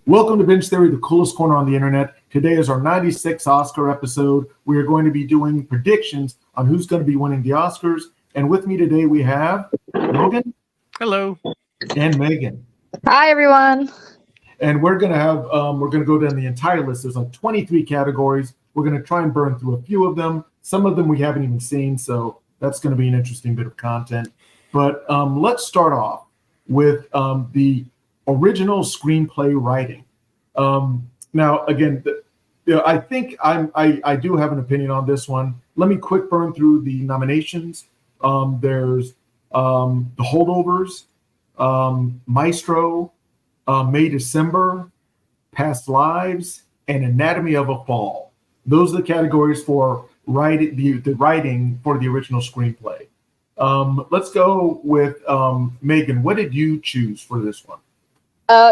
Welcome to Binge Theory, the coolest corner on the internet. Today is our 96th Oscar episode. We are going to be doing predictions on who's going to be winning the Oscars. And with me today we have Logan. Hello. And Megan. Hi, everyone. And we're going to go down the entire list. There's like 23 categories. We're going to try and burn through a few of them. Some of them we haven't even seen, so that's going to be an interesting bit of content. But let's start off with the original screenplay writing. Now, again, I think I do have an opinion on this one. Let me quick burn through the nominations. There's The Holdovers, Maestro, May December, Past Lives, and Anatomy of a Fall. Those are the categories for the writing for the original screenplay. Let's go with Megan. What did you choose for this one?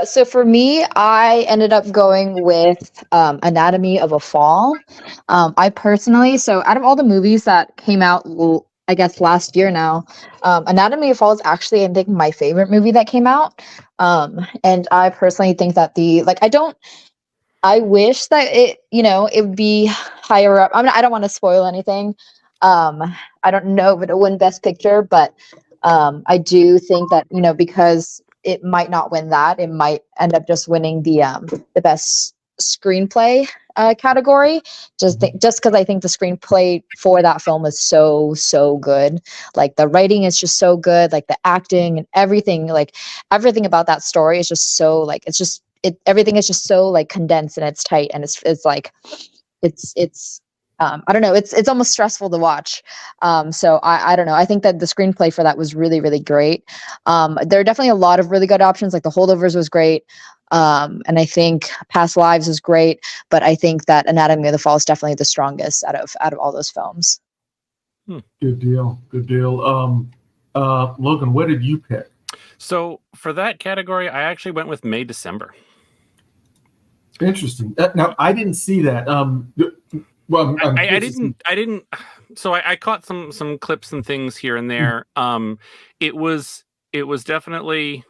So for me, I ended up going with Anatomy of a Fall. I personally, so out of all the movies that came out, I guess last year now, Anatomy of a Fall is actually, I think, my favorite movie that came out. And I personally think that I wish that it would be higher up. I mean, I don't want to spoil anything. I don't know if it'll win Best Picture, but I do think that, because it might not win that, it might end up just winning the Best Screenplay category. Just because I think the screenplay for that film is so good. Like the writing is just so good. Like the acting and everything about that story is just so like everything is just so like condensed and it's tight and it's like it's I don't know. It's almost stressful to watch. So I don't know. I think that the screenplay for that was really, really great. There are definitely a lot of really good options. Like The Holdovers was great. And I think Past Lives was great. But I think that Anatomy of the Fall is definitely the strongest out of all those films. Good deal. Logan, what did you pick? So for that category, I actually went with May December. Interesting. Now I didn't see that. Well, I didn't. So I caught some clips and things here and there. It was definitely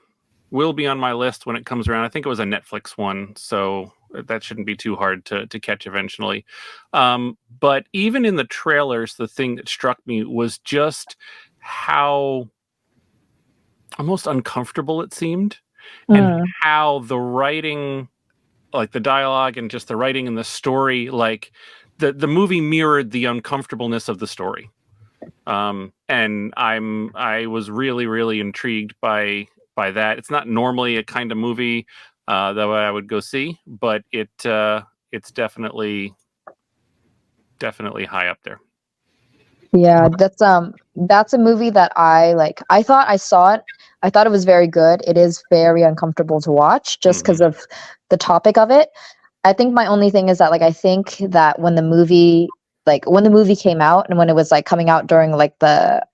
will be on my list when it comes around. I think it was a Netflix one, so that shouldn't be too hard to catch eventually. But even in the trailers, the thing that struck me was just how almost uncomfortable it seemed, and how the writing, like the dialogue and just the writing and the story, like. The movie mirrored the uncomfortableness of the story, and I was really, really intrigued by that. It's not normally a kind of movie that I would go see, but it's definitely high up there. Yeah, that's a movie that I like. I thought I saw it. I thought it was very good. It is very uncomfortable to watch just because of the topic of it. I think my only thing is that I think that when the movie came out and when it was coming out during the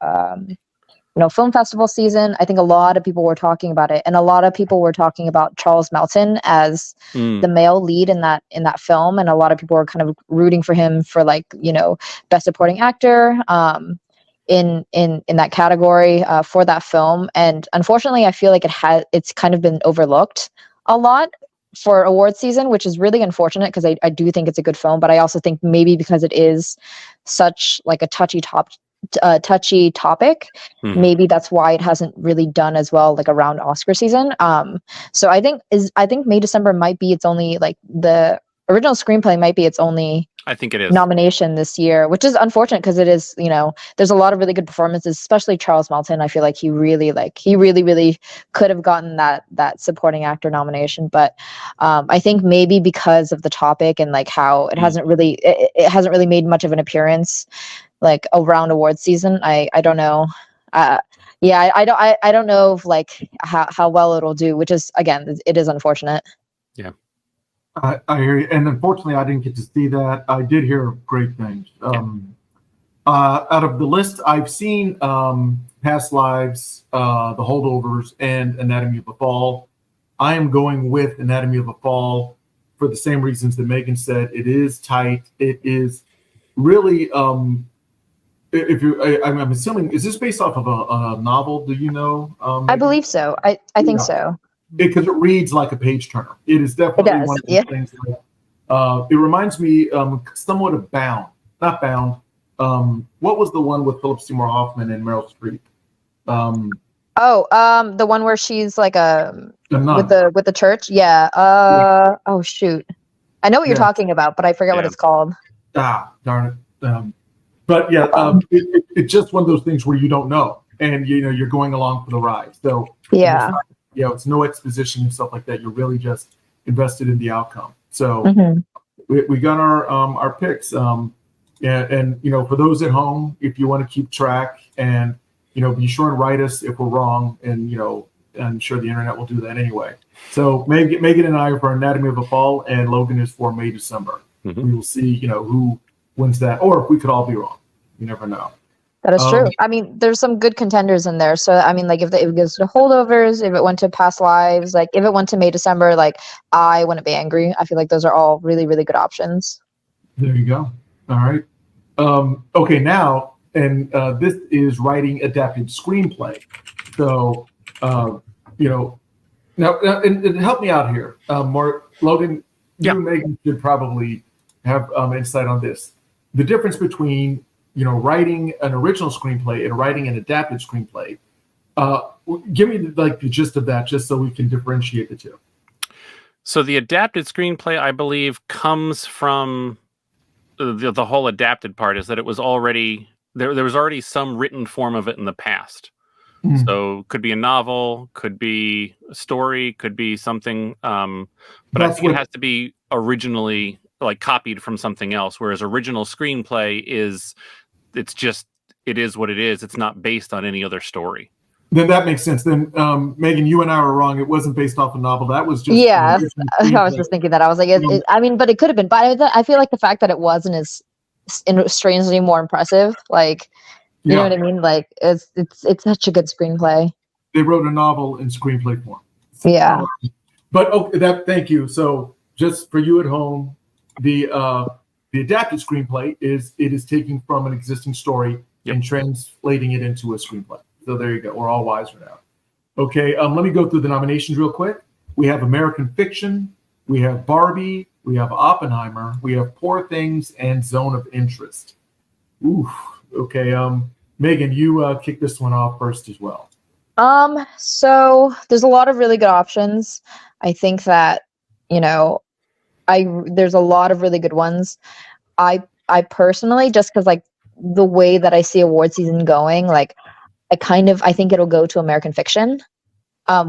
film festival season, I think a lot of people were talking about it, and a lot of people were talking about Charles Melton as the male lead in that film, and a lot of people were kind of rooting for him for Best Supporting Actor in that category for that film. And unfortunately, I feel like it's kind of been overlooked a lot for award season, which is really unfortunate because I do think it's a good film, but I also think maybe because it is such a touchy topic, maybe that's why it hasn't really done as well around Oscar season. So I think May December might be its only the original screenplay might be its only I think it is nomination this year, which is unfortunate because it is, there's a lot of really good performances, especially Charles Melton. I feel like he really could have gotten that supporting actor nomination. But I think maybe because of the topic and how it hasn't really made much of an appearance around award season. I don't know. I don't know if how well it'll do, which is, again, it is unfortunate. Yeah. I hear you. And unfortunately, I didn't get to see that. I did hear great things. Out of the list, I've seen Past Lives, The Holdovers, and Anatomy of a Fall. I am going with Anatomy of a Fall for the same reasons that Megan said. It is tight. It is really, if you, I'm assuming, is this based off of a novel? Do you know? I believe so. I think so. Because it reads like a page turner. It is definitely one of those things. It reminds me somewhat of Bound. Not Bound. What was the one with Philip Seymour Hoffman and Meryl Streep? The one where she's like with the church. Yeah. Oh shoot, I know what you're talking about, but I forget what it's called. Darn it. But yeah, it's just one of those things where you don't know, and you're going along for the ride. So yeah, it's no exposition and stuff like that. You're really just invested in the outcome. So we got our picks. And for those at home, if you want to keep track and be sure and write us if we're wrong, and I'm sure the internet will do that anyway. So Megan and I are for Anatomy of a Fall, and Logan is for May December. We will see who wins that, or if we could all be wrong. You never know. That is true. I mean, there's some good contenders in there. So I mean, like if it goes to Holdovers, if it went to Past Lives, like if it went to May December, like I wouldn't be angry. I feel like those are all really, really good options. There you go. All right. Okay, now, and this is writing adapted screenplay. So, now, and help me out here, Mark, Logan. You and Megan should probably have insight on this. The difference between writing an original screenplay and writing an adapted screenplay. Give me the gist of that, just so we can differentiate the two. So the adapted screenplay, I believe, comes from the whole adapted part. Is that it was already there was already some written form of it in the past. So could be a novel, could be a story, could be something. But I think it has to be originally copied from something else. Whereas original screenplay it is what it is. It's not based on any other story. Then that makes sense. Then Megan, you and I were wrong. It wasn't based off a novel. That was just I was just thinking that. I was like, I mean, but it could have been. But I feel like the fact that it wasn't is strangely more impressive. You know what I mean? Like it's such a good screenplay. They wrote a novel in screenplay form. Yeah. Thank you. So just for you at home, the adapted screenplay is taking from an existing story and translating it into a screenplay. So there you go. We're all wiser now. Okay, let me go through the nominations real quick. We have American Fiction, we have Barbie, we have Oppenheimer, we have Poor Things, and Zone of Interest. Ooh. Okay, Megan, you kick this one off first as well. So there's a lot of really good options. I think that there's a lot of really good ones. I personally, just because the way that I see award season going, I think it'll go to American Fiction,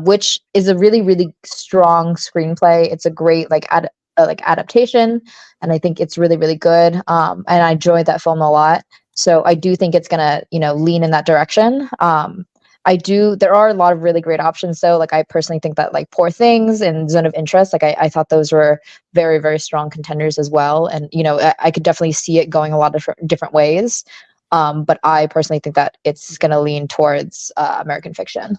which is a really, really strong screenplay. It's a great adaptation, and I think it's really, really good. And I enjoyed that film a lot. So I do think it's gonna, lean in that direction. There are a lot of really great options though. I personally think that Poor Things and Zone of Interest, I thought those were very, very strong contenders as well. And, I could definitely see it going a lot of different ways. But I personally think that it's going to lean towards American Fiction.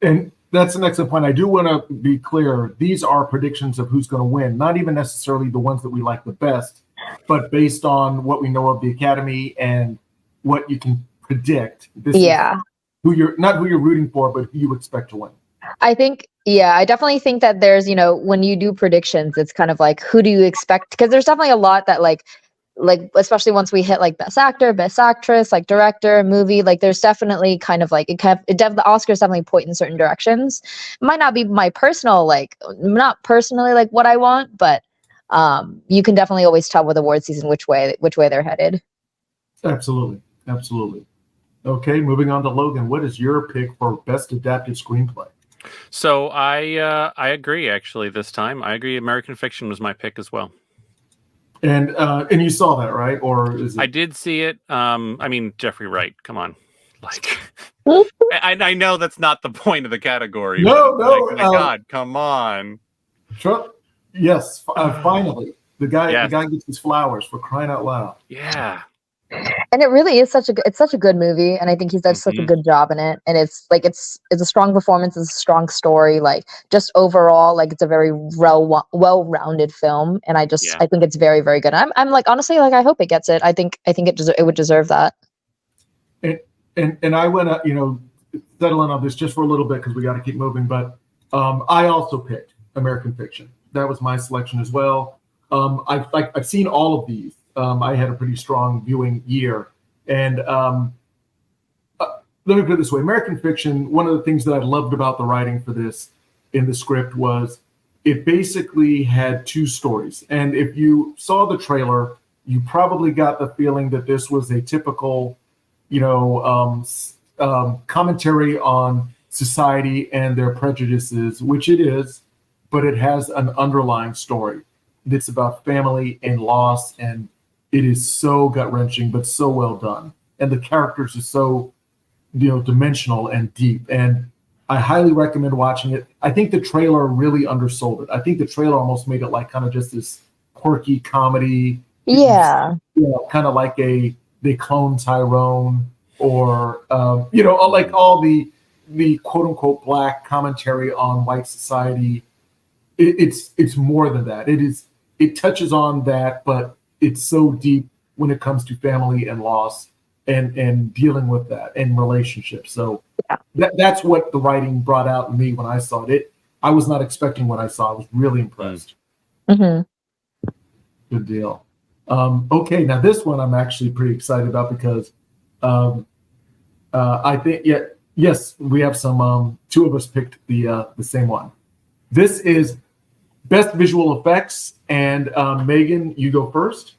And that's an excellent point. I do want to be clear. These are predictions of who's going to win, not even necessarily the ones that we like the best, but based on what we know of the Academy and what you can predict. This is who you're rooting for, but who you expect to win. I definitely think that there's, when you do predictions, it's kind of who do you expect? Because there's definitely a lot that especially once we hit best actor, best actress, director, movie, there's definitely kind of the Oscars definitely point in certain directions. It might not be my personal, not personally what I want, but you can definitely always tell with award season which way they're headed. Absolutely. Okay, moving on to Logan. What is your pick for best adapted screenplay? So I agree. Actually, this time I agree. American Fiction was my pick as well. And you saw that, right? Or is it? I did see it. I mean, Jeffrey Wright. Come on, I know that's not the point of the category. No. My God, come on. Sure. Yes, finally, the guy Yes. gets his flowers, for crying out loud. Yeah. And it really is it's such a good movie, and I think he's done such a good job in it. And it's a strong performance, it's a strong story, like just overall, like it's a very well-rounded film. And I think it's very, very good. I'm like, honestly, like I hope it gets it. I think it would deserve that. And I went up, settling on this just for a little bit because we got to keep moving. But I also picked American Fiction. That was my selection as well. I've seen all of these. I had a pretty strong viewing year. And let me put it this way. American Fiction, one of the things that I loved about the writing for this in the script was it basically had two stories. And if you saw the trailer, you probably got the feeling that this was a typical, commentary on society and their prejudices, which it is, but it has an underlying story. It's about family and loss, and it is so gut-wrenching, but so well done. And the characters are so, dimensional and deep. And I highly recommend watching it. I think the trailer really undersold it. I think the trailer almost made it like kind of just this quirky comedy. Yeah. Kind of like they clone Tyrone, or like all the quote unquote black commentary on white society. It's more than that. It touches on that, but it's so deep when it comes to family and loss and dealing with that and relationships. So that's what the writing brought out in me when I saw it. I was not expecting what I saw. I was really impressed. Mm-hmm. Good deal. Okay, now this one I'm actually pretty excited about because I think yes, we have some two of us picked the same one. This is Best Visual Effects, and Megan, you go first.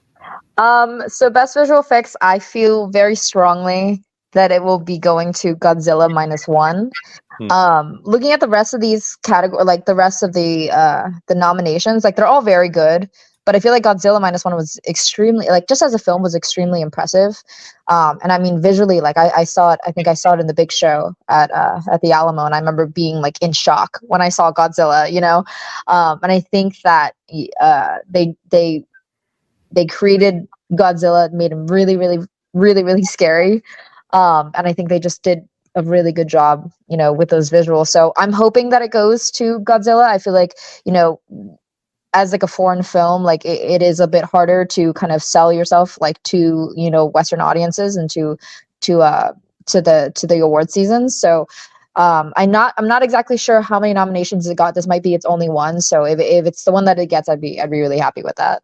So Best Visual Effects, I feel very strongly that it will be going to Godzilla -1. Looking at the rest of these categories, like the rest of the nominations, like they're all very good. But I feel like Godzilla -1 was extremely, like, just as a film, was extremely impressive. And I mean, visually, like I saw it. I think I saw it in the Big Show at the Alamo, and I remember being like in shock when I saw Godzilla. And I think that they created Godzilla, made him really, really, really, really scary. And I think they just did a really good job, with those visuals. So I'm hoping that it goes to Godzilla. I feel like, as like a foreign film, like it is a bit harder to kind of sell yourself like to, Western audiences and to the award season. So I'm not exactly sure how many nominations it got. This might be its only one. So if it's the one that it gets, I'd be really happy with that.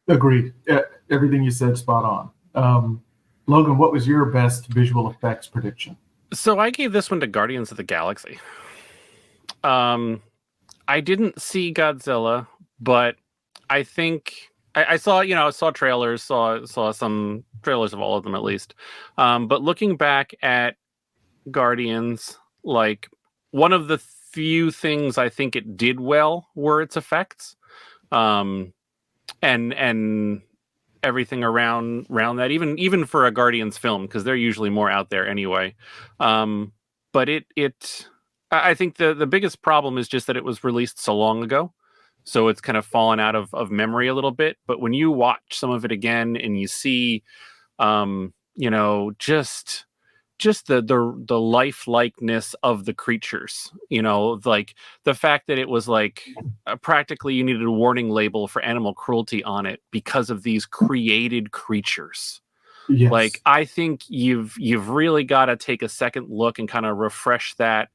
Agreed. Everything you said, spot on. Logan, what was your best visual effects prediction? So I gave this one to Guardians of the Galaxy. I didn't see Godzilla, but I think I saw, saw trailers, saw some trailers of all of them at least. But looking back at Guardians, like, one of the few things I think it did well were its effects. And everything around that, even for a Guardians film, because they're usually more out there anyway. But I think the biggest problem is just that it was released so long ago, so it's kind of fallen out of memory a little bit. But when you watch some of it again and you see, just the lifelikeness of the creatures, like the fact that it was like practically you needed a warning label for animal cruelty on it because of these created creatures. Yes. Like, I think you've really got to take a second look and kind of refresh that,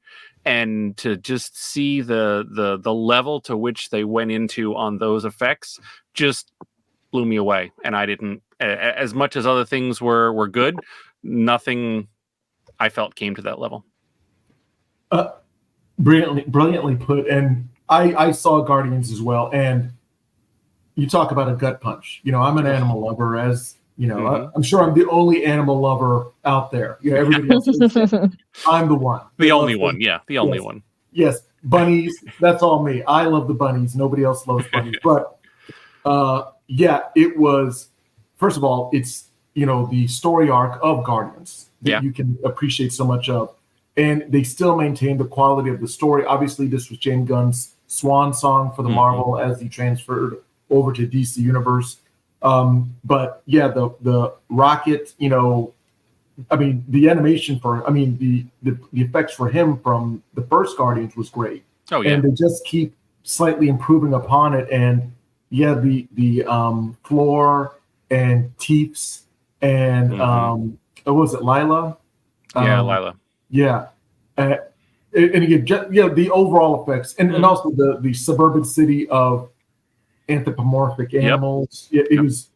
and to just see the level to which they went into on those effects just blew me away. And I didn't, as much as other things were good, nothing I felt came to that level. Brilliantly put. And I saw Guardians as well. And you talk about a gut punch. I'm an animal lover, as I'm sure I'm the only animal lover out there. Everybody else is, I'm the one. The only one. Yeah, the only one. Yes, bunnies. That's all me. I love the bunnies. Nobody else loves bunnies. But it was. First of all, it's the story arc of Guardians that you can appreciate so much of, and they still maintain the quality of the story. Obviously, this was James Gunn's swan song for the Marvel as he transferred over to DC Universe. But yeah, the Rocket, I mean, the animation the effects for him from the first Guardians was great. Oh yeah, and they just keep slightly improving upon it. And yeah, the Floor and Teeps and what was it, Lila? Lila. Yeah, and again, the overall effects, and also the suburban city of anthropomorphic animals. It was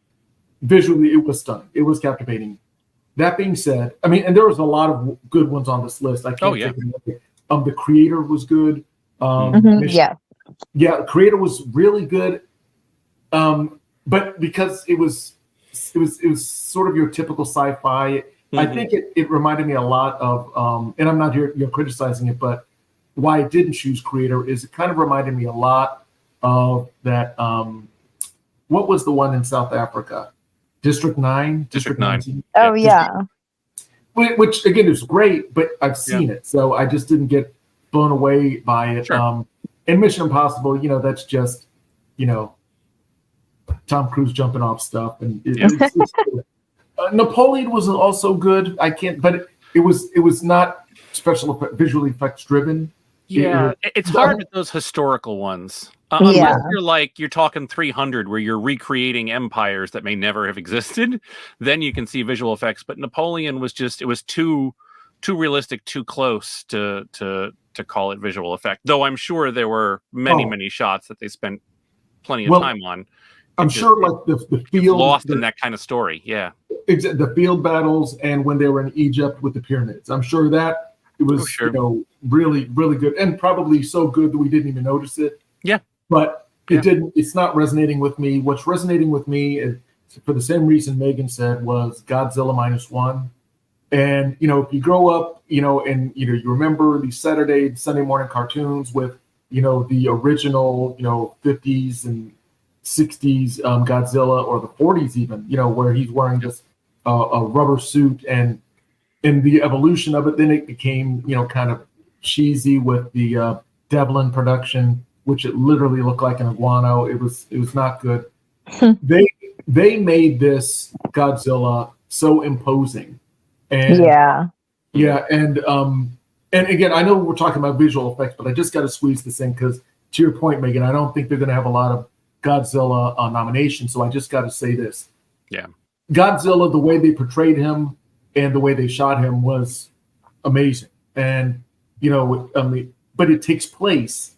visually, it was stunning. It was captivating. That being said, I mean, and there was a lot of good ones on this list. I can't take it away. The Creator was good. Creator was really good. But because it was sort of your typical sci-fi. I think it reminded me a lot of, and I'm not here criticizing it, but why I didn't choose Creator is it kind of reminded me a lot of that. What was the one in South Africa? District 9? District 9. Oh, yeah. Which, again, is great, but I've seen it, so I just didn't get blown away by it. Sure. And Mission Impossible, that's just, Tom Cruise jumping off stuff. And it's Napoleon was also good. But it was not visual effects driven. Yeah, it's hard with those historical ones. Unless you're talking 300 where you're recreating empires that may never have existed, then you can see visual effects. But Napoleon was too realistic, too close to call it visual effect. Though I'm sure there were many shots that they spent plenty of time on. I'm sure like the field lost in that kind of story. Yeah. The field battles and when they were in Egypt with the pyramids. I'm sure that it was really, really good, and probably so good that we didn't even notice it. Yeah. But it's not resonating with me. What's resonating with me is, for the same reason Megan said, was Godzilla -1. And, if you grow up, and, you remember the Sunday morning cartoons with, the original, 50s and 60s Godzilla, or the 40s even, where he's wearing just a rubber suit, and in the evolution of it, then it became, kind of cheesy with the Devlin production, which it literally looked like an iguana. It was not good. They made this Godzilla so imposing. And and again, I know we're talking about visual effects, but I just got to squeeze this in because, to your point, Megan, I don't think they're going to have a lot of Godzilla nominations. So I just got to say this. Yeah. Godzilla, the way they portrayed him and the way they shot him was amazing. And, but it takes place,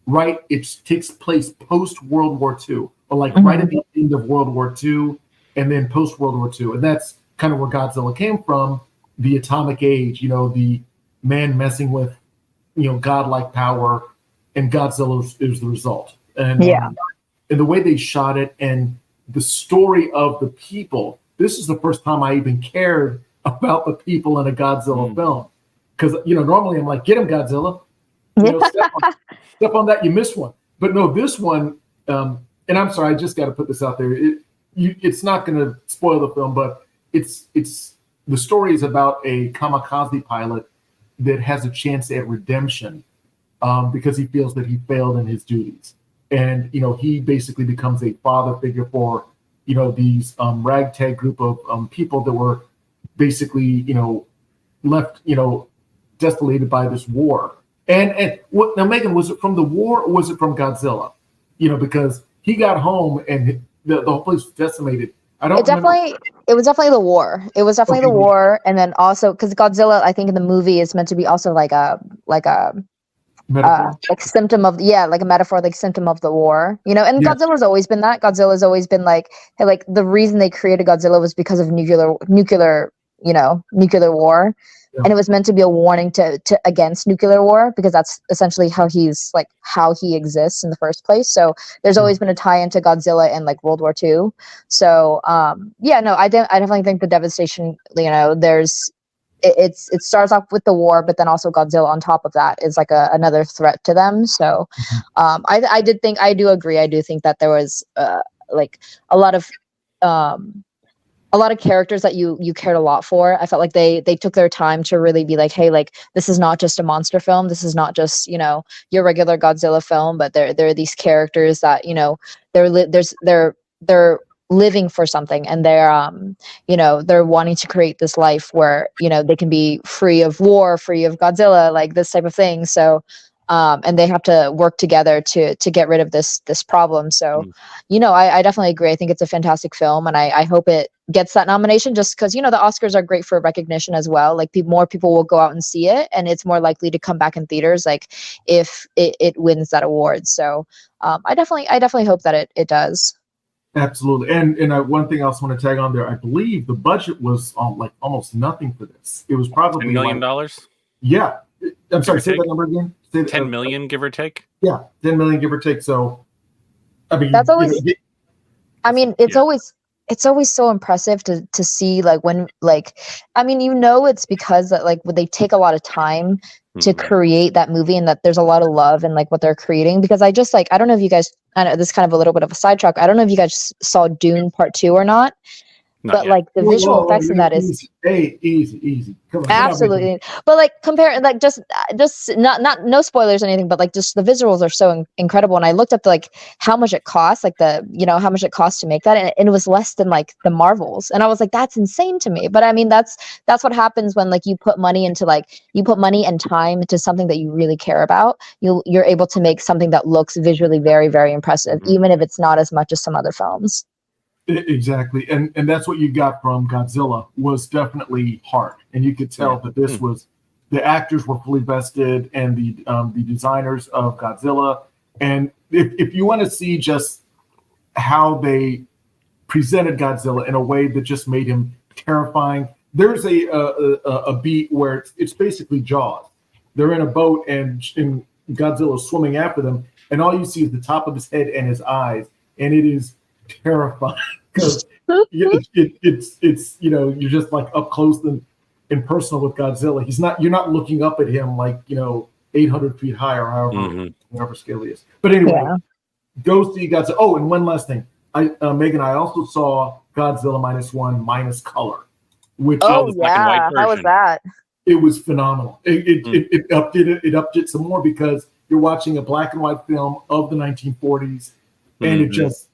right? It takes place post World War II, or like right at the end of World War II, and then post World War II. And that's kind of where Godzilla came from, the atomic age, the man messing with, godlike power, and Godzilla is the result. And and the way they shot it and the story of the people, this is the first time I even cared about the people in a Godzilla film. Because, normally I'm like, get him, Godzilla. Step on that, you missed one. But no, this one, and I'm sorry, I just got to put this out there. It's not going to spoil the film, but it's the story is about a kamikaze pilot that has a chance at redemption because he feels that he failed in his duties. And, he basically becomes a father figure for, these ragtag group of people that were basically, left, desolated by this war. And what now, Megan, was it from the war or was it from Godzilla? Because he got home and the whole place was decimated. I don't remember. It was definitely the war. It was definitely the war, and then also because Godzilla, I think in the movie is meant to be also like a symptom of like a metaphor, like symptom of the war. And Godzilla's always been that. Godzilla's always been like, hey, like the reason they created Godzilla was because of nuclear war. Yeah. And it was meant to be a warning to against nuclear war, because that's essentially how he exists in the first place. So there's always been a tie into Godzilla and like World War II. So I definitely think the devastation, it starts off with the war, but then also Godzilla on top of that is like another threat to them. So I do agree. I do think that there was like a lot of a lot of characters that you cared a lot for. I felt like they took their time to really be like, hey, like this is not just a monster film. This is not just, you know, your regular Godzilla film, but there are these characters that, you know, they're living for something, and they're you know, they're wanting to create this life where, you know, they can be free of war, free of Godzilla, like this type of thing. So and they have to work together to get rid of this problem. So, you know, I definitely agree. I think it's a fantastic film, and I hope it gets that nomination, just because, you know, the Oscars are great for recognition as well. Like more people will go out and see it, and it's more likely to come back in theaters, like if it wins that award. So I definitely hope that it does. Absolutely. And one thing I also want to tag on there, I believe the budget was like almost nothing for this. It was probably $10 million. Yeah. I'm sorry, say that number again. 10 million, give or take. Yeah, 10 million, give or take. So, I mean, that's always. You know, I mean, it's always so impressive to see, like, when, like, I mean, you know, it's because that, like, they take a lot of time to create that movie, and that there's a lot of love in like what they're creating. Because I just, like, I don't know if you guys, I know this is kind of a little bit of a sidetrack. I don't know if you guys saw Dune Part 2 or not. But like the visual effects in that is easy. Come on, absolutely. But like compare, like just not no spoilers or anything, but like just the visuals are so incredible. And I looked up like how much it costs, like how much it costs to make that, and it was less than like the Marvels. And I was like, that's insane to me. But I mean, that's what happens when like you put money and time into something that you really care about. You're able to make something that looks visually very, very impressive, even if it's not as much as some other films. Exactly, and that's what you got from Godzilla, was definitely heart, and you could tell that this was, the actors were fully vested, and the designers of Godzilla. And if you want to see just how they presented Godzilla in a way that just made him terrifying, there's a beat where it's basically Jaws. They're in a boat, and Godzilla's swimming after them, and all you see is the top of his head and his eyes, and it is terrifying, because it's you know, you're just like up close and personal with Godzilla. You're not looking up at him like, you know, 800 feet high or however scale he is. But anyway, go see Godzilla. Oh, and one last thing, Megan, I also saw Godzilla -1 minus color, which how was that? It was phenomenal. It upped it some more, because you're watching a black and white film of the 1940s. And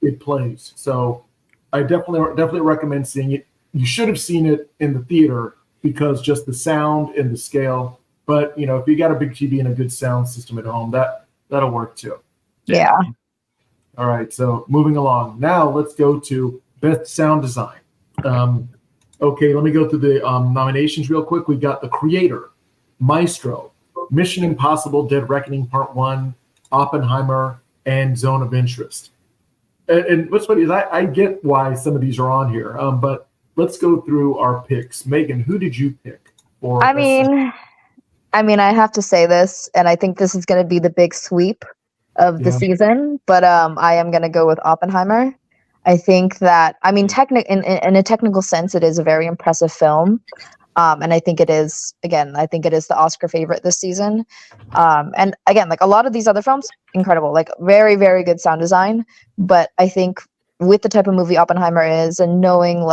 it plays. So I definitely recommend seeing it. You should have seen it in the theater, because just the sound and the scale. But, you know, if you got a big TV and a good sound system at home, that'll work too. Yeah. All right. So moving along. Now let's go to best sound design. Okay, let me go through the nominations real quick. We got The Creator, Maestro, Mission Impossible: Dead Reckoning Part 1, Oppenheimer, and Zone of Interest. And what's funny is I get why some of these are on here, but let's go through our picks. Megan, who did you pick? I mean, I have to say this, and I think this is going to be the big sweep of the season, but I am going to go with Oppenheimer. I think that, I mean, in a technical sense, it is a very impressive film. And I think it is the Oscar favorite this season. And again, like a lot of these other films, incredible, like very, very good sound design. But I think with the type of movie Oppenheimer is, and knowing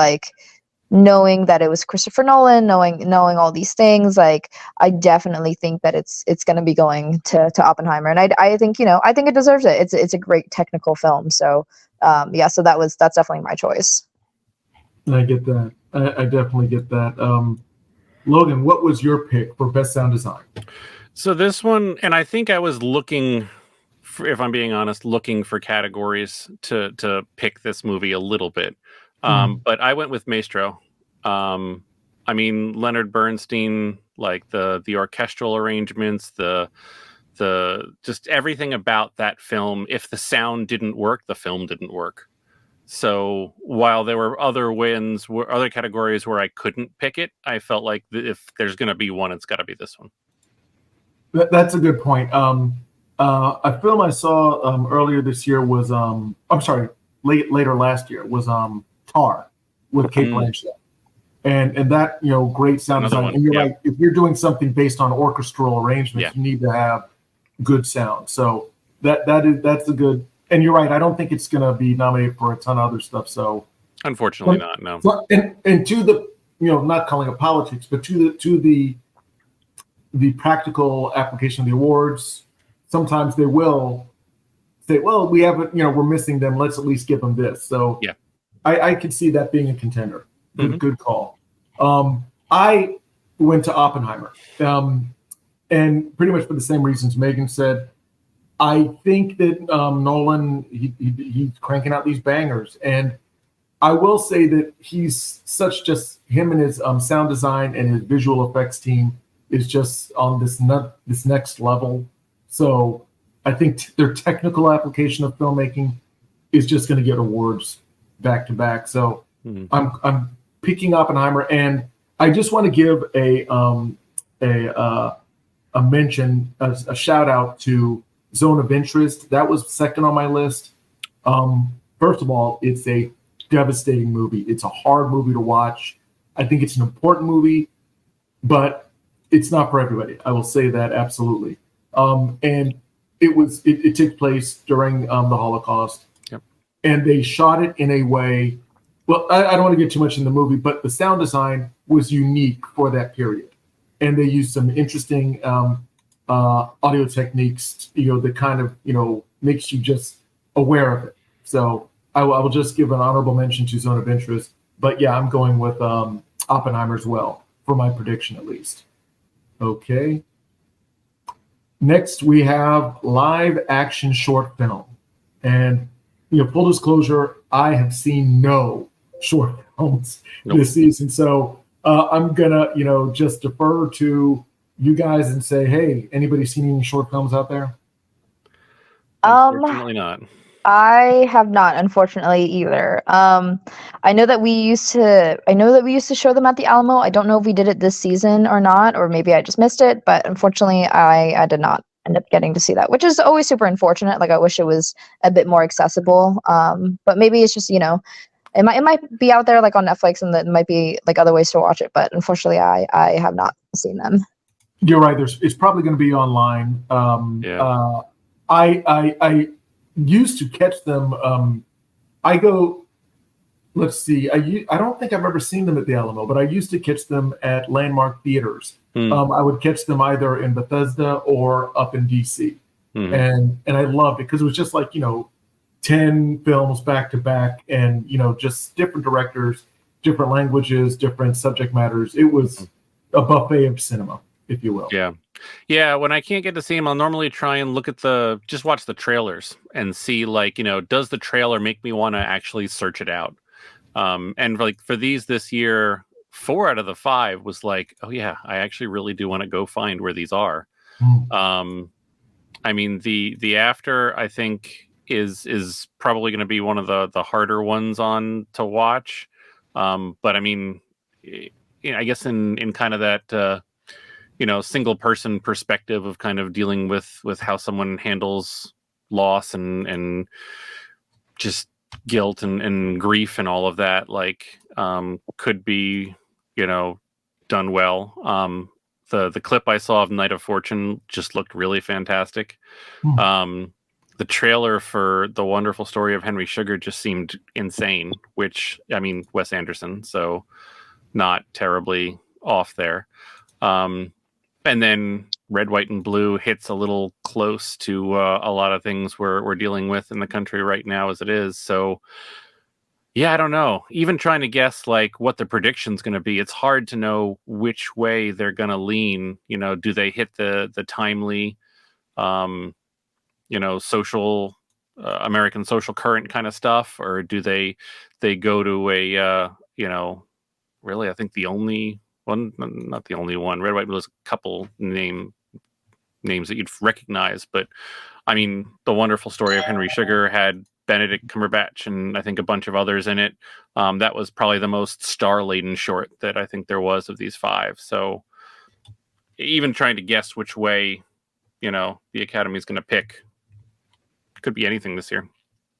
that it was Christopher Nolan, knowing all these things, like I definitely think that it's going to be going to Oppenheimer. And I think, you know, I think it deserves it. It's a great technical film. So so that's definitely my choice. I get that. I definitely get that. Logan, what was your pick for best sound design? So this one, and I think I was looking for, if I'm being honest, looking for categories to pick this movie a little bit. But I went with Maestro. I mean, Leonard Bernstein, like the orchestral arrangements, the just everything about that film. If the sound didn't work, the film didn't work. So while there were other other categories where I couldn't pick it, I felt like if there's going to be one, it's got to be this one. That's a good point. A film I saw earlier this year was, later last year was Tar with Cate Blanchett. And that, you know, great sound design. And you're right, if you're doing something based on orchestral arrangements, you need to have good sound. So that's a good. And you're right. I don't think it's going to be nominated for a ton of other stuff. So Unfortunately, not. No. So, and to the, not calling it politics, but to the practical application of the awards, sometimes they will say, well, we haven't, we're missing them. Let's at least give them this. So yeah, I could see that being a contender. Good call. I went to Oppenheimer, and pretty much for the same reasons Megan said. I think that Nolan, he's cranking out these bangers, and I will say that he's just him and his sound design and his visual effects team is just on this next level. So I think their technical application of filmmaking is just going to get awards back to back. So I'm picking Oppenheimer, and I just want to give a mention, a shout out to Zone of Interest. That was second on my list. First of all, it's a devastating movie. It's a hard movie to watch. I think it's an important movie, but it's not for everybody. I will say that absolutely. And it took place during the Holocaust. Yep. And they shot it in a way. Well, I don't want to get too much in the movie, but the sound design was unique for that period, and they used some interesting audio techniques, that kind of, makes you just aware of it. So I will just give an honorable mention to Zone of Interest. But yeah, I'm going with Oppenheimer as well, for my prediction at least. Okay. Next, we have live action short film. And, full disclosure, I have seen no short films this season. So I'm going to, just defer to you guys and say, hey, anybody seen any short films out there? Unfortunately not. I have not, unfortunately, either. I know that we used to show them at the Alamo. I don't know if we did it this season or not, or maybe I just missed it. But unfortunately, I did not end up getting to see that, which is always super unfortunate. Like, I wish it was a bit more accessible. But maybe it's just, it might be out there like on Netflix, and there might be like other ways to watch it. But unfortunately, I have not seen them. You're right. It's probably going to be online. Yeah. I used to catch them. Let's see. I don't think I've ever seen them at the Alamo, but I used to catch them at Landmark Theaters. I would catch them either in Bethesda or up in DC. And I loved it because it was just like, 10 films back to back, and, just different directors, different languages, different subject matters. It was a buffet of cinema, if you will. Yeah. Yeah, when I can't get to see them, I'll normally try and just watch the trailers and see, like, does the trailer make me want to actually search it out? And like for these this year, 4 out of the 5 was like, oh yeah, I actually really do want to go find where these are. I mean, the After, I think, is probably going to be one of the harder ones on to watch. But I mean, I guess in kind of that single person perspective of kind of dealing with how someone handles loss and just guilt and grief and all of that, like, could be, done well. The clip I saw of Night of Fortune just looked really fantastic. The trailer for The Wonderful Story of Henry Sugar just seemed insane, which, I mean, Wes Anderson, so not terribly off there. And then Red, White, and Blue hits a little close to a lot of things we're dealing with in the country right now as it is. So, yeah, I don't know. Even trying to guess like what the prediction's going to be, it's hard to know which way they're going to lean. Do they hit the timely, social American social current kind of stuff, or do they go to a really, I think the only one, not the only one. Red, White, Blue is a couple names that you'd recognize, but I mean, The Wonderful Story of Henry Sugar had Benedict Cumberbatch and I think a bunch of others in it. That was probably the most star-laden short that I think there was of these 5. So even trying to guess which way, the Academy is going to pick, could be anything this year.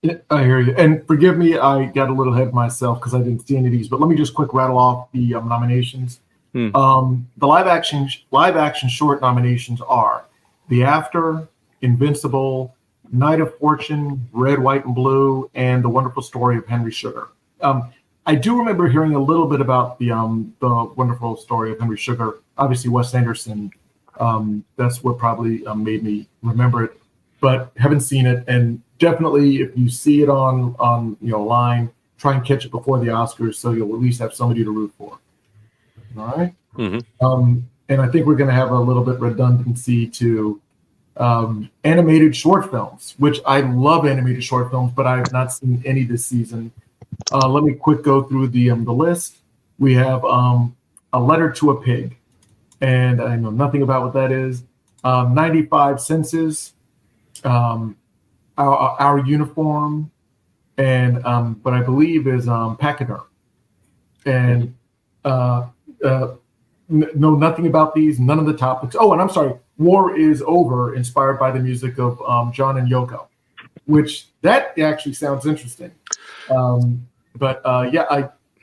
Yeah, I hear you. And forgive me, I got a little ahead of myself because I didn't see any of these, but let me just quick rattle off the nominations. The live action short nominations are The After, Invincible, Night of Fortune, Red, White, and Blue, and The Wonderful Story of Henry Sugar. I do remember hearing a little bit about the wonderful story of Henry Sugar. Obviously, Wes Anderson. That's what probably made me remember it, but haven't seen it. And definitely, if you see it on line, try and catch it before the Oscars, so you'll at least have somebody to root for. All right. Mm-hmm. And I think we're going to have a little bit redundancy to animated short films, which I love animated short films, but I have not seen any this season. Let me quick go through the list. We have A Letter to a Pig, and I know nothing about what that is. 95 Senses, our Uniform, and but I believe is Pachyderm. And know nothing about these, none of the topics. Oh, and I'm sorry, War is Over, inspired by the music of John and Yoko, which that actually sounds interesting. But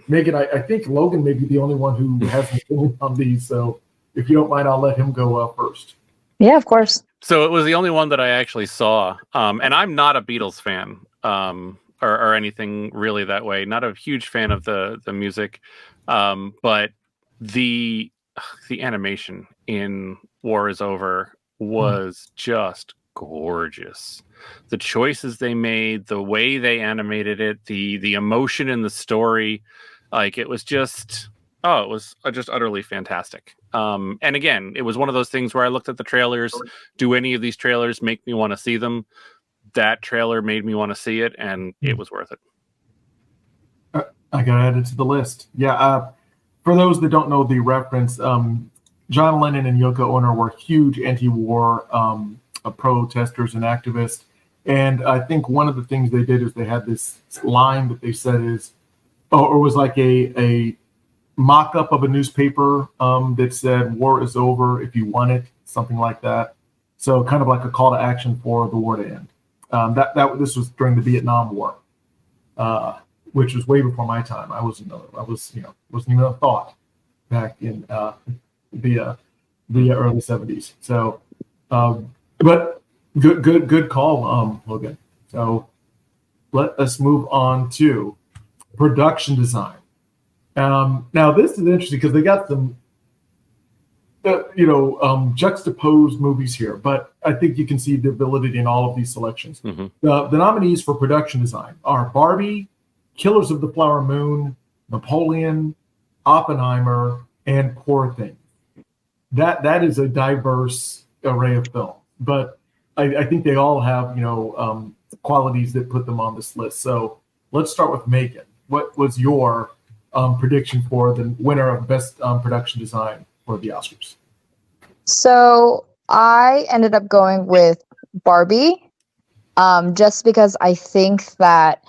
Megan, I think Logan may be the only one who has an opinion on these. So if you don't mind, I'll let him go first. Yeah, of course. So it was the only one that I actually saw. And I'm not a Beatles fan or anything really that way. Not a huge fan of the music. But the animation in War is Over was just gorgeous. The choices they made, the way they animated it, the emotion in the story, like it was just utterly fantastic. And again, it was one of those things where I looked at the trailers. Do any of these trailers make me want to see them? That trailer made me want to see it, and it was worth it. I got added to the list. Yeah. For those that don't know the reference, John Lennon and Yoko Ono were huge anti-war protesters and activists. And I think one of the things they did is they had this line that they said is, or was like a mock-up of a newspaper that said, "War is over if you want it," something like that. So kind of like a call to action for the war to end. This was during the Vietnam War, which was way before my time. Wasn't even a thought back in the early 70s. So, but good call, Logan. So let us move on to production design. Now this is interesting because they got some, juxtaposed movies here, but I think you can see the validity in all of these selections. Mm-hmm. The nominees for production design are Barbie, Killers of the Flower Moon, Napoleon, Oppenheimer, and Poor Things. That is a diverse array of films, but I think they all have qualities that put them on this list. So let's start with Megan. What was your prediction for the winner of Best Production Design for the Oscars? So I ended up going with Barbie, just because I think that,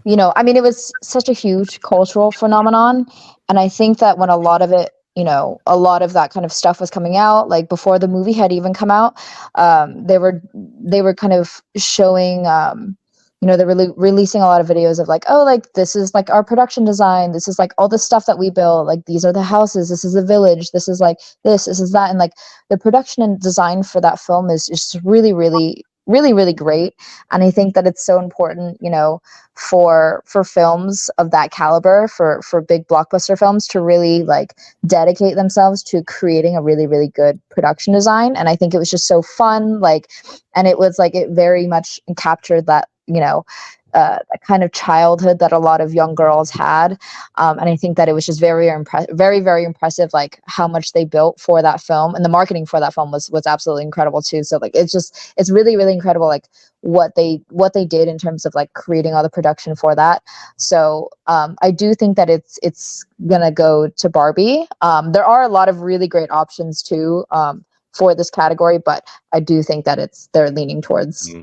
it was such a huge cultural phenomenon. And I think that when a lot of that kind of stuff was coming out, like before the movie had even come out, they were kind of showing, they were releasing a lot of videos of like, oh, like this is like our production design. This is like all the stuff that we built. Like these are the houses. This is the village. This is like this is that. And like the production and design for that film is just really, really, really, really great. And I think that it's so important, for films of that caliber, for big blockbuster films to really like dedicate themselves to creating a really, really good production design. And I think it was just so fun, and it was like it very much captured that, that kind of childhood that a lot of young girls had. And I think that it was just very, very impressive, like how much they built for that film, and the marketing for that film was absolutely incredible too. So like, it's really, really incredible, like what they did in terms of like creating all the production for that. So I do think that it's gonna go to Barbie. There are a lot of really great options too, for this category, but I do think that they're leaning towards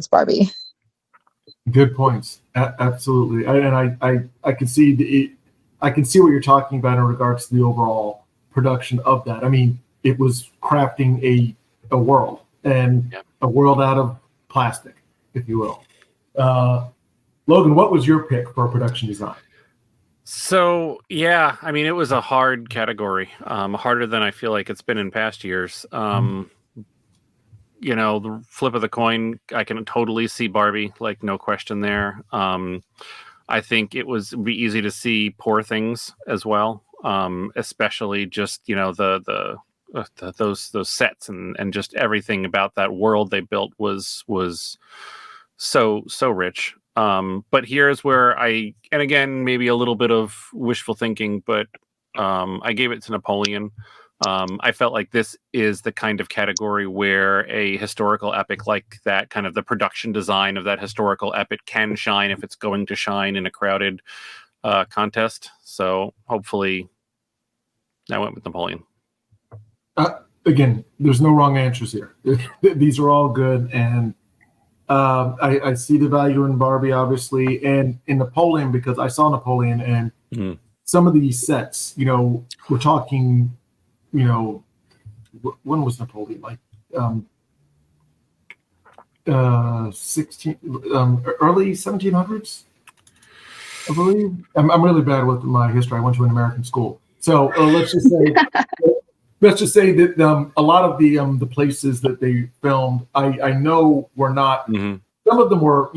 Barbie. Good points. Absolutely. I can see I can see what you're talking about in regards to the overall production of that. I mean, it was crafting a world, and a world out of plastic, if you will. Logan, what was your pick for production design? So, yeah, I mean, it was a hard category, harder than I feel like it's been in past years. The flip of the coin, I can totally see Barbie, like no question there. I think it would be easy to see Poor Things as well, especially just those sets and just everything about that world they built was so rich. But here's where and again, maybe a little bit of wishful thinking, but I gave it to Napoleon. I felt like this is the kind of category where a historical epic like that, kind of the production design of that historical epic, can shine if it's going to shine in a crowded contest. So hopefully I went with Napoleon. Again, there's no wrong answers here. These are all good, and I see the value in Barbie, obviously, and in Napoleon, because I saw Napoleon, and some of these sets, we're talking, when was Napoleon? Like early 1700s, I believe. I'm really bad with my history. I went to an American school, so let's just say that a lot of the places that they filmed, I know were not. Mm-hmm. Some of them were,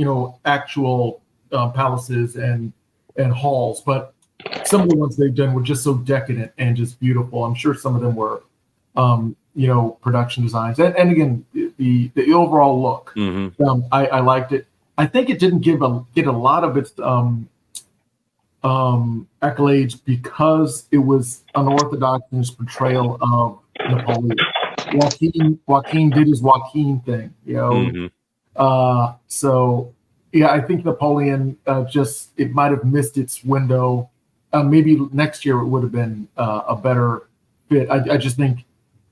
actual palaces and halls, but some of the ones they've done were just so decadent and just beautiful. I'm sure some of them were, production designs, and again, the overall look. Mm-hmm. I liked it. I think it didn't get a lot of its accolades because it was unorthodox in its portrayal of Napoleon. Joaquin did his Joaquin thing, Mm-hmm. So yeah, I think Napoleon it might have missed its window. Maybe next year it would have been a better fit. I just think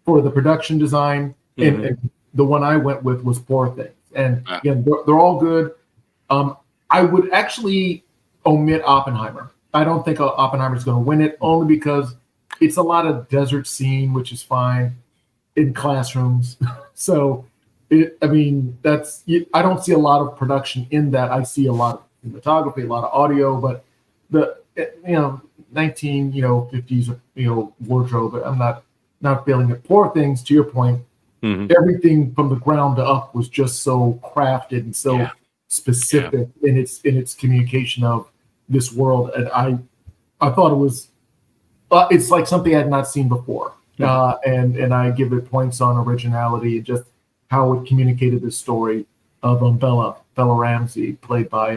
for the production design, and the one I went with was Poor Things, and again, they're all good. I would actually omit Oppenheimer. I don't think Oppenheimer is going to win it, only because it's a lot of desert scene, which is fine, in classrooms. So, I don't see a lot of production in that. I see a lot of cinematography, a lot of audio, but the 1950s wardrobe. I'm not feeling it. Poor Things, to your point, everything from the ground up was just so crafted and so specific in its communication of this world, and I thought it was it's like something I had not seen before, and I give it points on originality and just how it communicated the story of Bella Ramsey, played by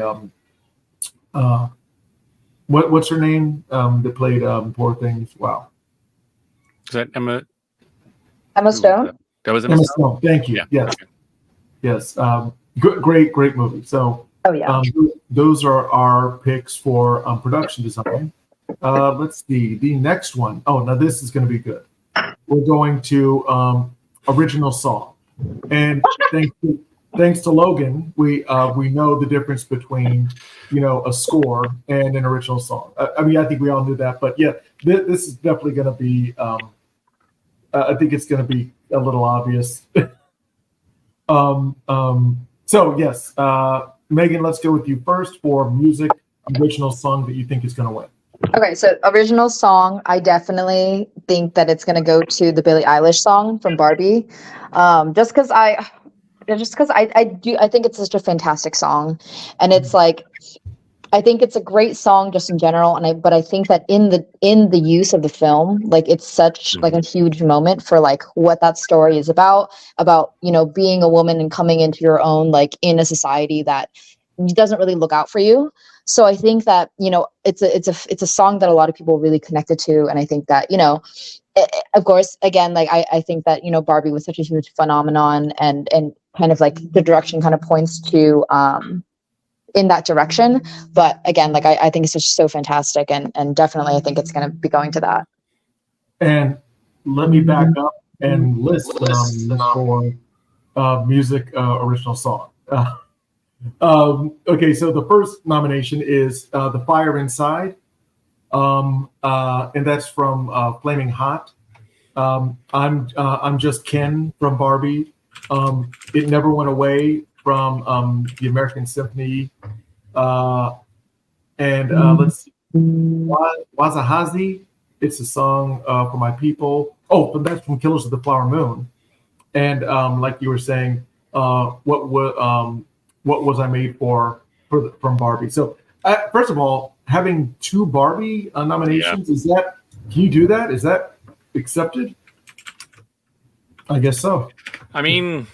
what's her name, that played Poor Things. Wow, Is that Emma Stone? That was Emma Stone. Thank you. Yeah. Yes. Great movie. So those are our picks for production design. Let's see the next one. Oh, now this is going to be good. We're going to original song, and thanks to Logan, we know the difference between a score and an original song. I think we all knew that, but yeah, this is definitely going to be. I think it's going to be a little obvious. So yes, Megan, let's go with you first for music original song that you think is going to win. Okay, so original song, I definitely think that it's going to go to the Billie Eilish song from Barbie, just because I think it's such a fantastic song, and it's like, I think it's a great song just in general, but I think that in the use of the film, like, it's such like a huge moment for like what that story is about being a woman and coming into your own, like, in a society that doesn't really look out for you. So I think that it's a song that a lot of people really connected to, and I think that of course, again, like, I think that Barbie was such a huge phenomenon, and kind of like the direction kind of points to in that direction. But again, like, I think it's just so fantastic, and definitely I think it's going to be going to that. And let me back up and list for music original song. Okay, so the first nomination is The Fire Inside, and that's from Flaming Hot. I'm Just Ken from Barbie. It Never Went Away from the American Symphony, and let's see, Wazahazi. It's a song for my people. Oh, but that's from Killers of the Flower Moon. And like you were saying, what was I made for from Barbie? So first of all, having 2 Barbie nominations, can you do that? Is that accepted? I guess so. I mean,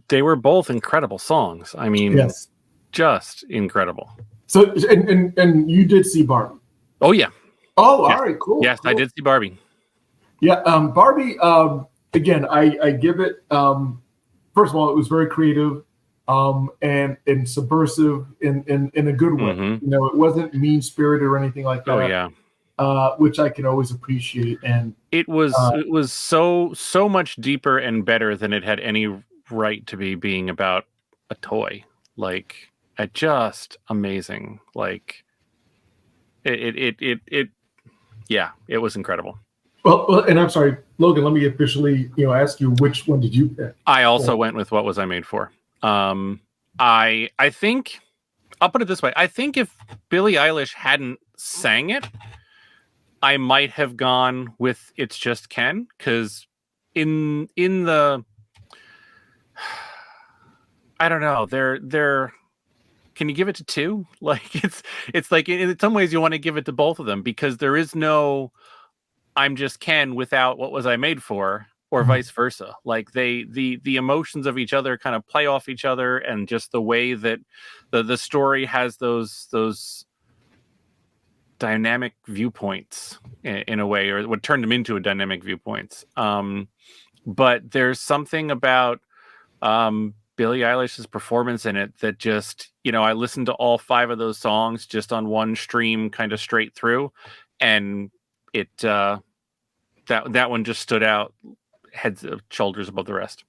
they were both incredible songs. I mean, Yes. Just incredible. So, and you did see Barbie? Oh yeah. Oh, yes. All right, cool. Yes, cool. I did see Barbie. Yeah, Barbie. Again, I give it. First of all, it was very creative, and subversive in a good way. Mm-hmm. You know, it wasn't mean spirited or anything like that. Oh yeah. Which I can always appreciate. And it was so much deeper and better than it had any right to be being about a toy. Like, just amazing. Like, it was incredible. Well, and I'm sorry, Logan, let me officially, ask you, which one did you pick? I also went with What Was I Made For. I think, I'll put it this way. I think if Billie Eilish hadn't sang it, I might have gone with It's Just Ken, because in the, I don't know, they're can you give it to 2? Like, it's like in some ways you want to give it to both of them, because there is no I'm Just Ken without What Was I Made For, or vice versa. Like, the emotions of each other kind of play off each other, and just the way that the story has those dynamic viewpoints in a way, or what turned them into a dynamic viewpoints. But there's something about Billie Eilish's performance in it that just, I listened to all 5 of those songs just on one stream, kind of straight through, and it that one just stood out heads and shoulders above the rest.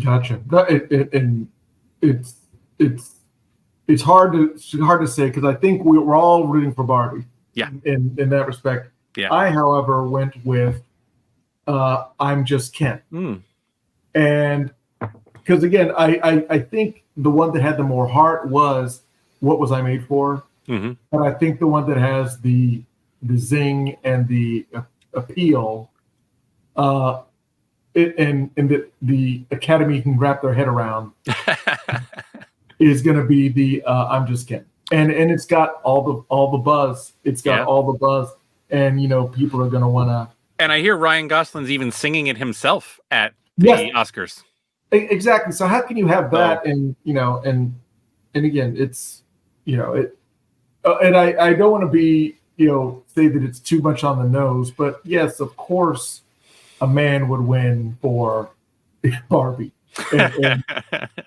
Gotcha. And it's hard to say, because I think we're all rooting for Barbie. Yeah. In that respect. Yeah. I, however, went with I'm Just Ken. And because, again, I think the one that had the more heart was What Was I Made For? Mm-hmm. And I think the one that has the zing and the appeal, and the Academy can wrap their head around, is going to be the I'm Just Ken. And it's got all the buzz. It's got all the buzz, and people are going to want to. And I hear Ryan Gosling's even singing it himself at the Oscars. Exactly. So how can you have that? And again, it's it. And I don't want to be say that it's too much on the nose, but yes, of course, a man would win for Barbie. And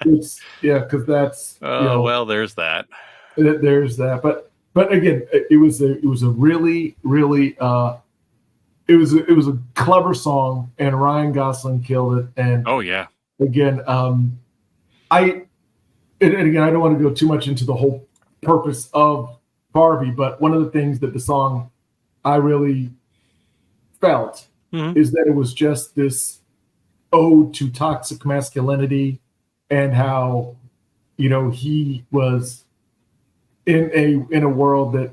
it's because that's well, there's that. There's that, but again, it was a really it was a clever song, and Ryan Gosling killed it. And again, and again, I don't want to go too much into the whole purpose of Barbie, but one of the things that the song I really felt is that it was just this ode to toxic masculinity, and how he was in a world that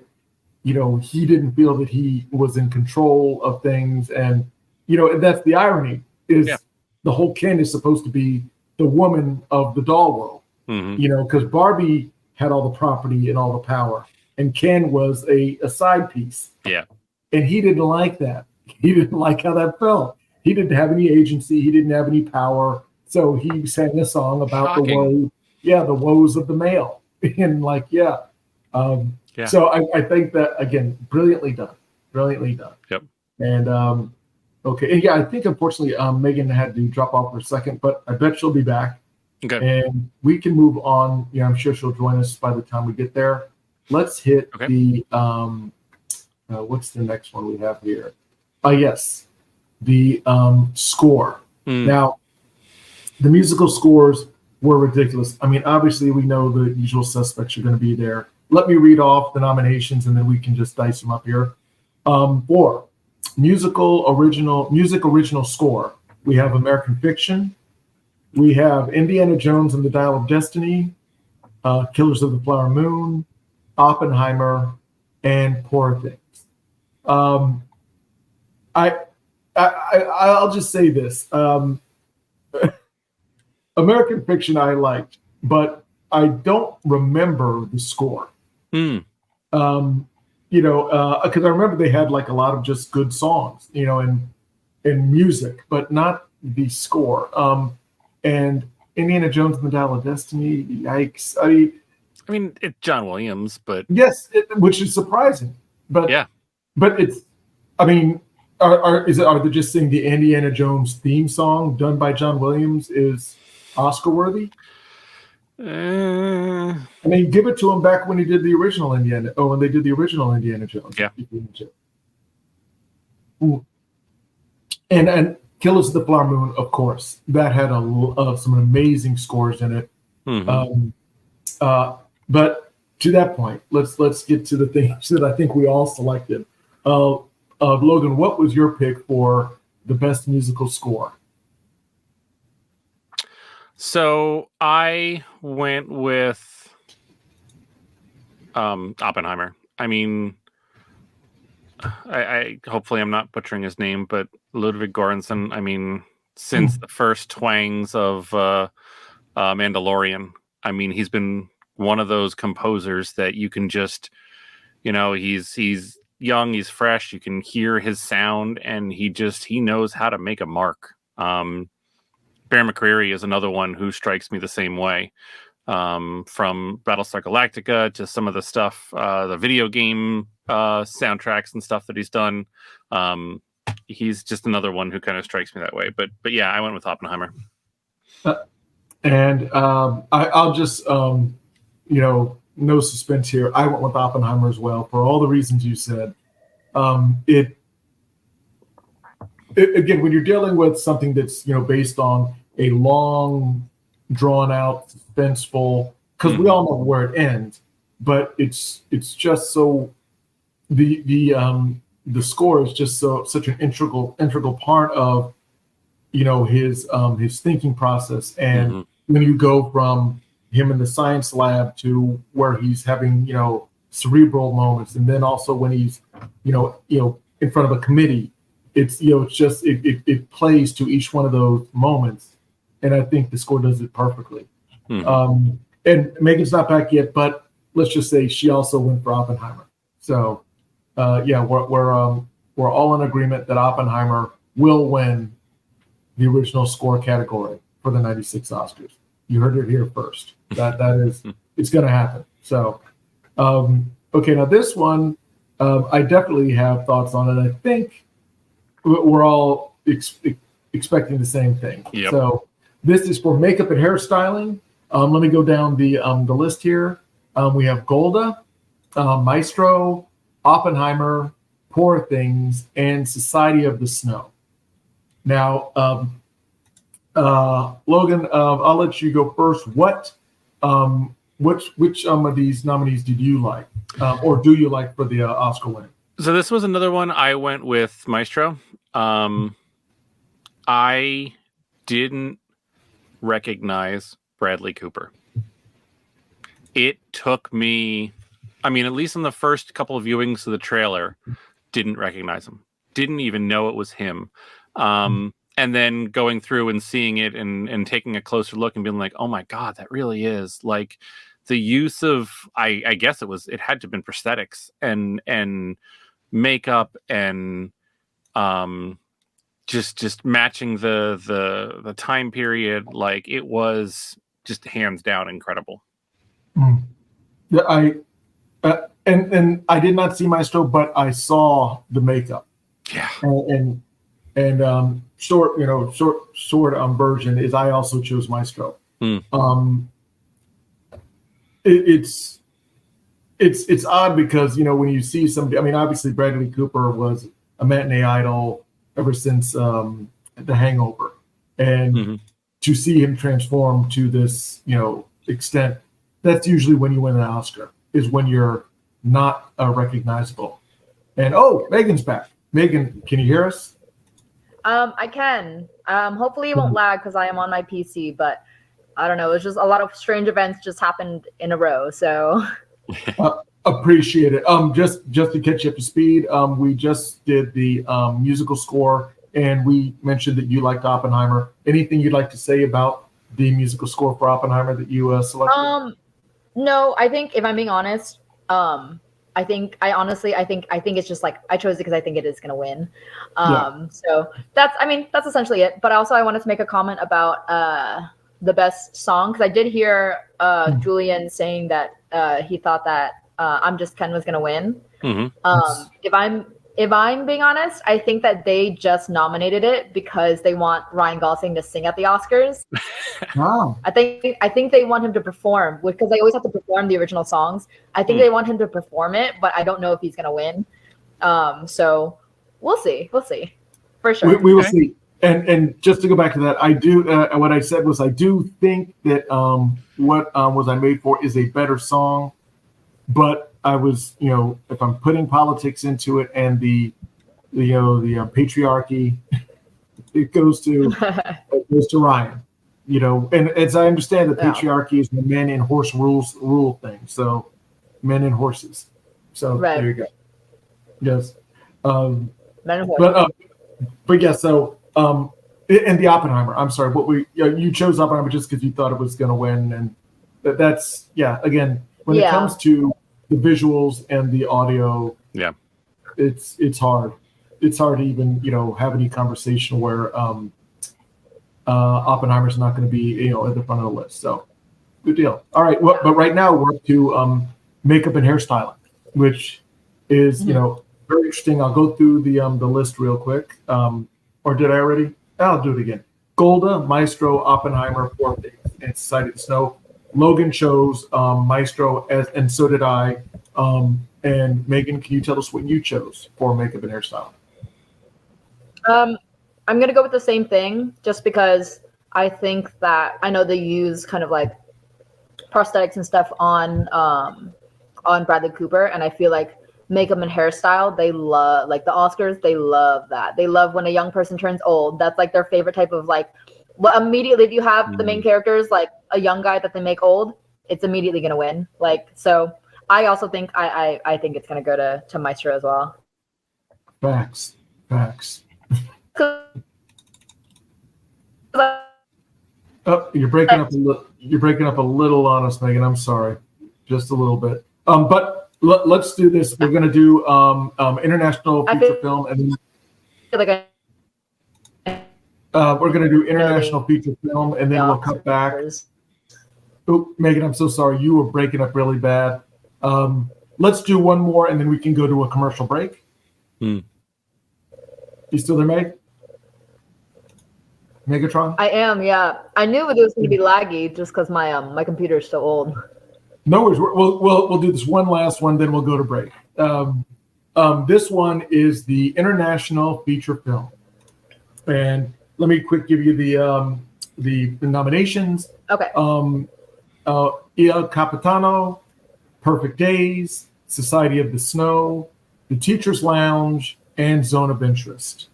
he didn't feel that he was in control of things. And that's the irony, is the whole Ken is supposed to be the woman of the doll world, because Barbie had all the property and all the power, and Ken was a side piece. And he didn't like that. He didn't like how that felt. He didn't have any agency. He didn't have any power. So he sang a song about the woes of the male. And so I think that, again, brilliantly done. Yep. And okay. And I think unfortunately Megan had to drop off for a second, but I bet she'll be back. Okay. And we can move on. I'm sure she'll join us by the time we get there. Let's hit the what's the next one we have here? Yes. The score. Now, the musical scores were ridiculous. I mean, obviously, we know the usual suspects are going to be there. Let me read off the nominations, and then we can just dice them up here. For music original score, we have American Fiction. We have Indiana Jones and the Dial of Destiny, Killers of the Flower Moon, Oppenheimer, and Poor Things. I'll just say this. American Fiction I liked, but I don't remember the score. Mm. Because I remember they had like a lot of just good songs, and music, but not the score. And Indiana Jones and the Dial of Destiny, yikes! I mean, it's John Williams, but yes, which is surprising, but yeah, but it's. I mean, are they just saying the Indiana Jones theme song done by John Williams is Oscar worthy? I mean, give it to him back when he did the original Indiana. Oh, when they did the original Indiana Jones. Yeah. And Killers of the Flower Moon, of course, that had some amazing scores in it. Mm-hmm. But to that point, let's get to the things that I think we all selected. Logan, what was your pick for the best musical score? So I went with Oppenheimer. I mean, I hopefully I'm not butchering his name, but Ludwig Göransson. I mean, since the first twangs of Mandalorian, I mean, he's been one of those composers that you can just, he's young, he's fresh. You can hear his sound, and he knows how to make a mark. Bear McCreary is another one who strikes me the same way. From Battlestar Galactica to some of the stuff, the video game soundtracks and stuff that he's done. He's just another one who kind of strikes me that way. But yeah, I went with Oppenheimer. And I'll just, no suspense here. I went with Oppenheimer as well for all the reasons you said. Again, when you're dealing with something that's based on a long, drawn out, suspenseful, because we all know where it ends, but it's just so the score is just such an integral part of his thinking process. And when you go from him in the science lab to where he's having cerebral moments, and then also when he's in front of a committee, it's just it plays to each one of those moments, and I think the score does it perfectly. And Megan's not back yet, but let's just say she also went for Oppenheimer. So yeah, we're all in agreement that Oppenheimer will win the original score category for the '96 Oscars. You heard it here first. That is it's going to happen. So okay, now this one I definitely have thoughts on it. I think we're all expecting the same thing. Yep. So this is for makeup and hairstyling. Let me go down the list here. We have Golda, Maestro, Oppenheimer, Poor Things, and Society of the Snow. Now, Logan, I'll let you go first. Which of these nominees did you like, or do you like for the Oscar winner? So this was another one. I went with Maestro. I didn't recognize Bradley Cooper. It took me, at least in the first couple of viewings of the trailer, didn't recognize him. Didn't even know it was him. And then going through and seeing it and taking a closer look and being like, oh my God, that really is like the use of, I guess it had to have been prosthetics and makeup and just matching the time period. Like it was just hands down incredible. Yeah, and I did not see Maestro, but I saw the makeup. Yeah. And short version is I also chose Maestro. It's odd because when you see somebody, obviously Bradley Cooper was a matinee idol ever since The Hangover, and to see him transform to this extent, that's usually when you win an Oscar, is when you're not recognizable. And Megan's back. Megan, can you hear us? I can. Hopefully it won't lag because I am on my PC, but I don't know. It's just a lot of strange events just happened in a row. So appreciate it. Just to catch you up to speed, we just did the musical score, and we mentioned that you liked Oppenheimer. Anything you'd like to say about the musical score for Oppenheimer that you selected? No, I think if I'm being honest, I think it's just like I chose it because I think it is going to win. So that's essentially it. But also I wanted to make a comment about the best song, because I did hear Julian saying that he thought that I'm Just Ken was going to win. Mm-hmm. If I'm being honest, I think that they just nominated it because they want Ryan Gosling to sing at the Oscars. Wow. I think they want him to perform, because they always have to perform the original songs. I think they want him to perform it, but I don't know if he's going to win. So we'll see. We'll see. For sure. We will see. And just to go back to that, I do. What I said was I do think that what was I made for is a better song, but I was, if I'm putting politics into it and the patriarchy, it goes to Ryan. And as I understand, the patriarchy is the men and horse rule thing. So men and horses. So There you go. Yes. Men and horses. But yeah. So and the Oppenheimer. I'm sorry. You chose Oppenheimer just because you thought it was going to win, and that's again, when it comes to the visuals and the audio, it's hard. It's hard to even have any conversation where Oppenheimer's not going to be at the front of the list. So good deal. All right, but right now we're up to makeup and hairstyling, which is very interesting. I'll go through the list real quick. Or did I already? I'll do it again. Golda, Maestro, Oppenheimer, Poor Things, and Society of the Snow. Logan chose Maestro, and so did I. And Megan, can you tell us what you chose for makeup and hairstyling? I'm going to go with the same thing, just because I think that I know they use kind of like prosthetics and stuff on Bradley Cooper, and I feel like makeup and hairstyle, they love, like the Oscars, they love that. They love when a young person turns old. That's like their favorite type of immediately if you have the main characters like a young guy that they make old, it's immediately going to win. So I also think I think it's going to go to Maestro as well. Facts. Oh, you're breaking up a little. You're breaking up a little on us, Megan. I'm sorry, just a little bit. But let's do this. We're going to do international feature film, and then we're going to do international feature film, and then we'll cut back. Oh, Megan, I'm so sorry. You were breaking up really bad. Let's do one more, and then we can go to a commercial break. You still there, Meg? Megatron? I am, yeah. I knew it was going to be laggy just because my computer is so old. No worries. We'll do this one last one, then we'll go to break. This one is the international feature film, and let me quick give you the nominations. Okay. Il Capitano, Perfect Days, Society of the Snow, The Teacher's Lounge, and Zone of Interest.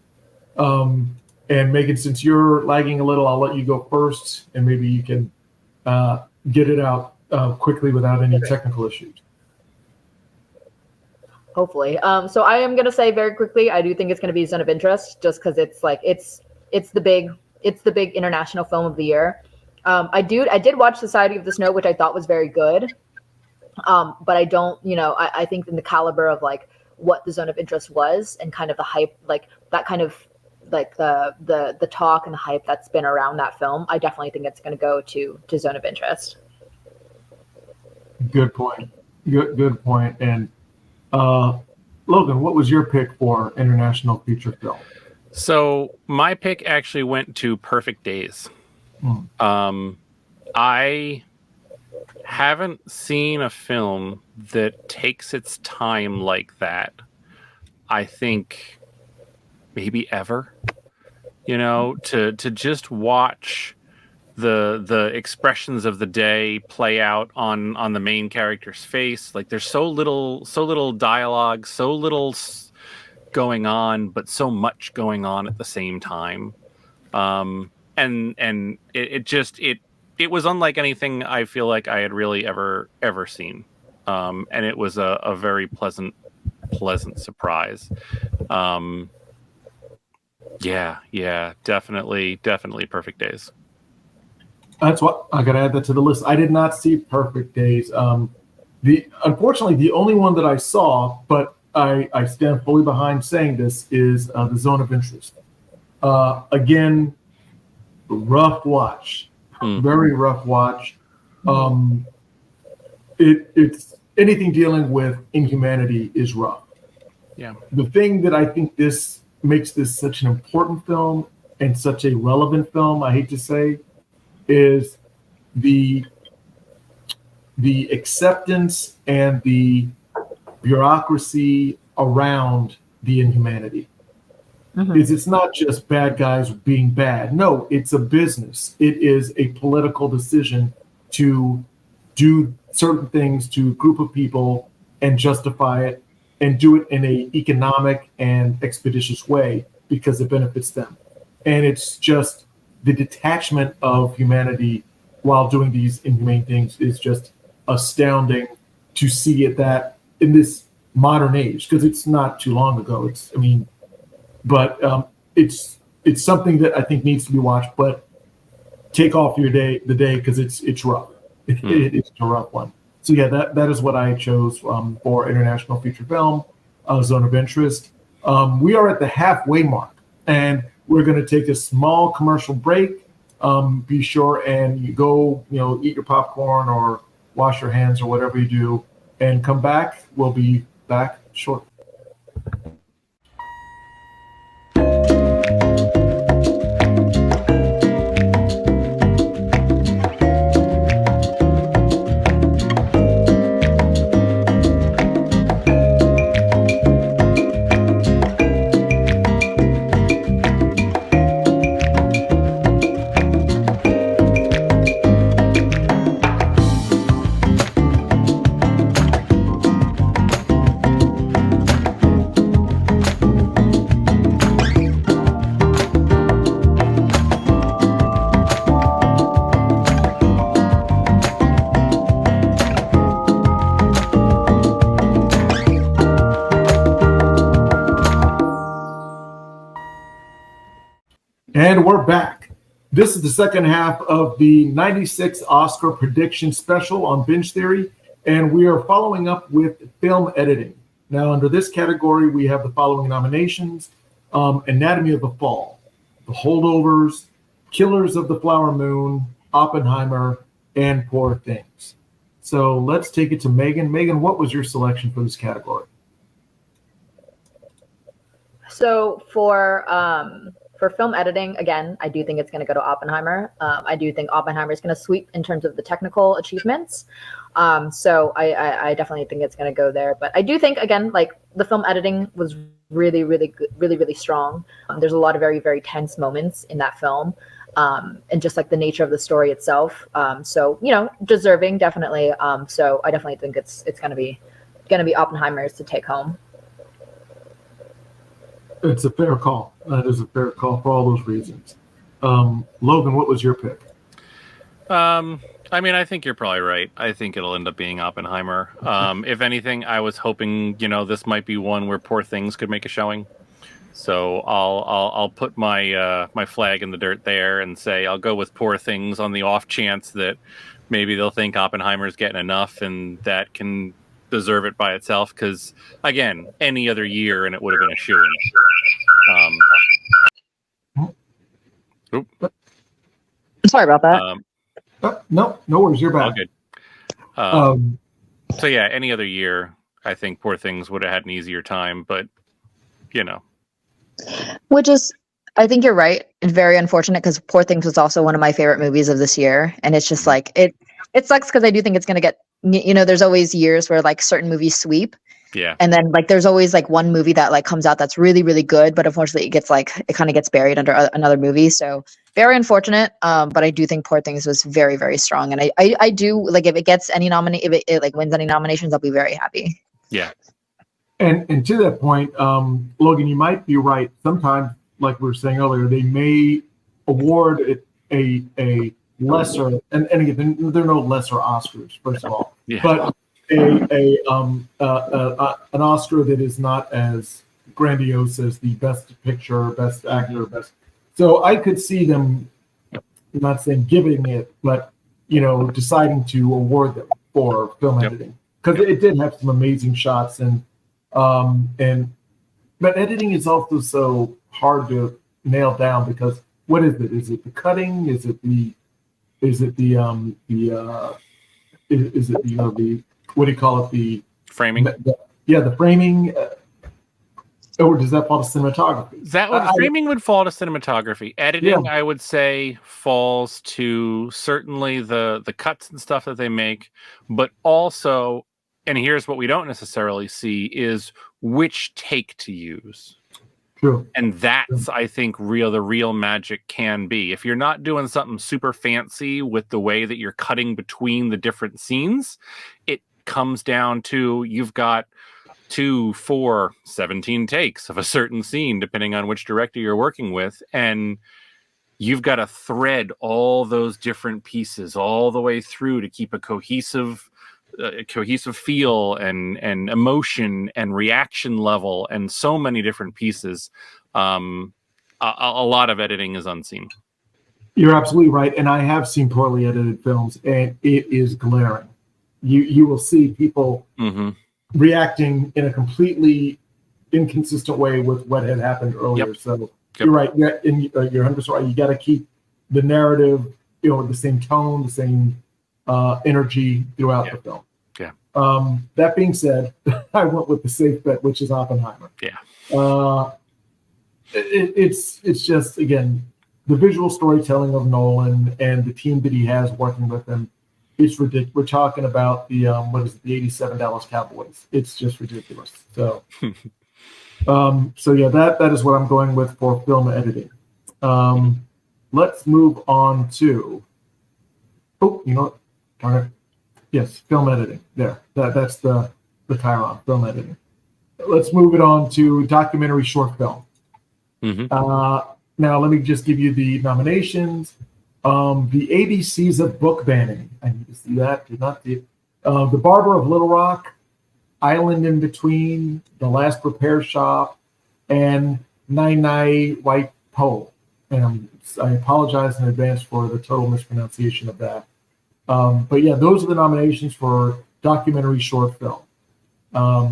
And Megan, since you're lagging a little, I'll let you go first, and maybe you can get it out quickly without any technical issues. Hopefully. So I am going to say very quickly, I do think it's going to be Zone of Interest, just because it's the big international film of the year. I did watch Society of the Snow, which I thought was very good. But I don't, I think in the caliber of what the Zone of Interest was and kind of the hype, that kind of the talk and the hype that's been around that film, I definitely think it's going to go to Zone of Interest. Good point. Good point. And Logan, what was your pick for international feature film? So my pick actually went to Perfect Days. I haven't seen a film that takes its time like that, I think, maybe ever. To just watch the expressions of the day play out on the main character's face. There's so little dialogue, so little going on, but so much going on at the same time. And it was unlike anything I feel like I had really ever seen. And it was a very pleasant surprise. Yeah, definitely Perfect Days. That's what I got to add that to the list. I did not see Perfect Days. Unfortunately, the only one that I saw, but I stand fully behind saying this, is The Zone of Interest. Again, rough watch, very rough watch. It's anything dealing with inhumanity is rough. Yeah. The thing that I think this makes this such an important film and such a relevant film, I hate to say, is the acceptance and the bureaucracy around the inhumanity. It's not just bad guys being bad. No, it's a business. It is a political decision to do certain things to a group of people and justify it and do it in an economic and expeditious way because it benefits them. And it's just the detachment of humanity while doing these inhumane things is just astounding to see it that in this modern age, because it's not too long ago. It's something that I think needs to be watched, but take off the day because it's rough. It's a rough one. So yeah, that is what I chose for international feature film, Zone of Interest. We are at the halfway mark, and we're going to take a small commercial break. Be sure and you go, eat your popcorn or wash your hands or whatever you do, and come back. We'll be back shortly. And we're back. This is the second half of the 96 Oscar prediction special on Binge Theory, and we are following up with film editing. Now, under this category, we have the following nominations: Anatomy of the Fall, The Holdovers, Killers of the Flower Moon, Oppenheimer, and Poor Things. So let's take it to Megan. Megan, what was your selection for this category? So for film editing, again, I do think it's going to go to Oppenheimer. I do think Oppenheimer is going to sweep in terms of the technical achievements. So I definitely think it's going to go there. But I do think, again, like the film editing was really, really good, really, really strong. There's a lot of very, very tense moments in that film. And just like the nature of the story itself. So, deserving, definitely. So I definitely think it's going to be Oppenheimer's to take home. It's a fair call. That is a fair call for all those reasons. Logan, what was your pick? I think you're probably right. I think it'll end up being Oppenheimer. If anything, I was hoping, this might be one where Poor Things could make a showing. So I'll put my my flag in the dirt there and say I'll go with Poor Things on the off chance that maybe they'll think Oppenheimer's getting enough and that can deserve it by itself. Because again, any other year and it would have been a shoo-in. Sorry about that. No worries. You're back. All good. So yeah, any other year, I think Poor Things would have had an easier time. But Which is, I think you're right. It's very unfortunate because Poor Things was also one of my favorite movies of this year. And it's just like, it sucks because I do think it's going to get, there's always years where like certain movies sweep. Yeah. And then like, there's always like one movie that like comes out that's really, really good. But unfortunately it kind of gets buried under another movie. So very unfortunate. But I do think Poor Things was very, very strong. And I do like, if it gets any if it like wins any nominations, I'll be very happy. Yeah. And to that point, Logan, you might be right. Sometimes, like we were saying earlier, they may award it a lesser, and again, there are no lesser Oscars, first of all, but an Oscar that is not as grandiose as the Best Picture, Best Actor, Best. So I could see them, not saying giving it, but deciding to award them for film editing, because it did have some amazing shots, but editing is also so hard to nail down, because what is it? Is it the cutting? Is it the what do you call it? The framing. The framing. Or does that fall to cinematography? Framing would fall to cinematography. Editing, I would say, falls to certainly the cuts and stuff that they make, but also, and here's what we don't necessarily see, is which take to use. True. And that's, I think, the real magic can be. If you're not doing something super fancy with the way that you're cutting between the different scenes, it comes down to you've got 2, 4, 17 takes of a certain scene, depending on which director you're working with. And you've got to thread all those different pieces all the way through to keep a cohesive feel and emotion and reaction level, and so many different pieces. A lot of editing is unseen. You're absolutely right. And I have seen poorly edited films, and it is glaring. You will see people reacting in a completely inconsistent way with what had happened earlier. So you're right. Yeah, and you're 100% right. You got to keep the narrative, the same tone, the same energy throughout the film. Yeah. That being said, I went with the safe bet, which is Oppenheimer. Yeah. It's just, again, the visual storytelling of Nolan and the team that he has working with him. It's ridiculous. We're talking about the the '87 Dallas Cowboys. It's just ridiculous. So, that is what I'm going with for film editing. Let's move on to. Oh, you know what? Darn it. Yes, film editing. There. That's the Chiron, film editing. Let's move it on to documentary short film. Now, let me just give you the nominations. The ABCs of book banning. I need to see that. Did not see it. The Barber of Little Rock, Island in Between, The Last Repair Shop, and Nai White Pole. And I apologize in advance for the total mispronunciation of that. But yeah, those are the nominations for documentary short film.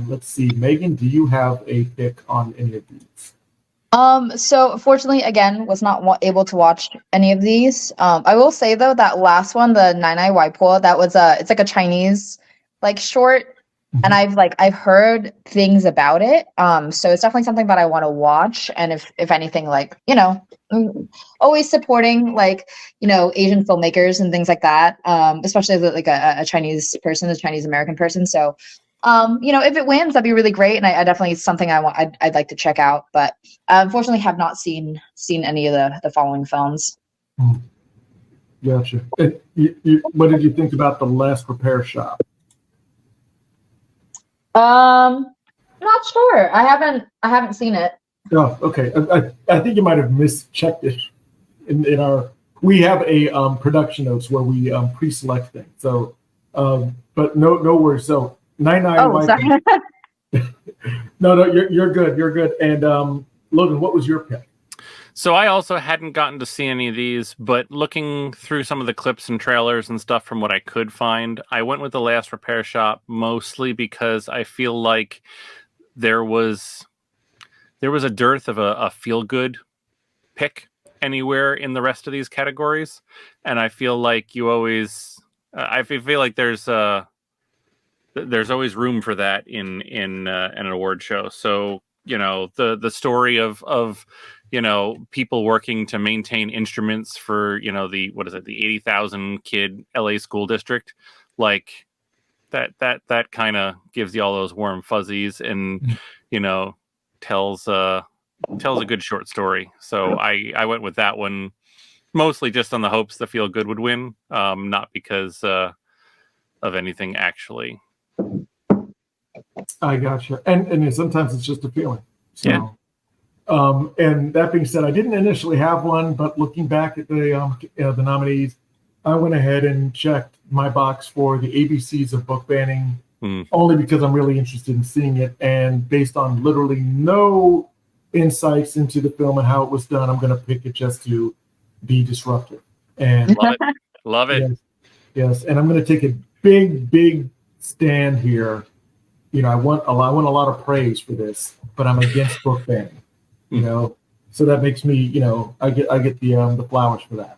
Let's see, Megan, do you have a pick on any of these? So unfortunately, again, was not able to watch any of these. I will say though, that last one, the Nai White Pole, that was it's like a Chinese short, and I've heard things about it. So it's definitely something that I want to watch. And if anything, always supporting Asian filmmakers and things like that. Especially as a Chinese person, a Chinese American person. So if it wins, that'd be really great, and I definitely, it's something I'd like to check out. But unfortunately, have not seen any of the following films. Gotcha. And what did you think about The Last Repair Shop? Not sure. I haven't seen it. Oh, okay. I think you might have mischecked it. In our, we have a production notes where we pre-select things. So, but no worries. So. Sorry. No, you're good. You're good. And Logan, what was your pick? So I also hadn't gotten to see any of these, but looking through some of the clips and trailers and stuff from what I could find, I went with The Last Repair Shop mostly because I feel like there was a dearth of a feel-good pick anywhere in the rest of these categories, and I feel like you always, I feel like there's always room for that in an award show. So, the story of people working to maintain instruments for, the 80,000 kid LA school district, that kind of gives you all those warm fuzzies and, tells a good short story. So I went with that one mostly just on the hopes the Feel Good would win, not because of anything actually. I gotcha. And sometimes it's just a feeling. So, yeah. And that being said, I didn't initially have one, but looking back at the nominees, I went ahead and checked my box for the ABCs of book banning, only because I'm really interested in seeing it. And based on literally no insights into the film and how it was done, I'm going to pick it just to be disruptive. And Love it. Love it. yes, and I'm going to take a big stand here. I want a lot of praise for this, but I'm against book banning. So that makes me, I get the flowers for that.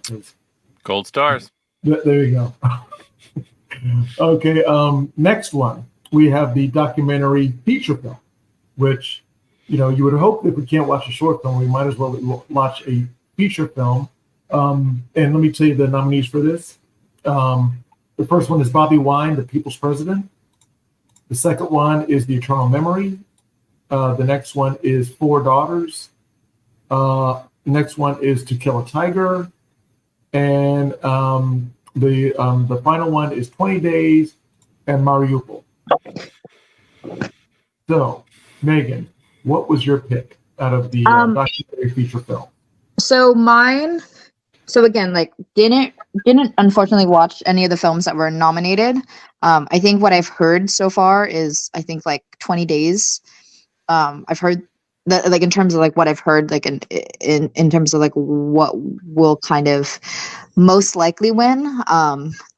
'Cause Gold stars. there you go. Okay, next one we have the documentary feature film, which you would hope if we can't watch a short film, we might as well watch a feature film. And let me tell you the nominees for this. The first one is Bobby Wine, The People's President. The second one is The Eternal Memory. The next one is Four Daughters. The next one is To Kill a Tiger. And the final one is 20 Days and Mariupol. So, Megan, what was your pick out of the documentary feature film? So mine. So again, like didn't unfortunately watch any of the films that were nominated. I think what I've heard so far is like 20 Days. I've heard that, like, in terms of like what I've heard, like in terms of like what will kind of most likely win.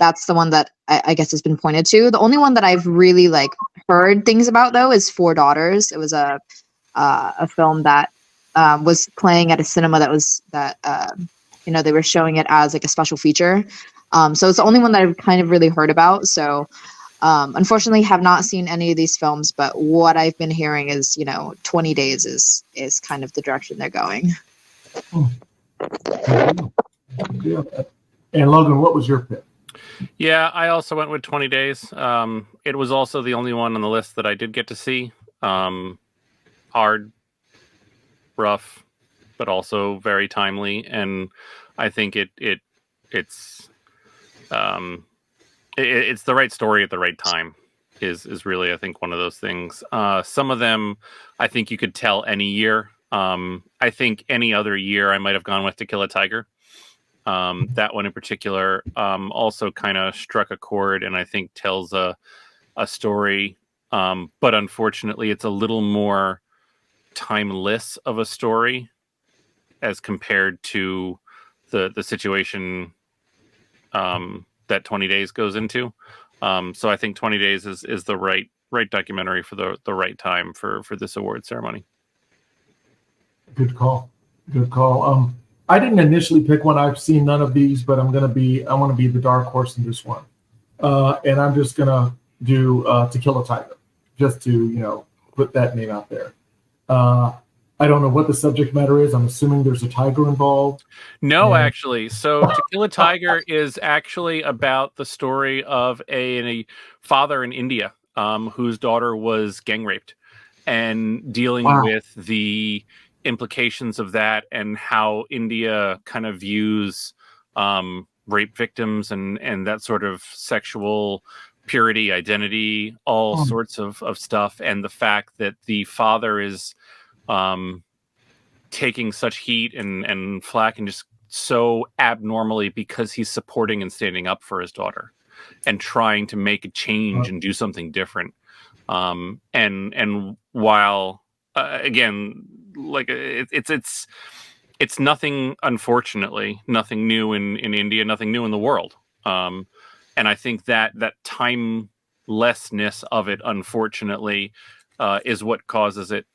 That's the one that I guess has been pointed to. The only one that I've really like heard things about though is Four Daughters. It was a film that was playing at a cinema they were showing it as like a special feature. So it's the only one that I've kind of really heard about. So unfortunately have not seen any of these films, but what I've been hearing is, 20 Days is kind of the direction they're going. Yeah. And Logan, what was your pick? Yeah, I also went with 20 Days. It was also the only one on the list that I did get to see. Hard, rough, but also very timely, and I think it's the right story at the right time is really, I think, one of those things. Some of them I think you could tell any year. I think any other year I might have gone with To Kill a Tiger. That one in particular also kind of struck a chord, and I think tells a story, but unfortunately it's a little more timeless of a story as compared to the situation that 20 Days goes into. So I think 20 Days is the right documentary for the right time for this award ceremony. Good call. I didn't initially pick one. I've seen none of these, but I want to be the dark horse in this one. And I'm just gonna do To Kill a Tiger, just to put that name out there. I don't know what the subject matter is. I'm assuming there's a tiger involved. No, actually. So To Kill a Tiger is actually about the story of a father in India whose daughter was gang raped, and dealing with the implications of that and how India kind of views rape victims and that sort of sexual purity, identity, all sorts of stuff. And the fact that the father is taking such heat and flack and just so abnormally because he's supporting and standing up for his daughter and trying to make a change and do something different. And while again, like it's nothing, unfortunately, nothing new in India, nothing new in the world. And I think that timelessness of it, unfortunately, is what causes it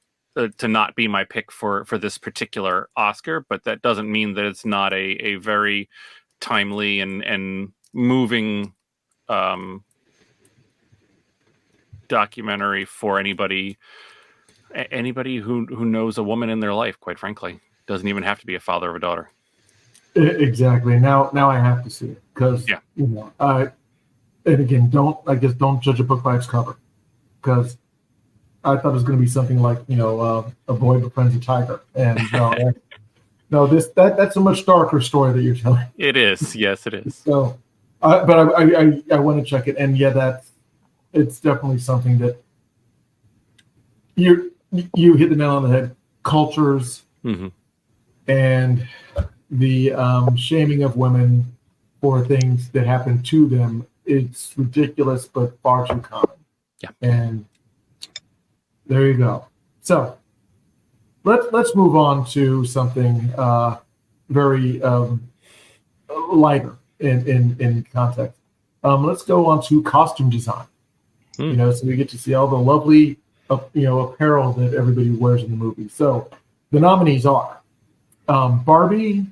to not be my pick for this particular Oscar. But that doesn't mean that it's not a very timely and moving documentary for anybody who knows a woman in their life. Quite frankly, doesn't even have to be a father of a daughter. Exactly. Now I have to see it because and again, don't judge a book by its cover, because I thought it was going to be something like a boy befriends a tiger, and that's a much darker story that you're telling. It is, yes, it is. So, but I want to check it, and it's definitely something that you hit the nail on the head. Cultures and the shaming of women for things that happen to them. It's ridiculous, but far too common. Yeah. And there you go. So let's move on to something very lighter in context. Let's go on to costume design. So we get to see all the lovely, apparel that everybody wears in the movie. So the nominees are Barbie,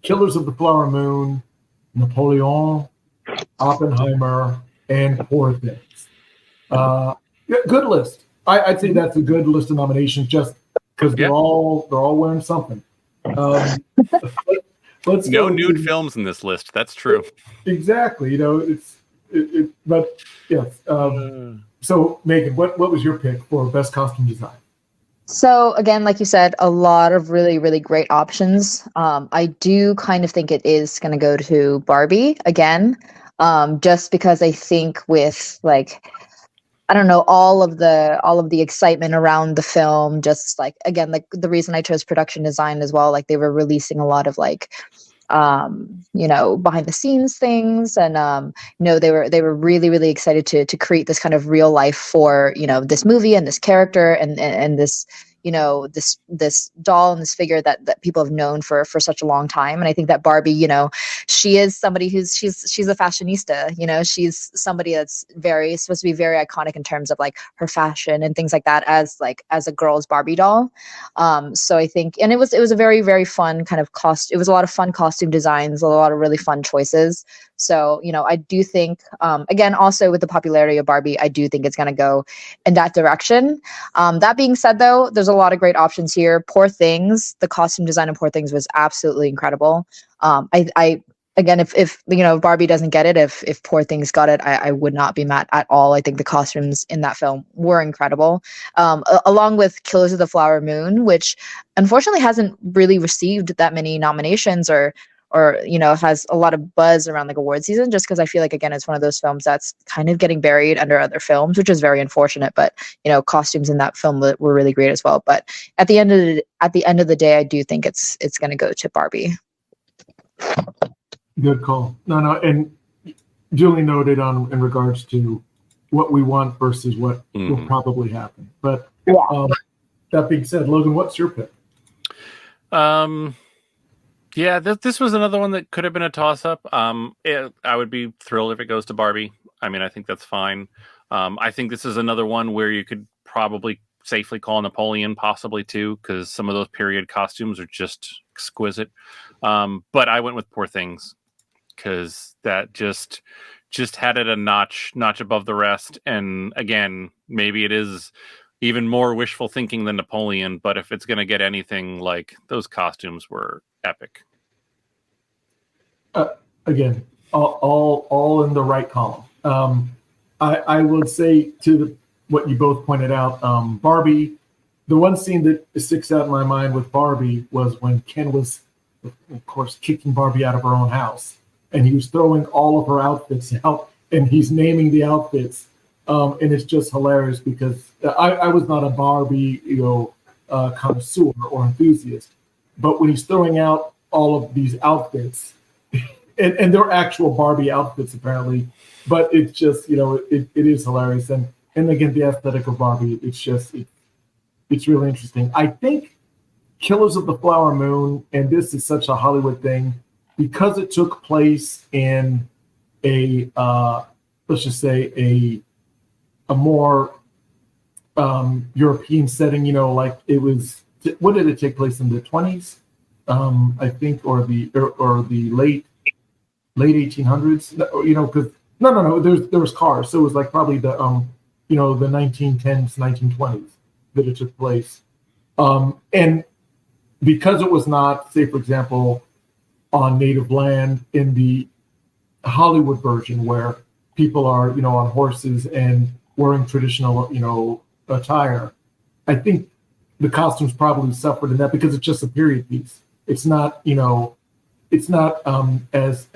Killers of the Flower Moon, Napoleon, Oppenheimer, and Poor Things. Good list. I'd say that's a good list of nominations, just because they're all wearing something. Let's no nude films in this list. That's true. Exactly. But yes. So Megan, what was your pick for best costume design? So again, like you said, a lot of really, really great options. I do kind of think it is going to go to Barbie again, just because I think with I don't know, all of the excitement around the film, just again, the reason I chose production design as well, they were releasing a lot of behind the scenes things, and they were really, really excited to create this kind of real life for this movie and this character and this this doll and this figure that people have known for such a long time. And I think that Barbie, she is somebody she's a fashionista. She's somebody that's supposed to be very iconic in terms of her fashion and things like that as a girl's Barbie doll. So I think, and it was a very, very fun kind of it was a lot of fun costume designs, a lot of really fun choices. So, I do think, again, also with the popularity of Barbie, I do think it's going to go in that direction. That being said, though, there's a lot of great options here. Poor Things, the costume design of Poor Things was absolutely incredible. Again, if Barbie doesn't get it, if Poor Things got it, I would not be mad at all. I think the costumes in that film were incredible, along with Killers of the Flower Moon, which unfortunately hasn't really received that many nominations or has a lot of buzz around award season, just because I feel again, it's one of those films that's kind of getting buried under other films, which is very unfortunate. But costumes in that film were really great as well. But at the end of the day, I do think it's going to go to Barbie. Good call. No, and Julian noted in regards to what we want versus what will probably happen. But that being said, Logan, what's your pick? Yeah, this was another one that could have been a toss-up. I would be thrilled if it goes to Barbie. I mean, I think that's fine. I think this is another one where you could probably safely call Napoleon, possibly too, because some of those period costumes are just exquisite. But I went with Poor Things because that just had it a notch above the rest. And again, maybe it is even more wishful thinking than Napoleon, but if it's going to get anything, those costumes were epic. Again, all in the right column. I would say to what you both pointed out, Barbie, the one scene that sticks out in my mind with Barbie was when Ken was, of course, kicking Barbie out of her own house, and he was throwing all of her outfits out, and he's naming the outfits. And it's just hilarious because I was not a Barbie, connoisseur or enthusiast, but when he's throwing out all of these outfits, and they're actual Barbie outfits apparently, but it's just it is hilarious, and again the aesthetic of Barbie, it's really interesting. I think Killers of the Flower Moon, and this is such a Hollywood thing because it took place in a let's just say a more European setting, it was, what did it take place in the 20s? I think, or the late 1800s, because no, there was cars. So it was probably the, the 1910s, 1920s that it took place. And because it was not, say, for example, on native land in the Hollywood version where people are, on horses and wearing traditional, attire, I think the costumes probably suffered in that because it's just a period piece. It's not, it's not as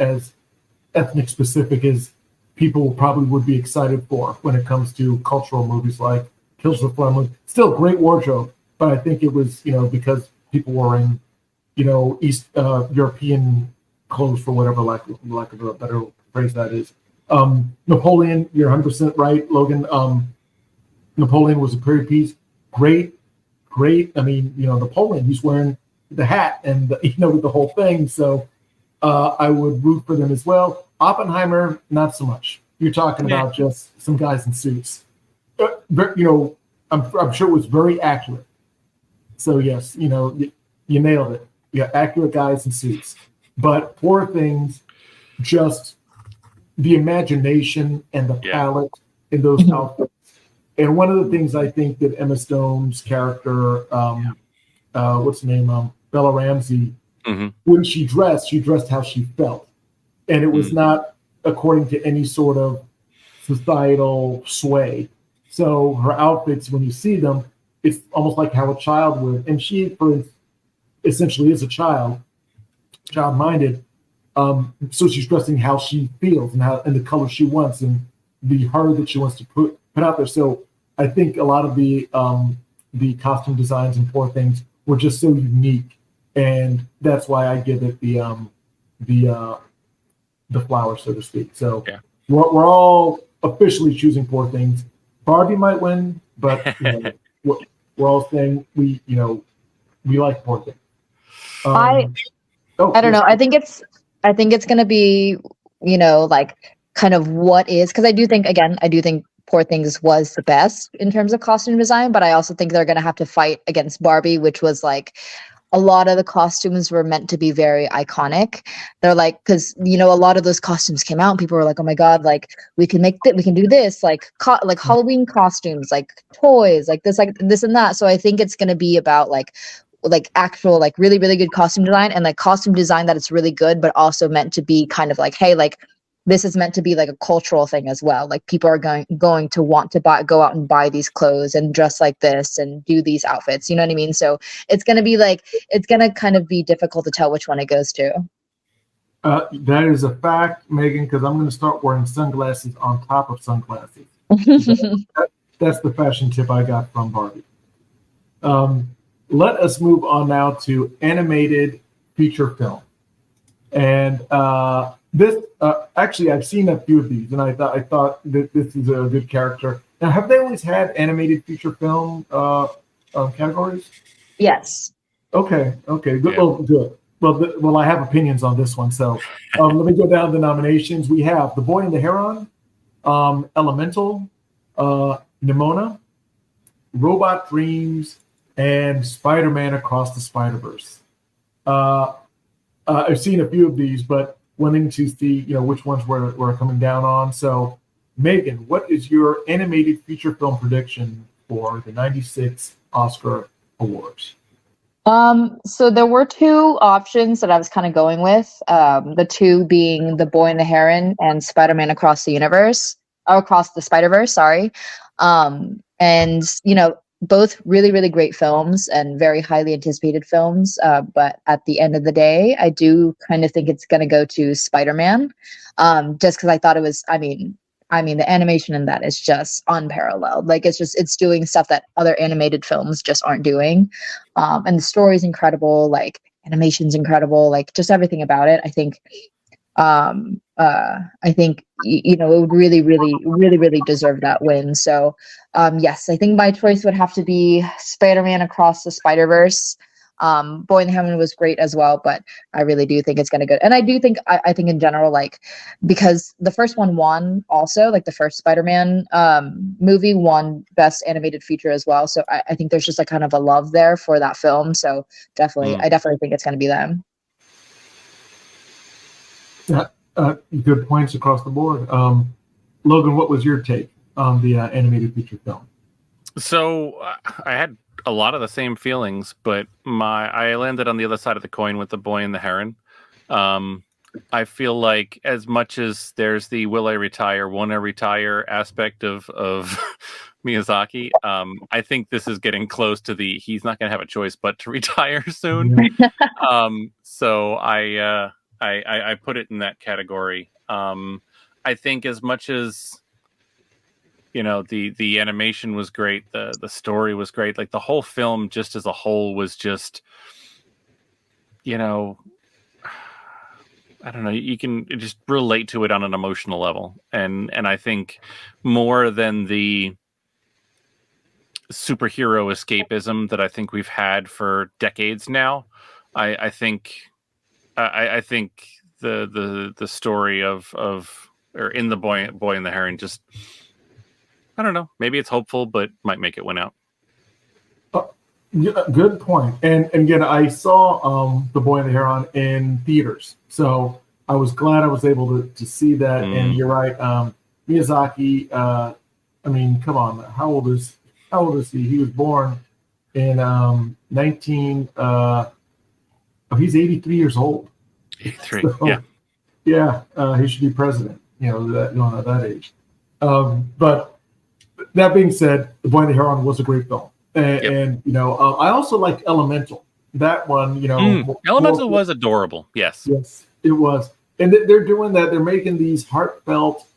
ethnic specific as people probably would be excited for when it comes to cultural movies like Killers of the Flower Moon. Still great wardrobe, but I think it was, because people were in, East European clothes, for whatever lack of a better phrase that is. Napoleon, you're 100% right, Logan. Napoleon was a period piece. Great. I mean, Napoleon, he's wearing the hat and with the whole thing. So I would root for them as well. Oppenheimer, not so much. You're talking about just some guys in suits. I'm sure it was very accurate. So yes, you nailed it. Yeah, accurate guys in suits. But Poor Things, just the imagination and the palette in those outfits. And one of the things I think that Emma Stone's character, what's her name, Bella Ramsey, when she dressed how she felt, and it was not according to any sort of societal sway. So her outfits, when you see them, it's almost like how a child would. And she, essentially, is a child-minded. So she's dressing how she feels and the color she wants and the her that she wants to put out there. So I think a lot of the costume designs and Poor Things were just so unique, and that's why I give it the flower, so to speak. So we're all officially choosing Poor Things. Barbie might win, but we're all saying we like Poor Things. I don't know. I think it's going to be, like kind of what is, because I do think Poor Things was the best in terms of costume design, but I also think they're going to have to fight against Barbie, which was like a lot of the costumes were meant to be very iconic. They're like, because a lot of those costumes came out and people were like, oh my god, like we can do this, like Halloween costumes, like toys, like this and that. So I think it's going to be about like actual like really really good costume design, and like costume design that it's really good but also meant to be kind of like, hey, like this is meant to be like a cultural thing as well. Like people are going to want to go out and buy these clothes and dress like this and do these outfits. You know what I mean? So it's going to kind of be difficult to tell which one it goes to. That is a fact, Megan, because I'm going to start wearing sunglasses on top of sunglasses. That's the fashion tip I got from Barbie. Let us move on now to animated feature film. And this actually, I've seen a few of these, and I thought that this is a good character. Now, have they always had animated feature film categories? Yes. Okay, good. Yeah. Well, good. Well, I have opinions on this one. So let me go down the nominations. We have The Boy and the Heron, Elemental, Nimona, Robot Dreams, and Spider-Man Across the Spider-Verse. I've seen a few of these, but wanting to see, which ones we're coming down on. So, Megan, what is your animated feature film prediction for the '96 Oscar Awards? So there were two options that I was kind of going with. The two being The Boy and the Heron and Spider-Man Across the Spider-Verse. Sorry. And both really, really great films and very highly anticipated films. But at the end of the day, I do kind of think it's going to go to Spider-Man, just because I thought it was, I mean, the animation in that is just unparalleled. Like it's doing stuff that other animated films just aren't doing. And the story is incredible. Like animation's incredible. Like just everything about it. I think it would really, really, really, really deserve that win. So, yes, I think my choice would have to be Spider-Man Across the Spider-Verse. Boy in the Heaven was great as well, but I really do think it's going to go. And I do think, I think in general, like, because the first one won also, like the first Spider-Man movie won Best Animated Feature as well. So I think there's just a kind of a love there for that film. So I definitely think it's going to be them. Good points across the board. Logan, what was your take on the animated feature film? So I had a lot of the same feelings, but I landed on the other side of the coin with The Boy and the Heron. I feel like as much as there's the will I retire, won't I retire aspect of Miyazaki, I think this is getting close to he's not going to have a choice but to retire soon. So I put it in that category. I think as much as the animation was great, the story was great, like the whole film just as a whole was just, I don't know, you can just relate to it on an emotional level, and I think more than the superhero escapism that I think we've had for decades now, I think the story of or in the boy and the heron. Just I don't know. Maybe it's hopeful, but might make it win out. Yeah, good point. And again, I saw The Boy and the Heron in theaters, so I was glad I was able to see that. And you're right, Miyazaki. I mean, come on, how old is he? He was born in 19. He's 83 years old. 83. So, yeah. He should be president. You know, going at that age. But that being said, The Boy and the Heron was a great film. And you know, I also like Elemental. That one, you know, Elemental was adorable. Yes, it was. And they're doing that. They're making these heartfelt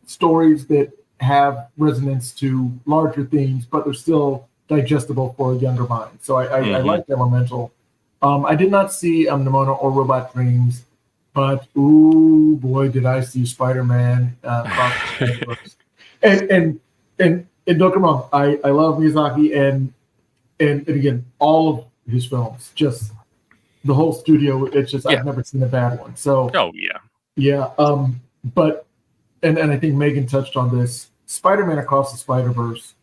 stories that have resonance to larger themes, but they're still digestible for a younger mind. So I like Elemental. I did not see Nimona or Robot Dreams, but ooh boy, did I see Spider-Man. And don't get me wrong, I love Miyazaki and again, all of his films, just the whole studio, it's just I've never seen a bad one. So but and I think Megan touched on this, Spider-Man Across the Spider-Verse,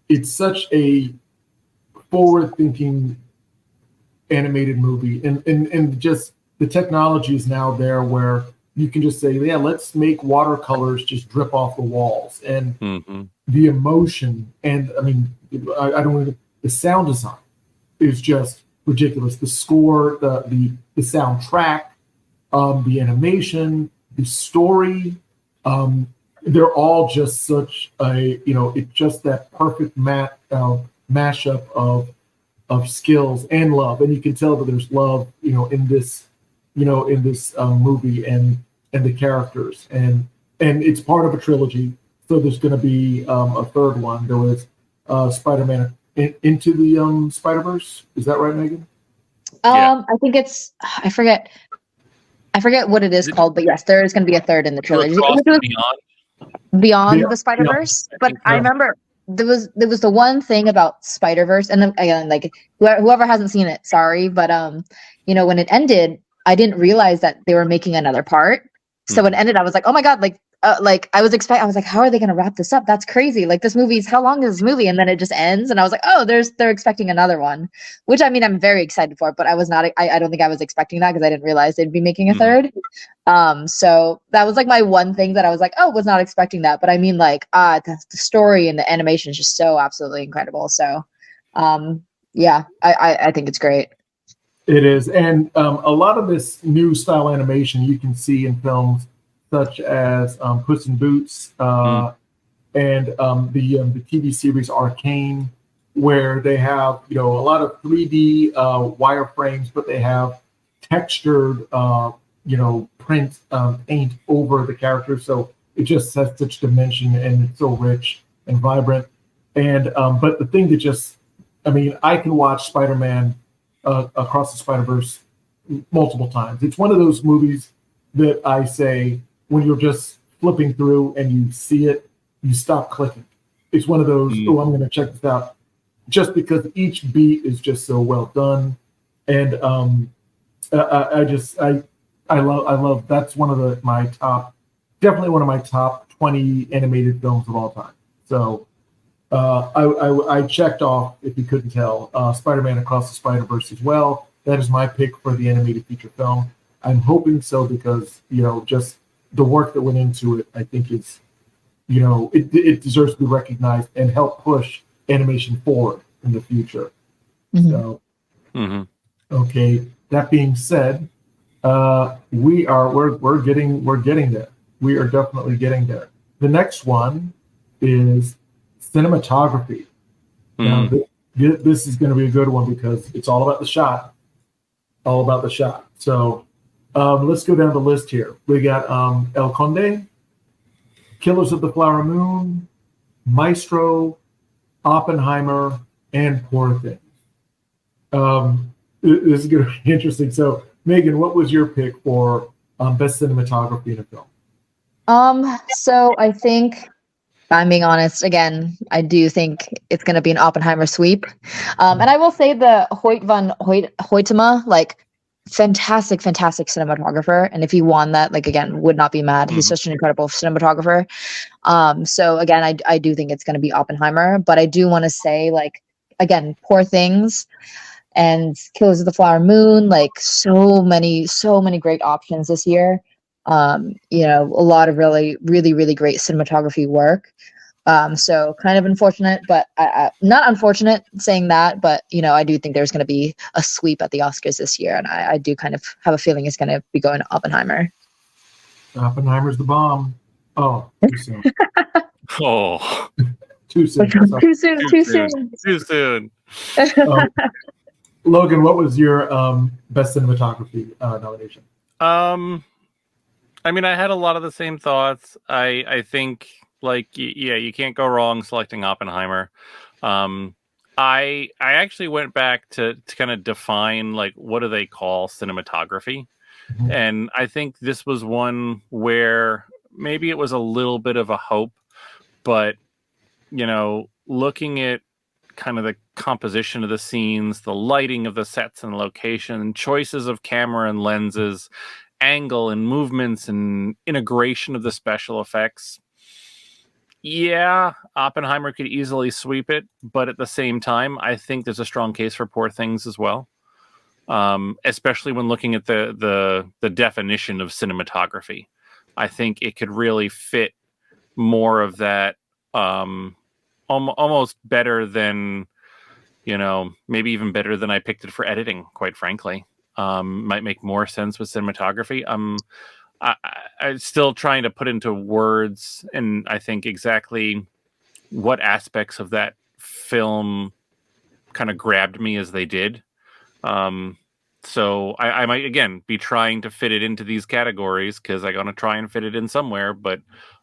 it's such a forward-thinking animated movie, and just the technology is now there where you can just say, let's make watercolors just drip off the walls, and the emotion, and I mean, I don't even, the sound design is just ridiculous. The score, the soundtrack, the animation, the story, they're all just such a, you know, it's just that perfect mashup of skills and love, and you can tell that there's love, you know, in this movie and the characters, and it's part of a trilogy. So there's going to be a third one. There was Spider-Man Into the Spider-Verse. Is that right, Megan? I think it's I forget what it is called, but yes, there is going to be a third in the trilogy. Beyond the Spider-Verse. But I remember there was the one thing about Spider-Verse, and then, again, like whoever hasn't seen it, sorry, but you know, when it ended, I didn't realize that they were making another part. So when it ended, I was like, oh my god, like I was like, how are they going to wrap this up? That's crazy. Like, this movie's, how long is this movie? And then it just ends. And I was like, oh, they're expecting another one, which, I mean, I'm very excited for, but I was not, I don't think I was expecting that because I didn't realize they'd be making a third. So that was like my one thing that I was like, oh, was not expecting that. But I mean, like, the story and the animation is just so absolutely incredible. So, yeah, I think it's great. It is. And a lot of this new style animation you can see in films such as Puss in Boots and the TV series Arcane, where they have, you know, a lot of 3D wireframes, but they have textured, you know, paint over the characters. So it just has such dimension, and it's so rich and vibrant. And but the thing that just, I mean, I can watch Spider-Man Across the Spider-Verse multiple times. It's one of those movies that I say, when you're just flipping through and you see it, you stop clicking. It's one of those, oh, I'm going to check this out, just because each beat is just so well done. And I love, that's one of my top, definitely one of my top 20 animated films of all time. So I checked off, if you couldn't tell, Spider-Man Across the Spider-Verse as well. That is my pick for the animated feature film. I'm hoping so because, you know, just the work that went into it, I think it's, you know, it deserves to be recognized and help push animation forward in the future. So, okay. That being said, we're getting there. We are definitely getting there. The next one is cinematography. Now, this is going to be a good one because it's all about the shot. All about the shot. So let's go down the list here. We got El Conde, Killers of the Flower Moon, Maestro, Oppenheimer, and Poor Things. This is going to be interesting. So, Megan, what was your pick for best cinematography in a film? So I think, I'm being honest, again, I do think it's going to be an Oppenheimer sweep. And I will say the Hoyt van Hoytema, like, fantastic cinematographer, and if he won that, like, again, would not be mad. He's such an incredible cinematographer. So again, I do think it's going to be Oppenheimer, but I do want to say, like, again, Poor Things and Killers of the Flower Moon, like, so many great options this year. You know, a lot of really great cinematography work. So kind of unfortunate, but not unfortunate saying that, but, you know, I do think there's going to be a sweep at the Oscars this year, and I do kind of have a feeling it's going to be going to Oppenheimer. Oppenheimer's the bomb. Oh, too soon. Oh, Too soon. too soon. Logan, what was your best cinematography nomination? I mean, I had a lot of the same thoughts. I think, like, yeah, you can't go wrong selecting Oppenheimer. I actually went back to kind of define, like, what do they call cinematography? Mm-hmm. And I think this was one where maybe it was a little bit of a hope, but, you know, looking at kind of the composition of the scenes, the lighting of the sets and location, choices of camera and lenses, angle and movements and integration of the special effects. Yeah, Oppenheimer could easily sweep it, but at the same time, I think there's a strong case for Poor Things as well. Especially when looking at the definition of cinematography. I think it could really fit more of that, almost better than, you know, maybe even better than I picked it for editing, quite frankly. Might make more sense with cinematography. I'm still trying to put into words, and I think exactly what aspects of that film kind of grabbed me as they did. So I might, again, be trying to fit it into these categories because I'm going to try and fit it in somewhere, but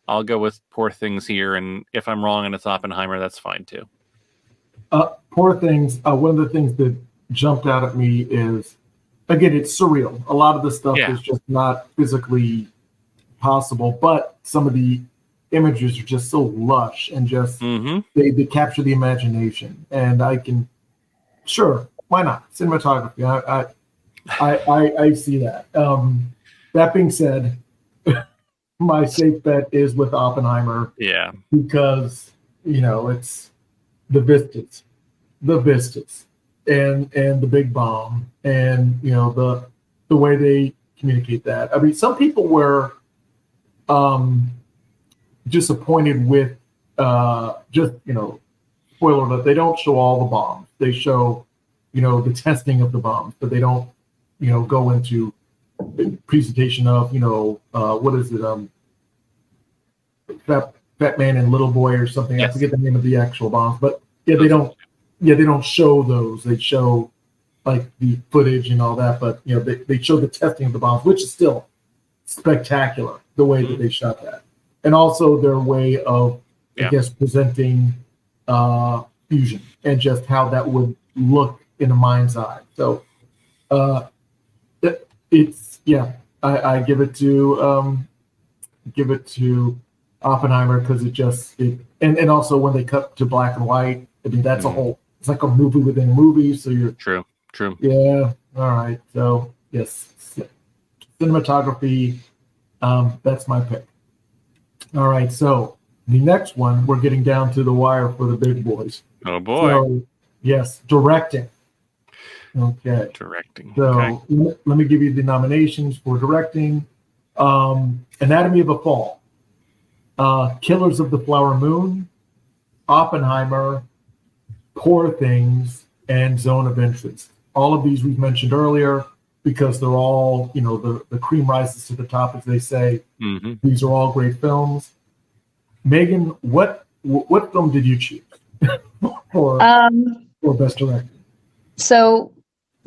I'll go with Poor Things here. And if I'm wrong and it's Oppenheimer, that's fine too. Poor Things. One of the things that jumped out at me is, again, it's surreal. A lot of the stuff is just not physically possible, but some of the images are just so lush and just they capture the imagination. And I can, sure, why not? Cinematography. I see that. That being said, my safe bet is with Oppenheimer. Yeah, because, you know, it's the vistas, and the big bomb, and, you know, the way they communicate that. I mean, some people were disappointed with just, you know, spoiler alert, they don't show all the bombs. They show, you know, the testing of the bombs, but they don't, you know, go into the presentation of, you know, what is it, Fat Man and Little Boy or something. Yes. I forget the name of the actual bombs, but yeah, they don't show those. They show like the footage and all that, but, you know, they show the testing of the bombs, which is still spectacular, the way that they shot that. And also their way of, I guess, presenting fusion and just how that would look in a mind's eye. So it's, I give it to Oppenheimer because and also when they cut to black and white, I mean, that's a whole, it's like a movie within a movie. So you're true. Yeah. All right. So yes, cinematography. That's my pick. All right. So the next one, we're getting down to the wire for the big boys. Oh boy. So, yes, directing. Okay. Directing. So let me give you the nominations for directing. Anatomy of a Fall, Killers of the Flower Moon, Oppenheimer, Poor Things, and Zone of Interest. All of these we've mentioned earlier because they're all, you know, the cream rises to the top, as they say. These are all great films. Megan, what film did you choose for Best Director?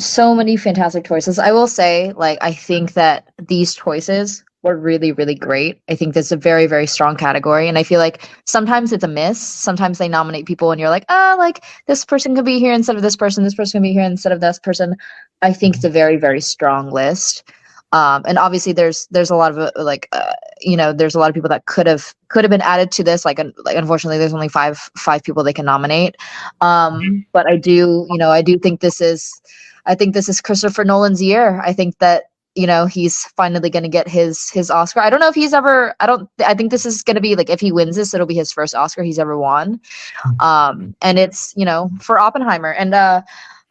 So many fantastic choices. I will say, like, I think that these choices were really, really great. I think that's a very, very strong category. And I feel like sometimes it's a miss. Sometimes they nominate people and you're like, like, this person could be here instead of this person can be here instead of this person. I think it's a very, very strong list. And obviously there's a lot of there's a lot of people that could have been added to this. Like unfortunately there's only five people they can nominate. But I do think this is, I think this is Christopher Nolan's year. I think that, he's finally going to get his Oscar. I don't know if he's ever, I think this is going to be like, if he wins this, it'll be his first Oscar he's ever won. And it's, for Oppenheimer. And I'm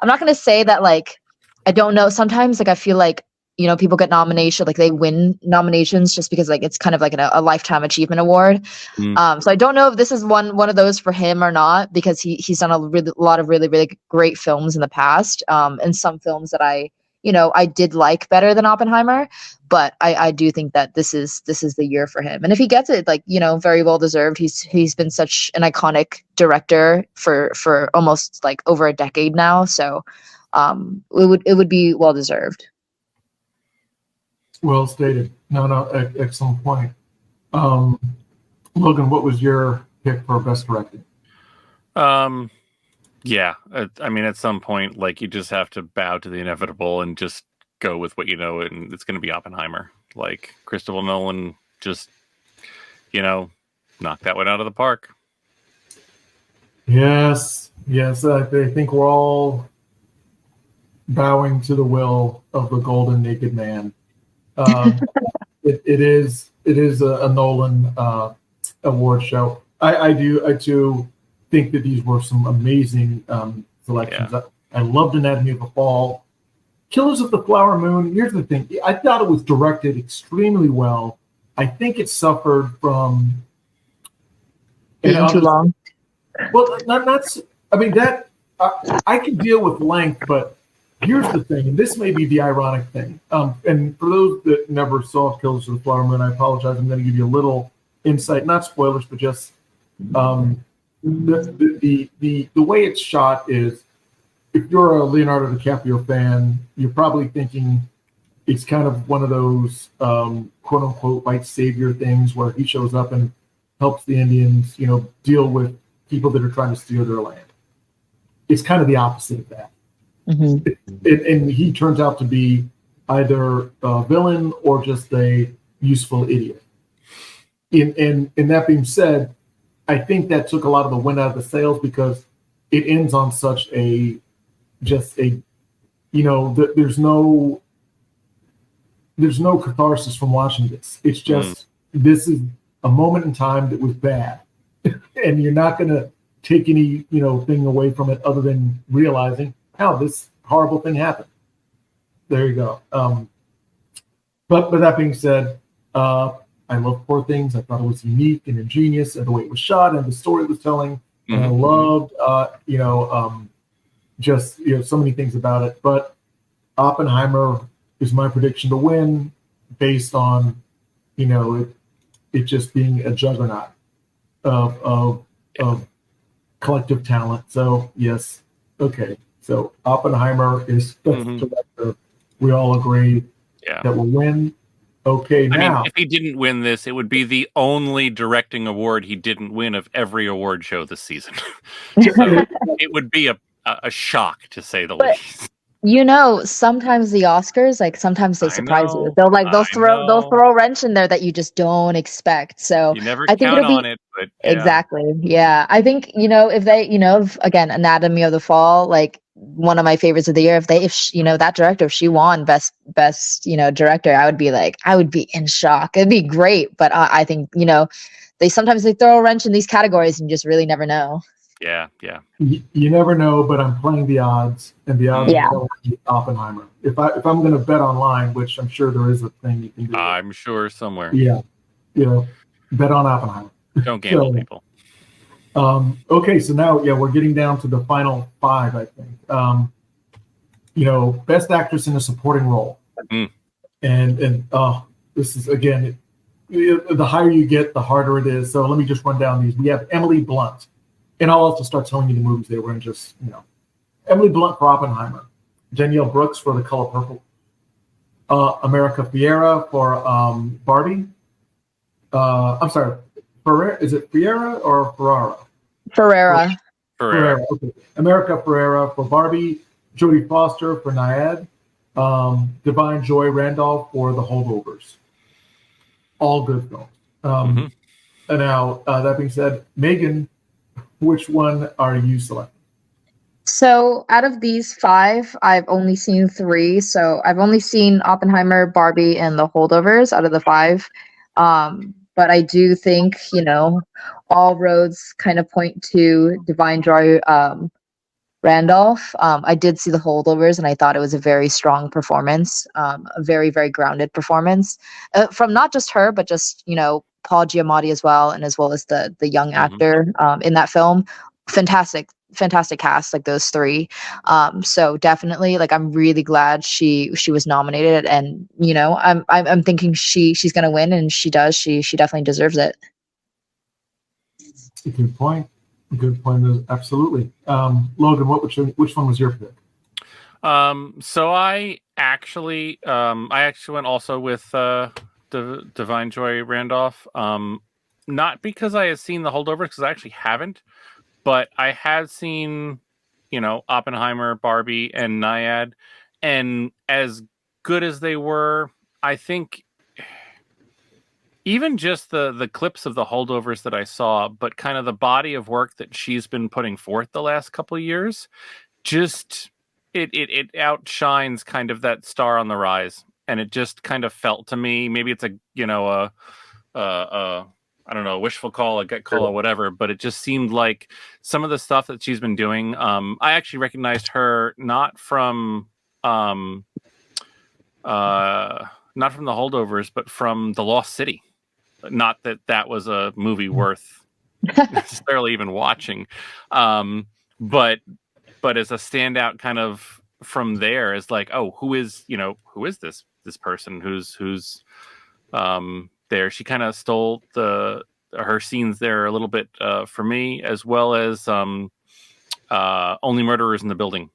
not going to say that, like, I don't know. Sometimes, like, I feel like, people get nomination, like they win nominations just because, like, it's kind of like a lifetime achievement award. So I don't know if this is one of those for him or not, because he's done a lot of really, really great films in the past. And some films that I did like better than Oppenheimer, but I do think that this is the year for him. And if he gets it, like, very well deserved. He's been such an iconic director for almost like over a decade now. So it would be well deserved. Well stated. No, excellent point. Logan, what was your pick for best directed? Yeah, I mean, at some point, like, you just have to bow to the inevitable and just go with what you know, and it's going to be Oppenheimer. Like, Christopher Nolan just, knocked that one out of the park. Yes, I think we're all bowing to the will of the golden naked man. It is a Nolan award show. I too think that these were some amazing selections. Yeah. I loved Anatomy of a Fall. Killers of the Flower Moon. Here's the thing. I thought it was directed extremely well. I think it suffered from being too long. Well, not. I mean, that I can deal with length, but here's the thing, and this may be the ironic thing. And for those that never saw Killers of the Flower Moon, I apologize. I'm going to give you a little insight, not spoilers, but just the way it's shot is, if you're a Leonardo DiCaprio fan, you're probably thinking it's kind of one of those quote unquote white savior things where he shows up and helps the Indians, deal with people that are trying to steal their land. It's kind of the opposite of that. Mm-hmm. And he turns out to be either a villain or just a useful idiot. And that being said, I think that took a lot of the wind out of the sails, because it ends on such there's no catharsis from watching this. It's just, this is a moment in time that was bad. And you're not going to take any, thing away from it other than realizing how this horrible thing happened. There you go. But that being said, I love Poor Things. I thought it was unique and ingenious, and the way it was shot and the story it was telling. And I loved, so many things about it. But Oppenheimer is my prediction to win, based on, it just being a juggernaut of collective talent. So yes, okay. So Oppenheimer is best director. We all agree that will win. Okay, I mean, if he didn't win this, it would be the only directing award he didn't win of every award show this season. So it would be a shock, to say the least. Sometimes the Oscars, like, sometimes they surprise you. They'll throw a wrench in there that you just don't expect. So you never I think count on it, but exactly. Yeah. I think, if they, again, Anatomy of the Fall, like, one of my favorites of the year, if that director, if she won best director, I would be in shock. It'd be great. But I think, they throw a wrench in these categories, and you just really never know. Yeah. You never know, but I'm playing the odds, and the odds are Oppenheimer. If I'm going to bet online, which I'm sure there is a thing you can do. I'm sure somewhere. Yeah. Bet on Oppenheimer. Don't gamble, people. Okay, so now, we're getting down to the final 5, I think. Best actress in a supporting role. And this is, again, the higher you get, the harder it is. So let me just run down these. We have Emily Blunt. And I'll also start telling you the movies they were in, just, Emily Blunt for Oppenheimer. Danielle Brooks for The Color Purple. America Ferrera for Barbie. I'm sorry, Ferrera, is it Ferrera or Ferrara? Ferrera. Okay. America Ferrera for Barbie. Jodie Foster for Nyad. Divine Joy Randolph for The Holdovers. All good films. And now, that being said, Megan, which one are you selecting? So out of these five, I've only seen three. So I've only seen Oppenheimer, Barbie, and The Holdovers out of the five. But I do think, all roads kind of point to Divine Joy Randolph. I did see The Holdovers, and I thought it was a very strong performance, a very, very grounded performance from not just her, but just, Paul Giamatti as well, and as well as the young actor in that film. Fantastic cast, like those three. So definitely, like, I'm really glad she was nominated, and I'm thinking she's gonna win, and she does. She definitely deserves it. Good point. Good point. Absolutely. Logan, which one was your pick? So I actually went also with Divine Joy Randolph. Not because I had seen The Holdovers, because I actually haven't, but I had seen, Oppenheimer, Barbie, and Nyad, and as good as they were, I think even just the clips of The Holdovers that I saw, but kind of the body of work that she's been putting forth the last couple of years, just it outshines kind of that Star on the Rise, and it just kind of felt to me, maybe it's a I don't know, a wishful call, a gut call, or whatever, but it just seemed like some of the stuff that she's been doing. I actually recognized her not from The Holdovers, but from The Lost City. Not that was a movie worth necessarily even watching, but as a standout kind of from there is like, oh, who is this person who's there? She kind of stole her scenes there a little bit for me, as well as Only Murderers in the Building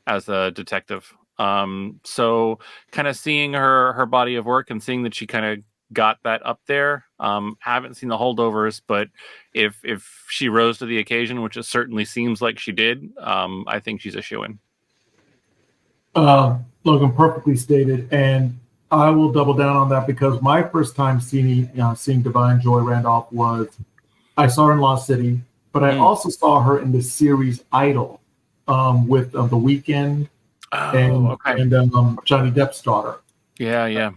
as a detective. So kind of seeing her body of work and seeing that she kind of got that up there. Haven't seen The Holdovers, but if she rose to the occasion, which it certainly seems like she did, I think she's a shoo-in. Logan, perfectly stated, and I will double down on that because my first time seeing Divine Joy Randolph was I saw her in Lost City, but I also saw her in the series Idol with The Weeknd and Johnny Depp's daughter. Yeah.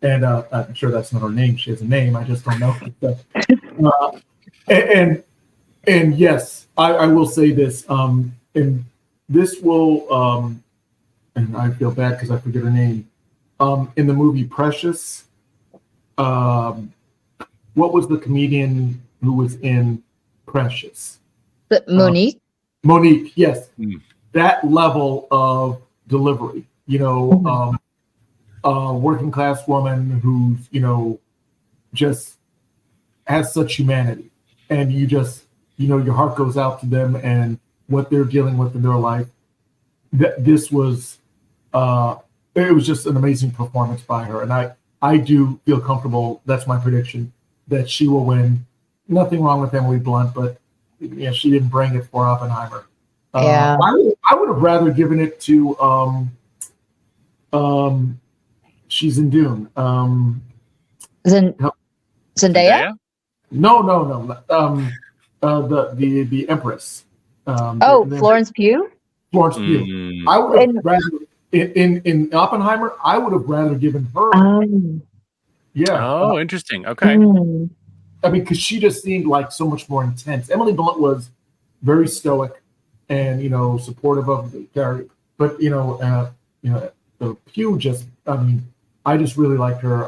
And I'm sure that's not her name. She has a name. I just don't know. And yes, I will say this. And this will, and I feel bad because I forget her name. In the movie Precious, what was the comedian who was in Precious? Monique? Monique, yes. That level of delivery, working class woman who's, just has such humanity. And you just, your heart goes out to them and what they're dealing with in their life. This was, it was just an amazing performance by her. And I do feel comfortable, that's my prediction, that she will win. Nothing wrong with Emily Blunt, but she didn't bring it for Oppenheimer. Yeah. I would have rather given it to, she's in Dune. Zendaya? No. The Empress. Florence Pugh? Florence Pugh. I would have rather in Oppenheimer. I would have rather given her. Yeah. Oh, interesting. Okay. I mean, because she just seemed like so much more intense. Emily Blunt was very stoic and supportive of the character, but Pugh just. I mean, I just really liked her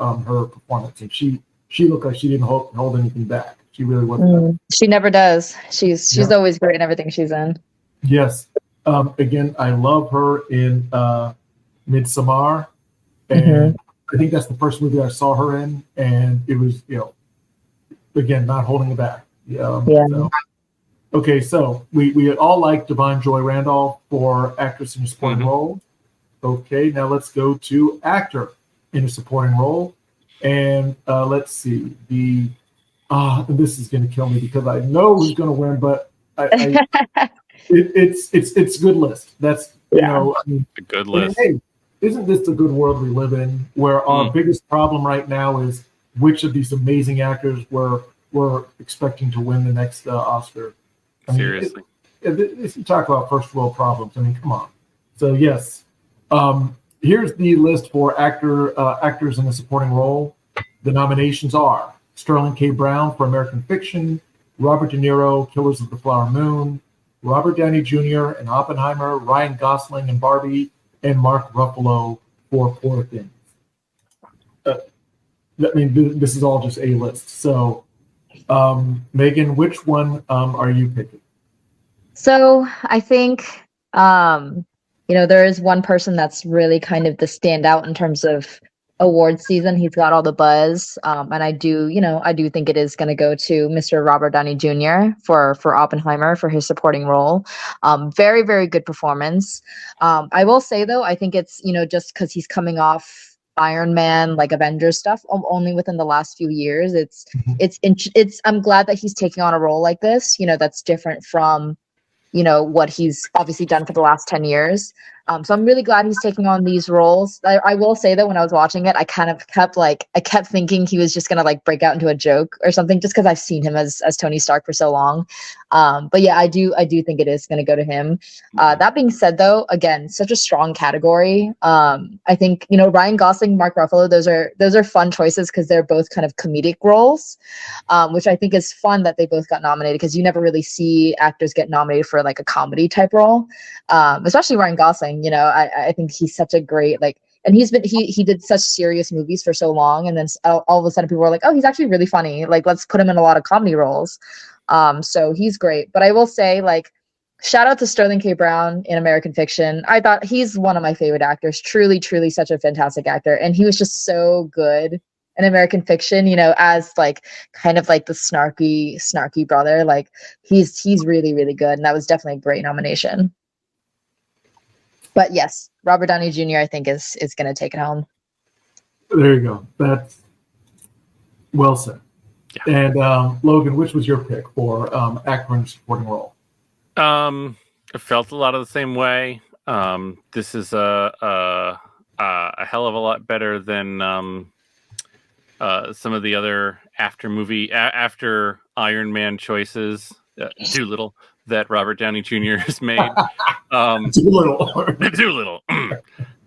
performance, and she looked like she didn't hold anything back. She really wasn't. She never does. She's always great in everything she's in. Yes. Again, I love her in Midsommar, and I think that's the first movie I saw her in, and it was again not holding it back. So, okay, so we all like Divine Joy Randolph for actress in a supporting role. Okay, now let's go to actor in a supporting role, and let's see. This is going to kill me because I know who's going to win, but it's a good list. That's I mean, a good list. Hey, isn't this the good world we live in, where our biggest problem right now is which of these amazing actors we're expecting to win the next Oscar? I mean, Seriously, if you talk about first world problems, I mean, come on. So yes, here's the list for actors in a supporting role. The nominations are Sterling K. Brown for American Fiction, Robert De Niro, Killers of the Flower Moon, Robert Downey Jr. in Oppenheimer, Ryan Gosling in Barbie, and Mark Ruffalo for Poor Things. I mean, this is all just A-list. So, Megan, which one are you picking? So I think, there is one person that's really kind of the standout in terms of award season. He's got all the buzz. And I do think it is going to go to Mr. Robert Downey Jr. for Oppenheimer for his supporting role. Very, very good performance. I will say, though, I think it's, just because he's coming off Iron Man, like Avengers stuff, only within the last few years. I'm glad that he's taking on a role like this, that's different from what he's obviously done for the last 10 years. So I'm really glad he's taking on these roles. I will say that when I was watching it, I kind of kept thinking he was just going to like break out into a joke or something, just because I've seen him as Tony Stark for so long. But yeah, I do think it is going to go to him. That being said, though, again, such a strong category. I think, Ryan Gosling, Mark Ruffalo, those are fun choices because they're both kind of comedic roles, which I think is fun that they both got nominated, because you never really see actors get nominated for like a comedy type role, especially Ryan Gosling. I think he's such a great, and he did such serious movies for so long, and then all of a sudden people were like, oh, he's actually really funny, like let's put him in a lot of comedy roles. So he's great. But I will say, shout out to Sterling K. Brown in American Fiction. I thought he's one of my favorite actors, truly such a fantastic actor, and he was just so good in American Fiction, as kind of the snarky brother. He's really, really good, and that was definitely a great nomination. But yes, Robert Downey Jr. I think is going to take it home. There you go. That's well said. Yeah. And Logan, which was your pick for actor in a supporting role? I felt a lot of the same way. This is a hell of a lot better than some of the other after Iron Man choices. Doolittle that Robert Downey Jr. has made. Doolittle.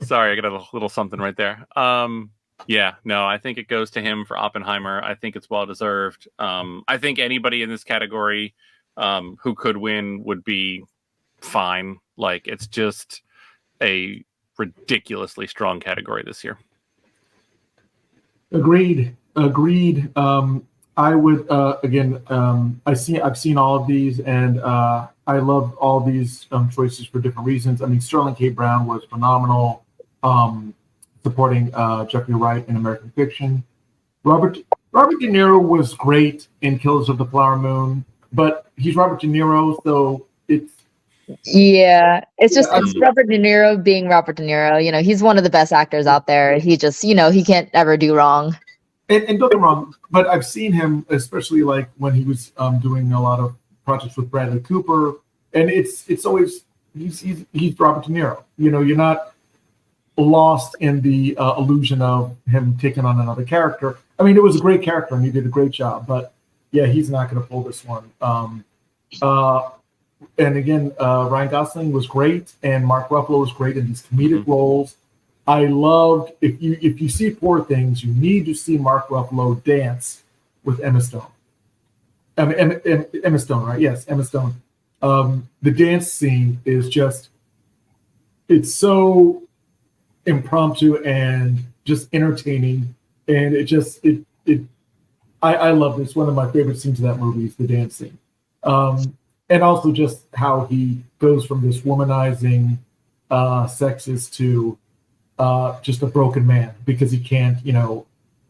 Sorry, I got a little something right there. I think it goes to him for Oppenheimer. I think it's well deserved. I think anybody in this category who could win would be fine. It's just a ridiculously strong category this year. Agreed. I would I've seen all of these, and I love all these choices for different reasons. I mean, Sterling K. Brown was phenomenal, supporting Jeffrey Wright in American Fiction. Robert De Niro was great in Killers of the Flower Moon, but he's Robert De Niro, so it's it's Robert De Niro being Robert De Niro. He's one of the best actors out there. He just he can't ever do wrong. And don't get me wrong, but I've seen him, especially when he was doing a lot of projects with Bradley Cooper, and it's always he's Robert De Niro. You're not lost in the illusion of him taking on another character. I mean, it was a great character, and he did a great job. But yeah, he's not going to pull this one. And again, Ryan Gosling was great, and Mark Ruffalo was great in these comedic roles. I loved, if you see Poor Things, you need to see Mark Ruffalo dance with Emma Stone. Emma Stone, right? Yes, Emma Stone. The dance scene is it's so impromptu and just entertaining, and I love this. One of my favorite scenes of that movie is the dance scene. And also just how he goes from this womanizing sexist to just a broken man because he can't,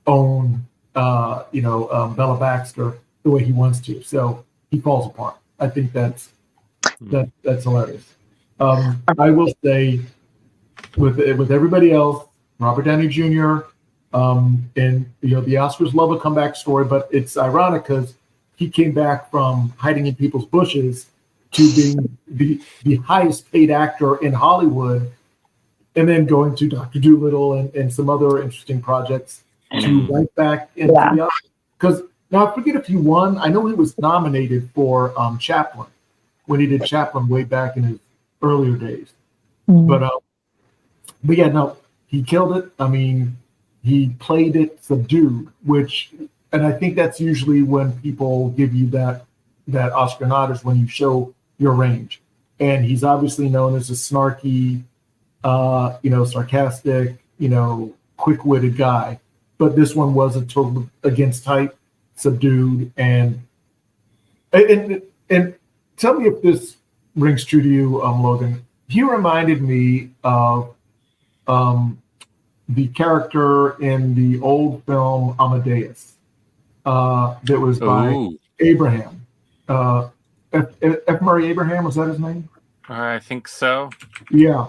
own, Bella Baxter the way he wants to. So he falls apart. I think that's hilarious. I will say, with everybody else, Robert Downey Jr. And the Oscars love a comeback story, but it's ironic because he came back from hiding in people's bushes to being the highest paid actor in Hollywood, and then going to Dr. Doolittle and some other interesting projects to right back into the Oscars. Because now I forget if he won. I know he was nominated for Chaplin, when he did Chaplin way back in his earlier days. Mm. But yeah, no, he killed it. I mean, he played it subdued, and I think that's usually when people give you that Oscar nod is when you show your range. And he's obviously known as a snarky, sarcastic, quick-witted guy. But this one was a total against type, subdued, and tell me if this rings true to you, Logan. He reminded me of the character in the old film Amadeus that was by Abraham. F. Murray Abraham, was that his name? I think so. Yeah.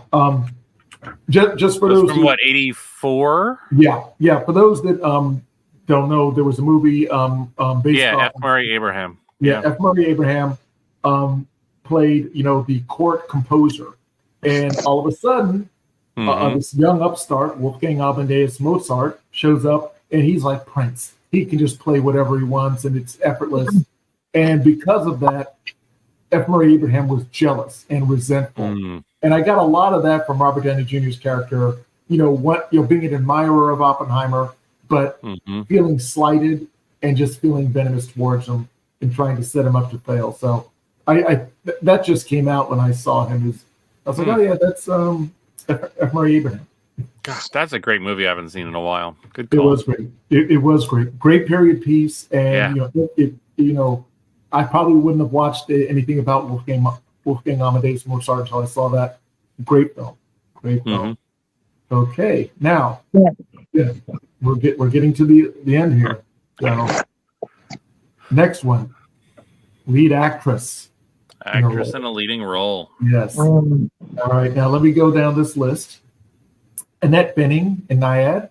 Just for those from what, 84? Yeah. For those that don't know, there was a movie based on F. Murray Abraham. Yeah, F. Murray Abraham played the court composer, and all of a sudden, this young upstart Wolfgang Amadeus Mozart shows up, and he's like Prince. He can just play whatever he wants, and it's effortless. And because of that, F. Murray Abraham was jealous and resentful. And I got a lot of that from Robert Downey Jr.'s character, being an admirer of Oppenheimer, but feeling slighted and just feeling venomous towards him and trying to set him up to fail. So that just came out when I saw him. I was like, oh yeah, that's F. Murray Abraham. Gosh, that's a great movie I haven't seen in a while. Good call. It was great. It was great. Great period piece. And, I probably wouldn't have watched anything about Wolfgang Amadeus Mozart until I saw that. Great film. Okay, now we're getting to the end here. So next one, lead actress. Actress in a leading role. Yes. All right, now let me go down this list. Annette Bening in Nyad,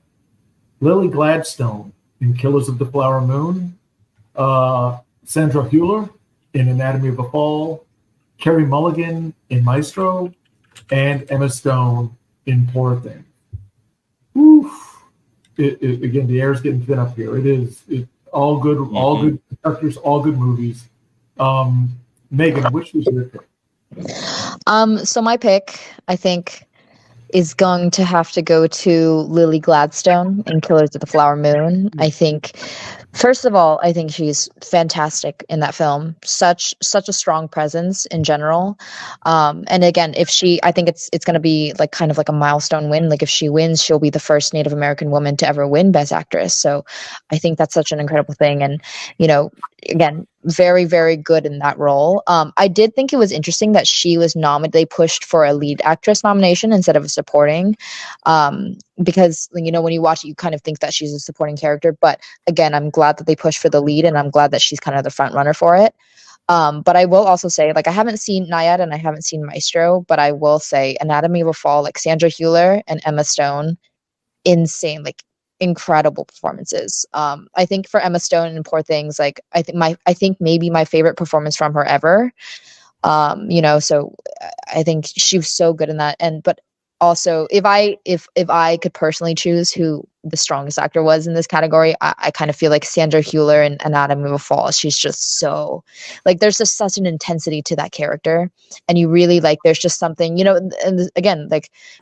Lily Gladstone in Killers of the Flower Moon, Sandra Hüller in Anatomy of a Fall, Carey Mulligan in Maestro, and Emma Stone in Poor Things. Oof. Again, the air's getting thin up here. It's all good, all good characters, all good movies. Megan, which was your pick? So my pick, I think, is going to have to go to Lily Gladstone in Killers of the Flower Moon. I think, first of all, I think she's fantastic in that film. Such a strong presence in general. And again, I think it's going to be like kind of like a milestone win. Like if she wins, she'll be the first Native American woman to ever win Best Actress. So I think that's such an incredible thing. And, again, very, very good in that role. I did think it was interesting that she was nominated. They pushed for a lead actress nomination instead of a supporting, because when you watch it, you kind of think that she's a supporting character. But again, I'm glad that they pushed for the lead, and I'm glad that she's kind of the front runner for it. But I will also say, I haven't seen Nyad and I haven't seen Maestro, but I will say Anatomy of a Fall, like Sandra Hüller and Emma Stone, insane, incredible performances. I think for Emma Stone in Poor Things, I think maybe my favorite performance from her ever. So I think she was so good in that. But also, if I could personally choose who the strongest actor was in this category, I kind of feel like Sandra Hüller in Anatomy of a Fall. She's just so there's just such an intensity to that character, and you really there's just something, and again,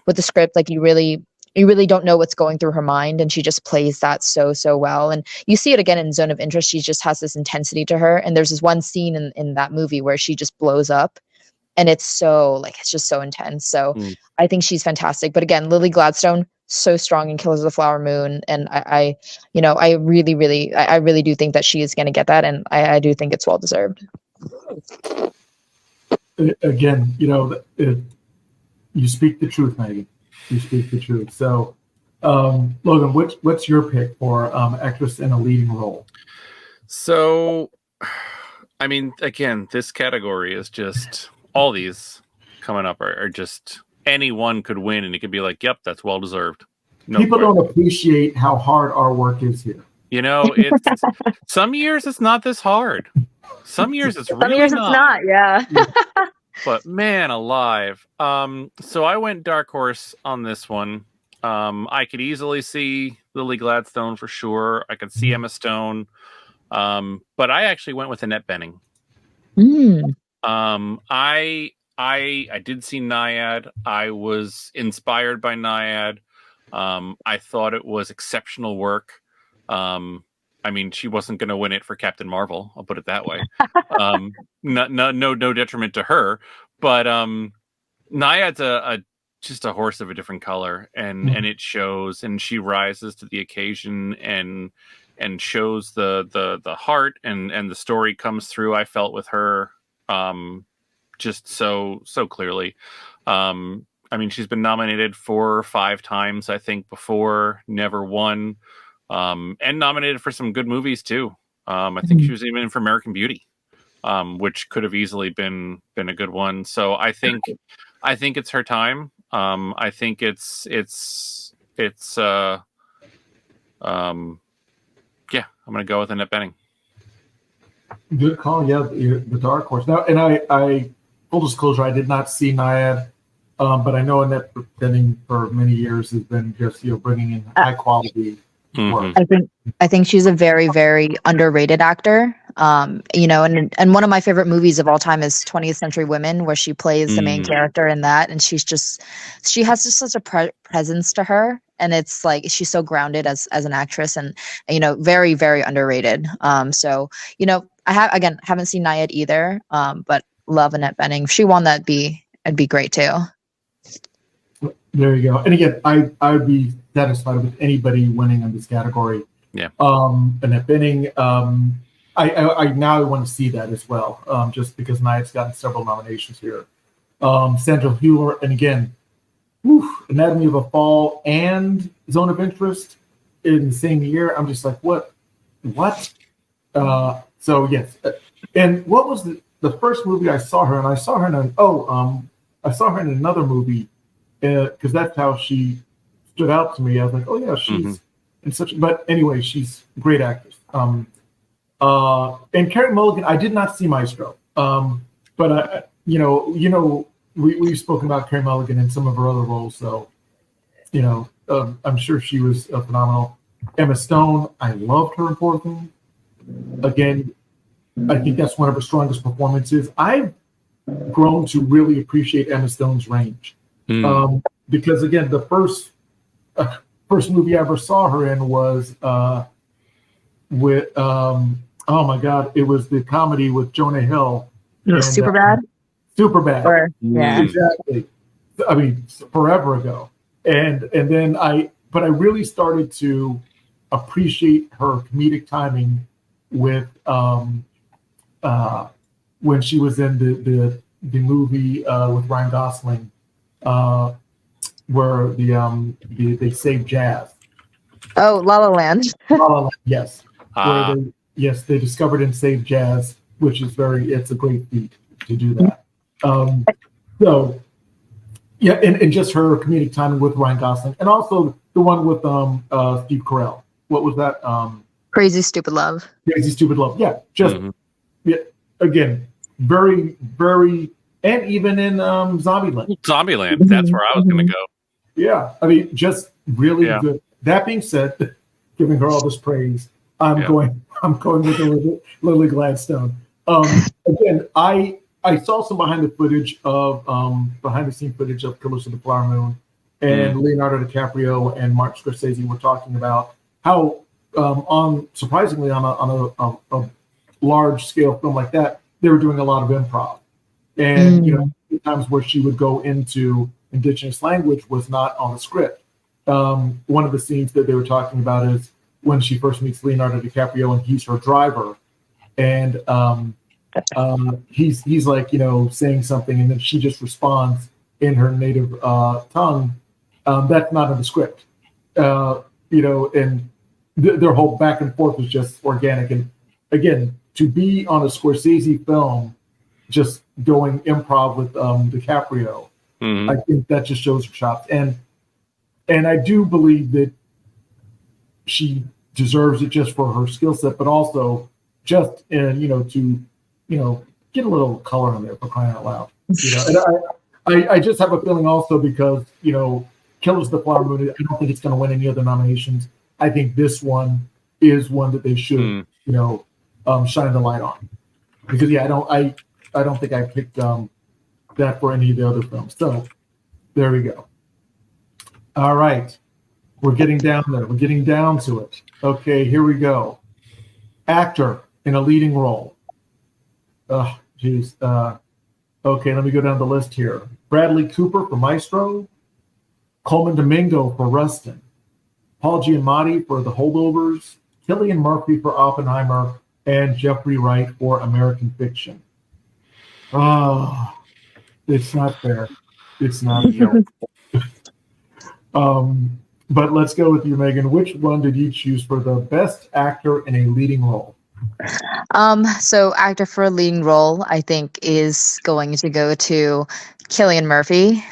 with the script, you really don't know what's going through her mind, and she just plays that so well. And you see it again in Zone of Interest. She just has this intensity to her, and there's this one scene in that movie where she just blows up, and it's so it's just so intense. So I think she's fantastic. But again, Lily Gladstone, so strong in Killers of the Flower Moon, and I really do think that she is going to get that, and I do think it's well deserved. Again, you speak the truth, Megan. You speak the truth. So, Logan, what's your pick for actress in a leading role? So, I mean, again, this category is just all these coming up are just anyone could win, and it could be yep, that's well deserved. No People question. don't appreciate how hard our work is here. It's some years it's not this hard. Some years it's really it's not. Yeah. But man alive. So I went dark horse on this one. I could easily see Lily Gladstone for sure. I could see Emma Stone. But I actually went with Annette Bening. I did see Naiad. I was inspired by Naiad. I thought it was exceptional work. I mean, she wasn't going to win it for Captain Marvel. I'll put it that way. No detriment to her, but Naiad's just a horse of a different color, and it shows. And she rises to the occasion and shows the heart, and the story comes through. I felt with her just so clearly. I mean, she's been nominated 4 or 5 times, I think, before, never won. And nominated for some good movies too. I think she was even in for American Beauty, which could have easily been a good one. So I think it's her time. I think it's yeah, I'm gonna go with Annette Bening. Good call. Yeah, the dark horse. Now, and I full disclosure, I did not see Naiad, but I know Annette Bening for many years has been just bringing in high quality work. I think she's a very, very underrated actor. And one of my favorite movies of all time is 20th Century Women, where she plays the main character in that, and she has just such a presence to her, and it's like she's so grounded as an actress, and very, very underrated. So I haven't seen Naiad either, but love Annette Bening. If she won, it'd be great too. There you go. And again, I would be satisfied with anybody winning in this category. Yeah. Annette Bening. I now want to see that as well, just because Naiad's gotten several nominations here. Sandra Hüller, and again, Anatomy of a Fall and Zone of Interest in the same year. I'm just like, what? So yes. And what was the first movie I saw her in? I saw her in I saw her in another movie, because that's how she stood out to me. I was like, oh yeah, she's in such. But anyway, she's a great actress. And Carey Mulligan, I did not see Maestro, but we've spoken about Carey Mulligan in some of her other roles, so I'm sure she was phenomenal. Emma Stone, I loved her in Poor Things. Again, I think that's one of her strongest performances. I've grown to really appreciate Emma Stone's range, because again, the first movie I ever saw her in was with oh my god, it was the comedy with Jonah Hill. Superbad. Superbad. Yeah, exactly. I mean, forever ago, and then I really started to appreciate her comedic timing with when she was in the movie with Ryan Gosling, where they saved jazz. Oh, La La Land. La La Land, yes. Where they discovered and saved jazz, which is it's a great feat to do that. So yeah, and just her comedic timing with Ryan Gosling, and also the one with Steve Carell. What was that? Crazy Stupid Love. Crazy Stupid Love. Yeah, just again, very, very, and even in Zombieland. Zombieland. That's where I was going to go. Yeah, I mean, just really good. That being said, giving her all this praise, I'm going with Lily Gladstone. Again, I saw some behind the scene footage of Killers of the Flower Moon, and Leonardo DiCaprio and Martin Scorsese were talking about how surprisingly on a large scale film like that, they were doing a lot of improv, and times where she would go into indigenous language was not on the script. One of the scenes that they were talking about is when she first meets Leonardo DiCaprio, and he's her driver, and he's like saying something, and then she just responds in her native tongue. That's not in the script, and their whole back and forth is just organic. And again, to be on a Scorsese film, just going improv with DiCaprio, I think that just shows her chops. And I do believe that she deserves it just for her skill set, but also just to get a little color in there, for crying out loud. And I just have a feeling also because Killers of the Flower Moon, I don't think it's going to win any other nominations. I think this one is one that they should shine the light on, because I don't think I picked that for any of the other films. So there we go. All right. We're getting down there. We're getting down to it. Okay, here we go. Actor in a leading role. Oh, geez. Okay, let me go down the list here. Bradley Cooper for Maestro. Coleman Domingo for Rustin. Paul Giamatti for The Holdovers. Cillian Murphy for Oppenheimer. And Jeffrey Wright for American Fiction. Oh, it's not fair. It's not fair. But let's go with you, Megan. Which one did you choose for the best actor in a leading role? So actor for a leading role, I think, is going to go to Cillian Murphy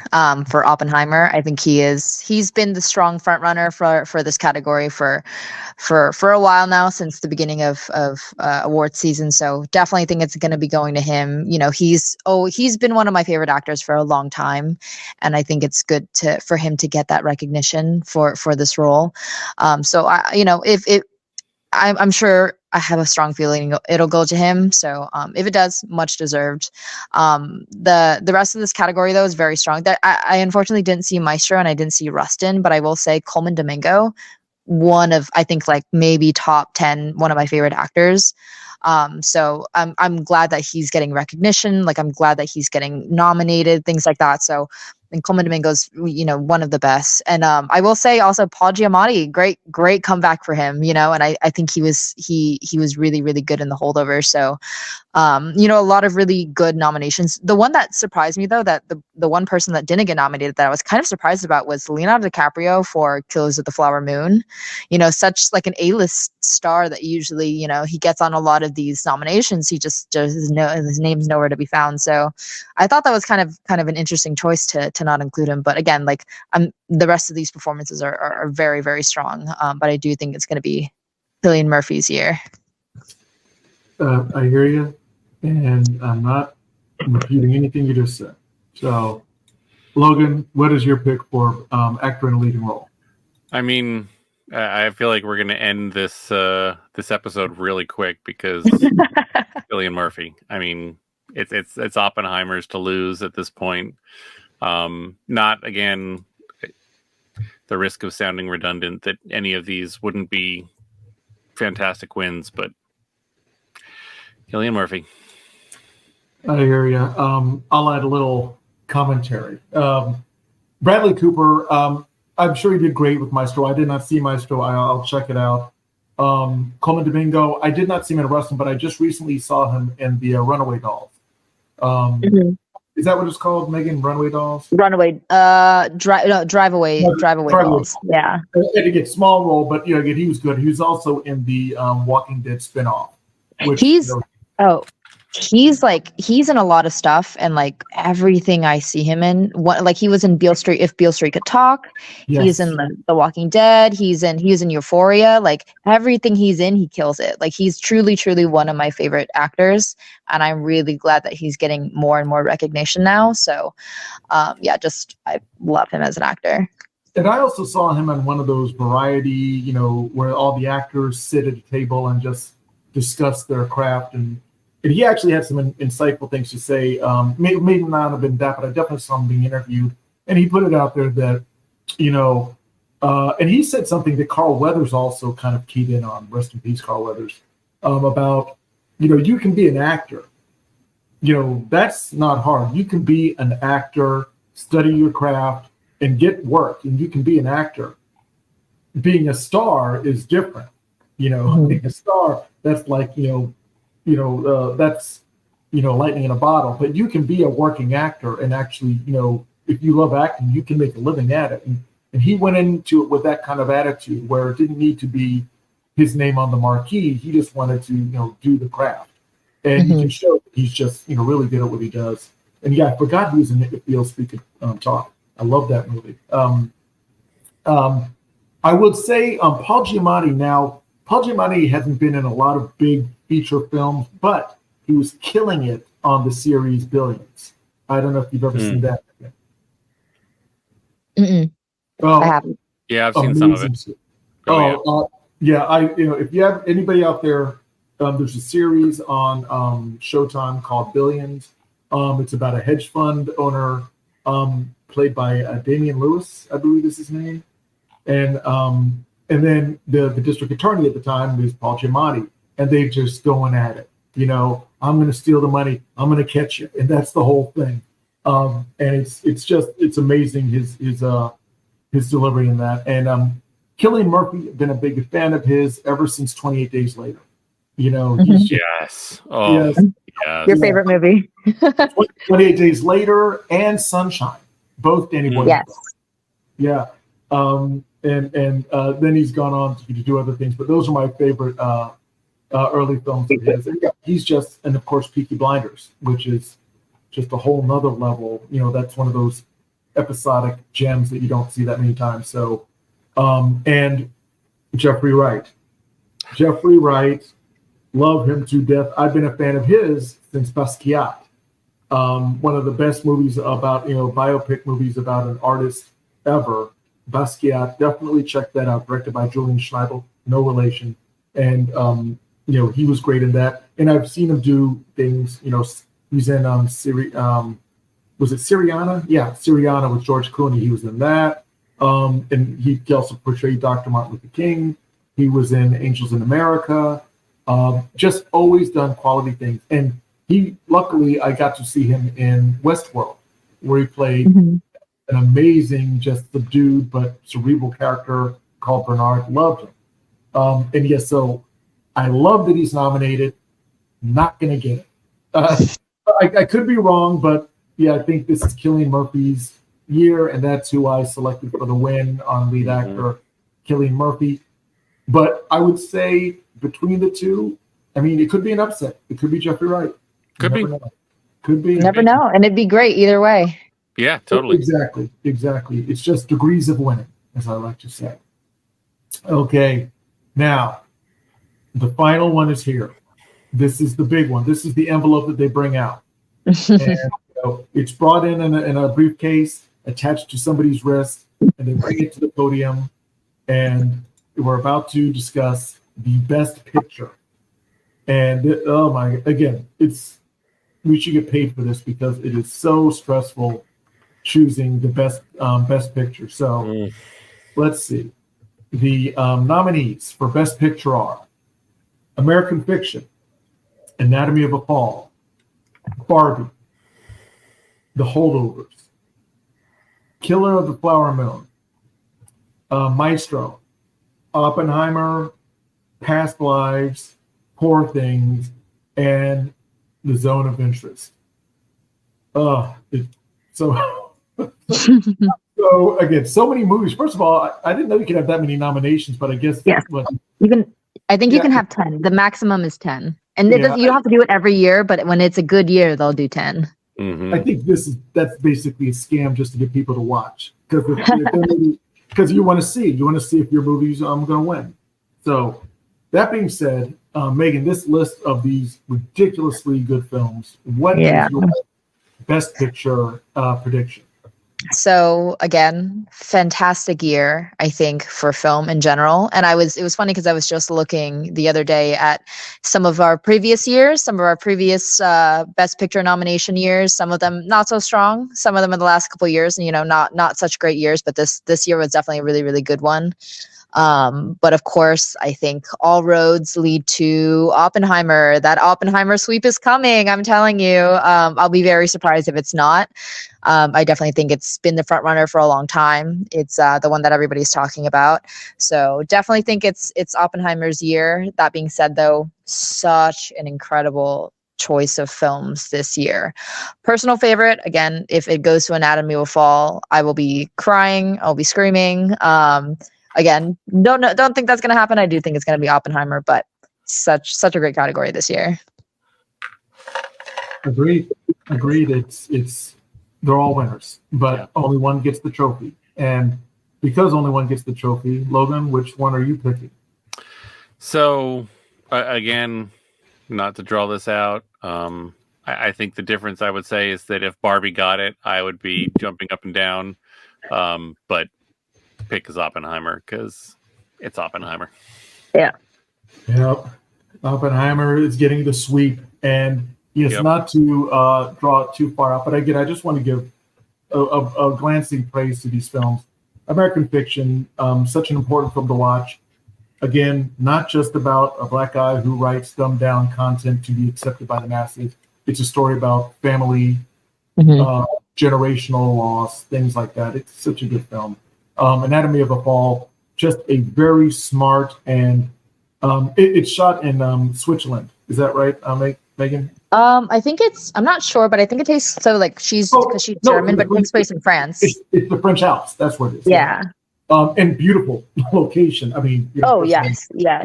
for Oppenheimer. I think he's been the strong front runner for this category for a while now, since the beginning of award season. So definitely think it's going to be going to him. You know, he's been one of my favorite actors for a long time, and I think it's good for him to get that recognition for this role. So I'm sure I have a strong feeling it'll go to him. So if it does, much deserved. The rest of this category, though, is very strong. I unfortunately didn't see Maestro and I didn't see Rustin, but I will say Coleman Domingo, one of, I think, like maybe top 10, one of my favorite actors. So I'm glad that he's getting recognition. Like, I'm glad that he's getting nominated, things like that. So, and Coleman Domingo's, one of the best. And I will say also Paul Giamatti, great comeback for him, and I think he was really, really good in The Holdovers. So, a lot of really good nominations. The one that surprised me, though, that the one person that didn't get nominated that I was kind of surprised about was Leonardo DiCaprio for Killers of the Flower Moon. Such like an A-list star that usually, he gets on a lot of these nominations. He just his name's nowhere to be found. So I thought that was kind of an interesting choice to not include him. But again, like the rest of these performances are very, very strong. But I do think it's going to be Cillian Murphy's year. I hear you, and I'm not repeating anything you just said. So, Logan, what is your pick for actor in a leading role? I mean, I feel like we're going to end this episode really quick because Cillian Murphy. I mean, it's Oppenheimer's to lose at this point. Not, again, the risk of sounding redundant that any of these wouldn't be fantastic wins, but Cillian Murphy. I hear you. I'll add a little commentary. Bradley Cooper, I'm sure he did great with Maestro. I did not see Maestro. I'll check it out. Coleman Domingo, I did not see him in Rustin, but I just recently saw him in the Runaway Dolls. Is that what it's called, Megan? Runaway Dolls? Drive Away Dolls. Yeah. He had a small role, but again, he was good. He was also in the Walking Dead spinoff. He's in a lot of stuff, and like everything I see him in, like he was in Beale Street, If Beale Street Could Talk. Yes. He's in the Walking Dead. He was in Euphoria. Like everything he's in, he kills it. Like he's truly, truly one of my favorite actors, and I'm really glad that he's getting more and more recognition now. So, I love him as an actor. And I also saw him on one of those variety, where all the actors sit at a table and just discuss their craft, and he actually had some insightful things to say. May not have been that, but I definitely saw him being interviewed, and he put it out there that, and he said something that Carl Weathers also kind of keyed in on. Rest in peace, Carl Weathers. About, you can be an actor. That's not hard. You can be an actor, study your craft, and get work, and you can be an actor. Being a star is different. Being a star, that's like, that's, lightning in a bottle. But you can be a working actor and actually, if you love acting, you can make a living at it. And he went into it with that kind of attitude where it didn't need to be his name on the marquee. He just wanted to, do the craft. And he can show that he's just, really good at what he does. And I forgot he was in If Beale Street Could Talk. I love that movie. I would say Paul Giamatti now. Paul Giamatti hasn't been in a lot of big feature films, but he was killing it on the series Billions. I don't know if you've ever seen that. I haven't. Yeah, I've seen some of it. If you have anybody out there, there's a series on Showtime called Billions. It's about a hedge fund owner played by Damian Lewis, I believe is his name. And then the district attorney at the time is Paul Giamatti, and they're just going at it. You know, I'm going to steal the money. I'm going to catch you, and that's the whole thing. And it's amazing his delivery in that. And Cillian Murphy, been a big fan of his ever since 28 Days Later. You know, he's Yes. Oh, yes, yes. Your favorite movie? 28 Days Later and Sunshine, both Danny Boyle. Yes. Yeah. And then he's gone on to do other things, but those are my favorite early films of his. And yeah, he's just, and of course, Peaky Blinders, which is just a whole nother level. You know, that's one of those episodic gems that you don't see that many times. So, and Jeffrey Wright. Jeffrey Wright, love him to death. I've been a fan of his since Basquiat. One of the best movies about, biopic movies about an artist ever. Basquiat, definitely check that out. Directed by Julian, no relation. And, he was great in that. And I've seen him do things, he's in was it Syriana? Yeah, Syriana with George Clooney. He was in that. And he also portrayed Dr. Martin Luther King. He was in Angels in America. Just always done quality things. And luckily, I got to see him in Westworld, where he played an amazing, just subdued but cerebral character called Bernard. Loved him. And yes, so I love that he's nominated. Not going to get it. I could be wrong, but yeah, I think this is Cillian Murphy's year, and that's who I selected for the win on lead actor, Cillian Murphy. But I would say between the two, I mean, it could be an upset. It could be Jeffrey Wright. Could be. Could be. You never know, and it'd be great either way. Yeah, totally. Exactly. It's just degrees of winning, as I like to say. Okay, now the final one is here. This is the big one. This is the envelope that they bring out. And, it's brought in a briefcase attached to somebody's wrist, and they bring it to the podium, and we're about to discuss the best picture. And we should get paid for this because it is so stressful choosing the best picture. So let's see. The nominees for best picture are American Fiction, Anatomy of a Fall, Barbie, The Holdovers, Killer of the Flower Moon, Maestro, Oppenheimer, Past Lives, Poor Things, and The Zone of Interest. So again, so many movies. First of all, I didn't know you could have that many nominations, but I guess yes. I think you can have 10. The maximum is 10. And you don't have to do it every year, but when it's a good year, they'll do 10. I think that's basically a scam just to get people to watch, because you want to see if your movie's going to win. So that being said, Megan, this list of these ridiculously good films, what is your best picture prediction? So again, fantastic year, I think, for film in general. And it was funny because I was just looking the other day at some of our previous years, some of our previous best picture nomination years, some of them not so strong, some of them in the last couple of years, and not such great years, but this year was definitely a really, really good one. But of course, I think all roads lead to Oppenheimer. That Oppenheimer sweep is coming. I'm telling you. I'll be very surprised if it's not. I definitely think it's been the front runner for a long time. It's the one that everybody's talking about. So definitely think it's Oppenheimer's year. That being said, though, such an incredible choice of films this year. Personal favorite, again, if it goes to Anatomy of a Fall, I will be crying. I'll be screaming. Again, don't think that's going to happen. I do think it's going to be Oppenheimer, but such a great category this year. Agreed. It's they're all winners, but only one gets the trophy. And because only one gets the trophy, Logan, which one are you picking? So again, not to draw this out, I think the difference I would say is that if Barbie got it, I would be jumping up and down. But pick is Oppenheimer because it's Oppenheimer. Yeah. Yep. Oppenheimer is getting the sweep, and yes, Yep. not to draw it too far out, but again, I just want to give a glancing praise to these films. American Fiction, such an important film to watch. Again, not just about a black guy who writes dumbed down content to be accepted by the masses. It's a story about family, generational loss, things like that. It's such a good film. Anatomy of a Fall, just a very smart and it's shot in Switzerland. Is that right, Megan? I think I'm not sure, but I think it takes so like because she's German, but it takes place in France. It's the French Alps. That's what it is. Yeah. And beautiful location. I mean. Yes. Yeah.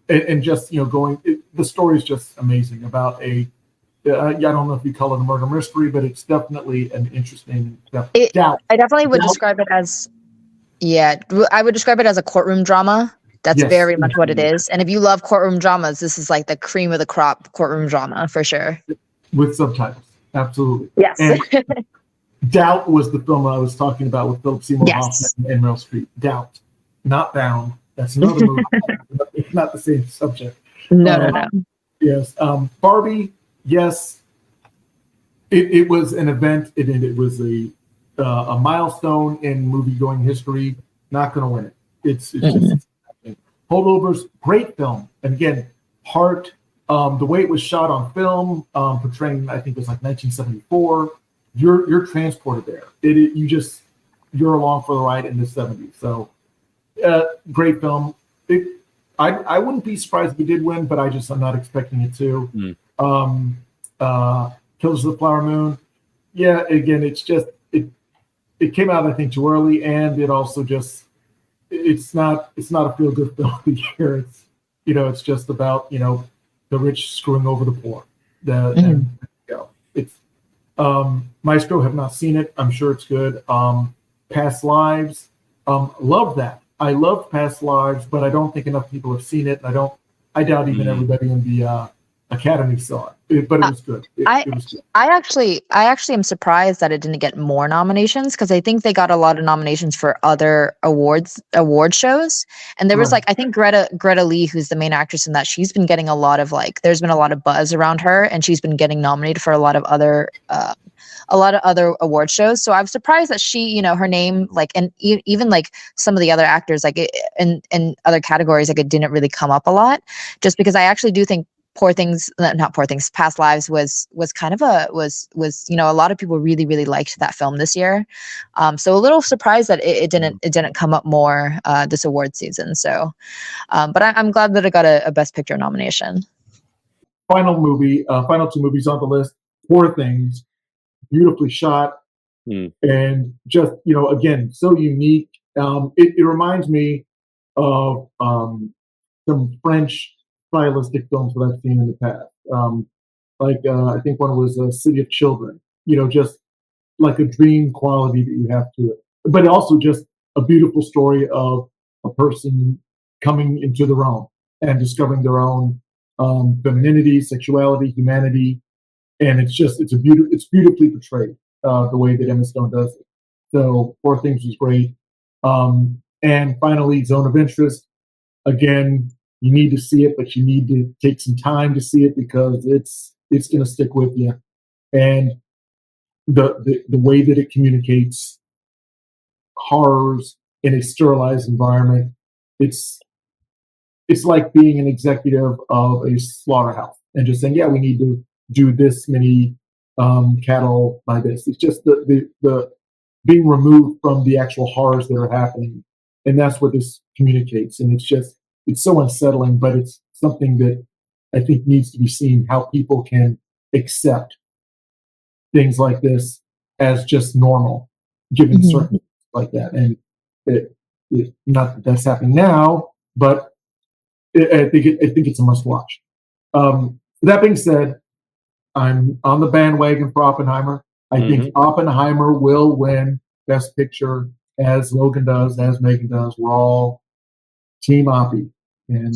And just going. The story is just amazing about I don't know if you call it a murder mystery, but it's definitely an interesting doubt. I definitely would describe it as. Yeah, I would describe it as a courtroom drama. That's very much what it is. And if you love courtroom dramas, this is like the cream of the crop courtroom drama for sure. With subtitles. Absolutely. Yes. And Doubt was the film I was talking about with Philip Seymour Hoffman and Meryl Streep. Doubt. Not Bound. That's another movie. It's not the same subject. No. Yes. Barbie, yes. It was an event. It was a milestone in movie-going history. Not going to win it. It's just Holdovers, great film. And again, heart, the way it was shot on film, portraying, I think it was like 1974. You're transported there. You're along for the ride in the 70s. So, great film. I wouldn't be surprised if it did win, but I'm not expecting it to. Killers of the Flower Moon. Yeah, again, it's just it came out I think too early, and it also just. It's not a feel good film of the year. It's just about the rich screwing over the poor. It's Maestro, have not seen it. I'm sure it's good. Past Lives, love that. I love Past Lives, but I don't think enough people have seen it. And I doubt even everybody in the Academy saw it. But it was good. It was good. I actually am surprised that it didn't get more nominations because I think they got a lot of nominations for other award shows. And there was I think Greta Lee, who's the main actress in that, she's been getting a lot of there's been a lot of buzz around her, and she's been getting nominated for a lot of other award shows. So I'm surprised that she, her name, and even some of the other actors, in other categories, it didn't really come up a lot, just because I actually do think Past Lives was kind of a lot of people really, really liked that film this year. So a little surprised that it didn't come up more this award season. So, but I'm glad that it got a Best Picture nomination. Final two movies on the list. Poor Things, beautifully shot, and just again so unique. It reminds me of some French stylistic films that I've seen in the past. I think one was City of Children, just like a dream quality that you have to it. But also just a beautiful story of a person coming into their own and discovering their own femininity, sexuality, humanity. And it's beautifully portrayed the way that Emma Stone does it. So Poor Things was great. And finally, Zone of Interest. Again, you need to see it, but you need to take some time to see it because it's going to stick with you. And the way that it communicates horrors in a sterilized environment, it's like being an executive of a slaughterhouse and just saying, yeah, we need to do this many cattle by this. It's just the being removed from the actual horrors that are happening, and that's what this communicates. And it's so unsettling, but it's something that I think needs to be seen, how people can accept things like this as just normal, given circumstances like that. And not that that's happening now, but I think it's a must watch. That being said, I'm on the bandwagon for Oppenheimer. I think Oppenheimer will win Best Picture, as Logan does, as Megan does. We're all Team Oppie. And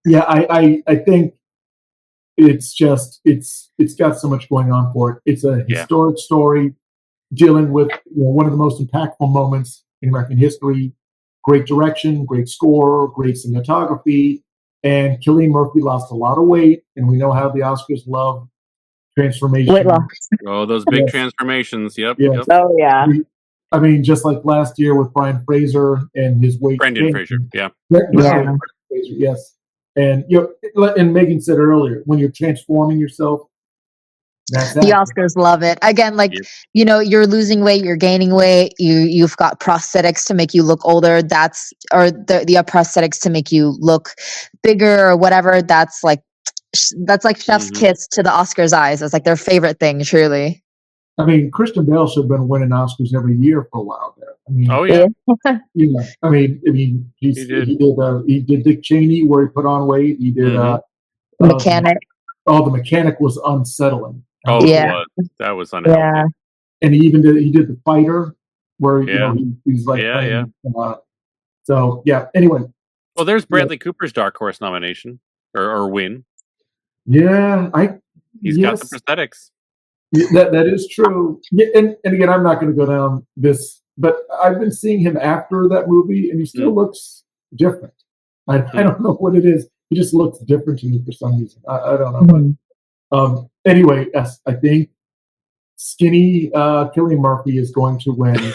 I think it's got so much going on for it. It's a historic story dealing with one of the most impactful moments in American history. Great direction, great score, great cinematography, and Cillian Murphy lost a lot of weight, and we know how the Oscars love transformation. Weight loss. Oh, those big Yes. transformations. Yep. Yes. Yep. Oh yeah. I mean, just like last year with Brian Fraser and his weight. Brendan gain. Fraser. Yeah. Yeah. Fraser, yes. And and Megan said earlier, when you're transforming yourself, that's The that. Oscars love it. Again, like, Yep. you're losing weight, you're gaining weight, you've got prosthetics to make you look older. Or the prosthetics to make you look bigger or whatever. That's like chef's kiss to the Oscars eyes. That's like their favorite thing, truly. I mean, Christian Bale should have been winning Oscars every year for a while there. I mean, Oh yeah. I mean, he did Dick Cheney, where he put on weight. He did Mechanic. The Mechanic was unsettling. Oh Yeah. that was unhealthy. Yeah. And he did The Fighter, where he's like so yeah. Anyway, Well, there's Bradley Cooper's Dark Horse nomination or win. Yeah, He's got the prosthetics. That is true. Yeah, and again, I'm not going to go down this, but I've been seeing him after that movie, and he still looks different. I don't know what it is. He just looks different to me for some reason. I don't know. But anyway, yes, I think skinny Cillian Murphy is going to win,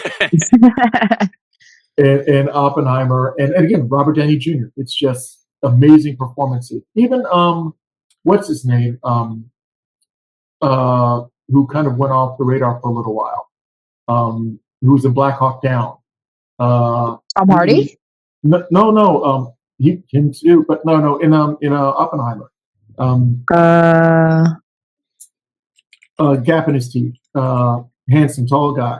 and Oppenheimer, and again Robert Downey Jr. It's just amazing performances. Even what's his name? Who kind of went off the radar for a little while. Who was in Black Hawk Down. Tom Hardy? No. Him too, but no. In Oppenheimer. Gap in his teeth. Handsome, tall guy.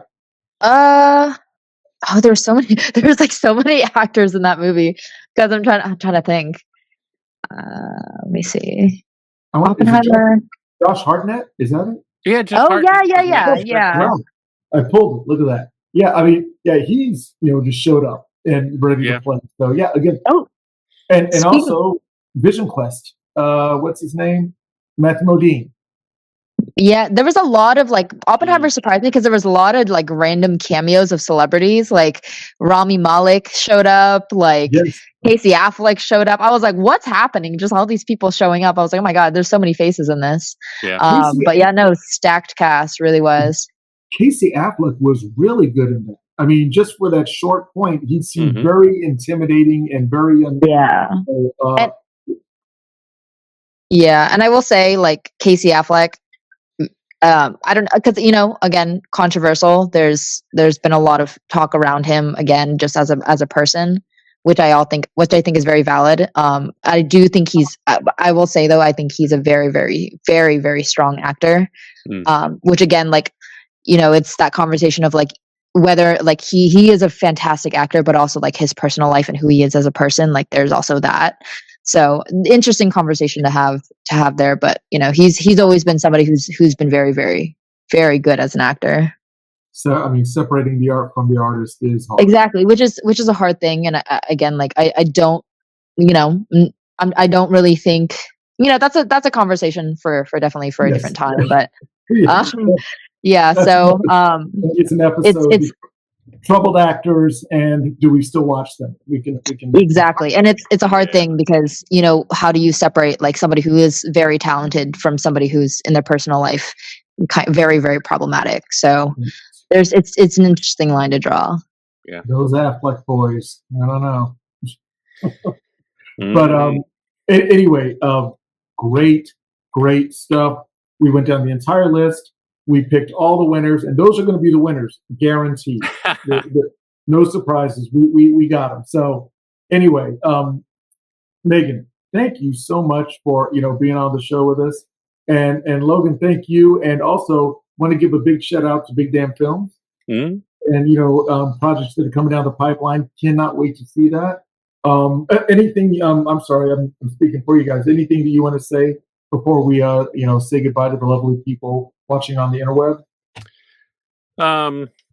There's so many. There's like so many actors in that movie. Because I'm trying to think. Let me see. Oppenheimer. Josh Hartnett, is that it? Yeah. Yeah. Wow. I pulled it. Look at that. Yeah, I mean, he's just showed up and ready to play. So yeah, again. Oh. And also Vision Quest. What's his name? Matthew Modine. Yeah, there was a lot of like Oppenheimer surprised me because there was a lot of like random cameos of celebrities. Like Rami Malek showed up, like Casey Affleck showed up. I was like, what's happening? Just all these people showing up. I was like, oh my God, there's so many faces in this. Yeah. But yeah, no, stacked cast really was. Casey Affleck was really good in that. I mean, just for that short point, he seemed very intimidating and very and I will say, like Casey Affleck, I don't know, because again, controversial. There's been a lot of talk around him again, just as a person, which I think is very valid. I do think I will say though, I think he's a very, very, very, very strong actor. Which again, like it's that conversation of like whether like he is a fantastic actor, but also like his personal life and who he is as a person. Like there's also that. So interesting conversation to have there, but he's always been somebody who's been very, very, very good as an actor. So I mean, separating the art from the artist is hard. Exactly, which is a hard thing. And again, like I don't, I don't really think that's a conversation for definitely for a different time. But yeah, so it's an episode. It's troubled actors, and do we still watch them? We can exactly, and it's a hard thing because how do you separate like somebody who is very talented from somebody who's in their personal life very, very problematic. So it's an interesting line to draw. Yeah, those Affleck boys. I don't know, but anyway, great stuff. We went down the entire list. We picked all the winners, and those are going to be the winners, guaranteed. No surprises. We got them. So anyway, Megan, thank you so much for being on the show with us, and Logan, thank you, and also want to give a big shout out to Big Damn Films, and projects that are coming down the pipeline. Cannot wait to see that. Anything? I'm sorry, I'm speaking for you guys. Anything that you want to say before we say goodbye to the lovely people watching on the interweb?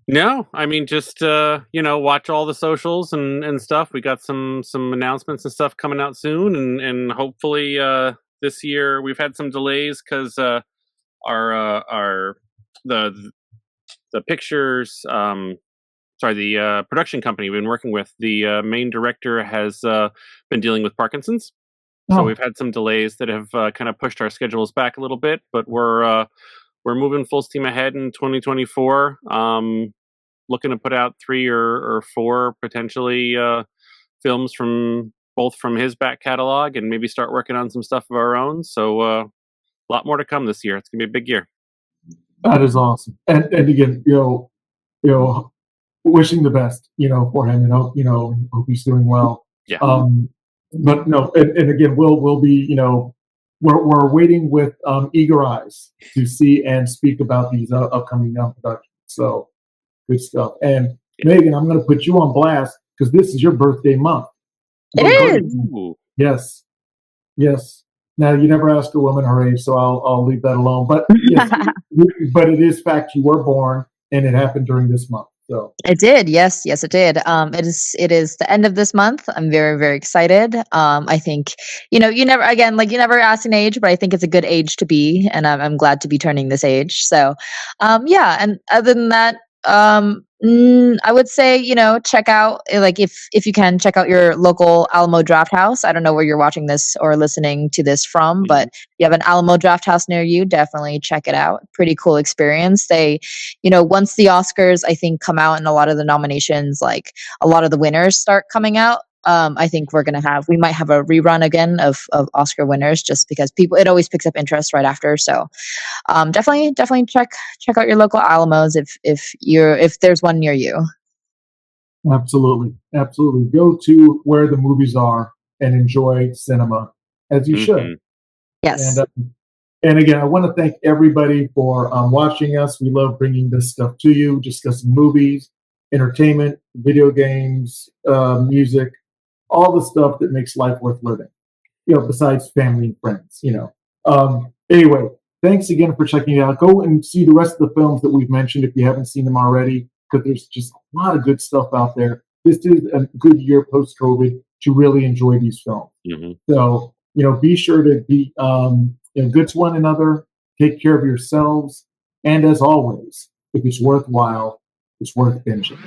No, I mean just watch all the socials and stuff. We got some announcements and stuff coming out soon, and hopefully this year we've had some delays because our the pictures the production company we've been working with, the main director has been dealing with Parkinson's. So Oh. we've had some delays that have kind of pushed our schedules back a little bit, but we're moving full steam ahead in 2024. Looking to put out 3 or 4 potentially films from his back catalog, and maybe start working on some stuff of our own. So a lot more to come this year. It's gonna be a big year. That is awesome. And again, wishing the best, for him, and hope he's doing well. Yeah. But no, and again, we'll be, we're waiting with eager eyes to see and speak about these upcoming productions. So good stuff. And Megan, I'm going to put you on blast because this is your birthday month. It is. Ooh. Yes. Now you never ask a woman her age, so I'll leave that alone. But yes, but it is fact you were born, and it happened during this month. So It did. Yes, it did. It is the end of this month. I'm very, very excited. I think, you never ask an age, but I think it's a good age to be, and I'm glad to be turning this age. So, yeah. And other than that, I would say, check out, if you can, check out your local Alamo Draft House. I don't know where you're watching this or listening to this from, but if you have an Alamo Draft House near you, definitely check it out. Pretty cool experience. They, once the Oscars, I think, come out and a lot of the nominations, like a lot of the winners start coming out, I think we might have a rerun again of Oscar winners, just because it always picks up interest right after. So definitely check out your local Alamos if there's one near you. absolutely. Go to where the movies are and enjoy cinema as you should. Yes. And again, I want to thank everybody for watching us. We love bringing this stuff to you, discussing movies, entertainment, video games, music, all the stuff that makes life worth living, besides family and friends, Anyway, thanks again for checking it out. Go and see the rest of the films that we've mentioned if you haven't seen them already, because there's just a lot of good stuff out there. This is a good year post-COVID to really enjoy these films. So, be sure to be good to one another, take care of yourselves, and as always, if it's worthwhile, it's worth binging.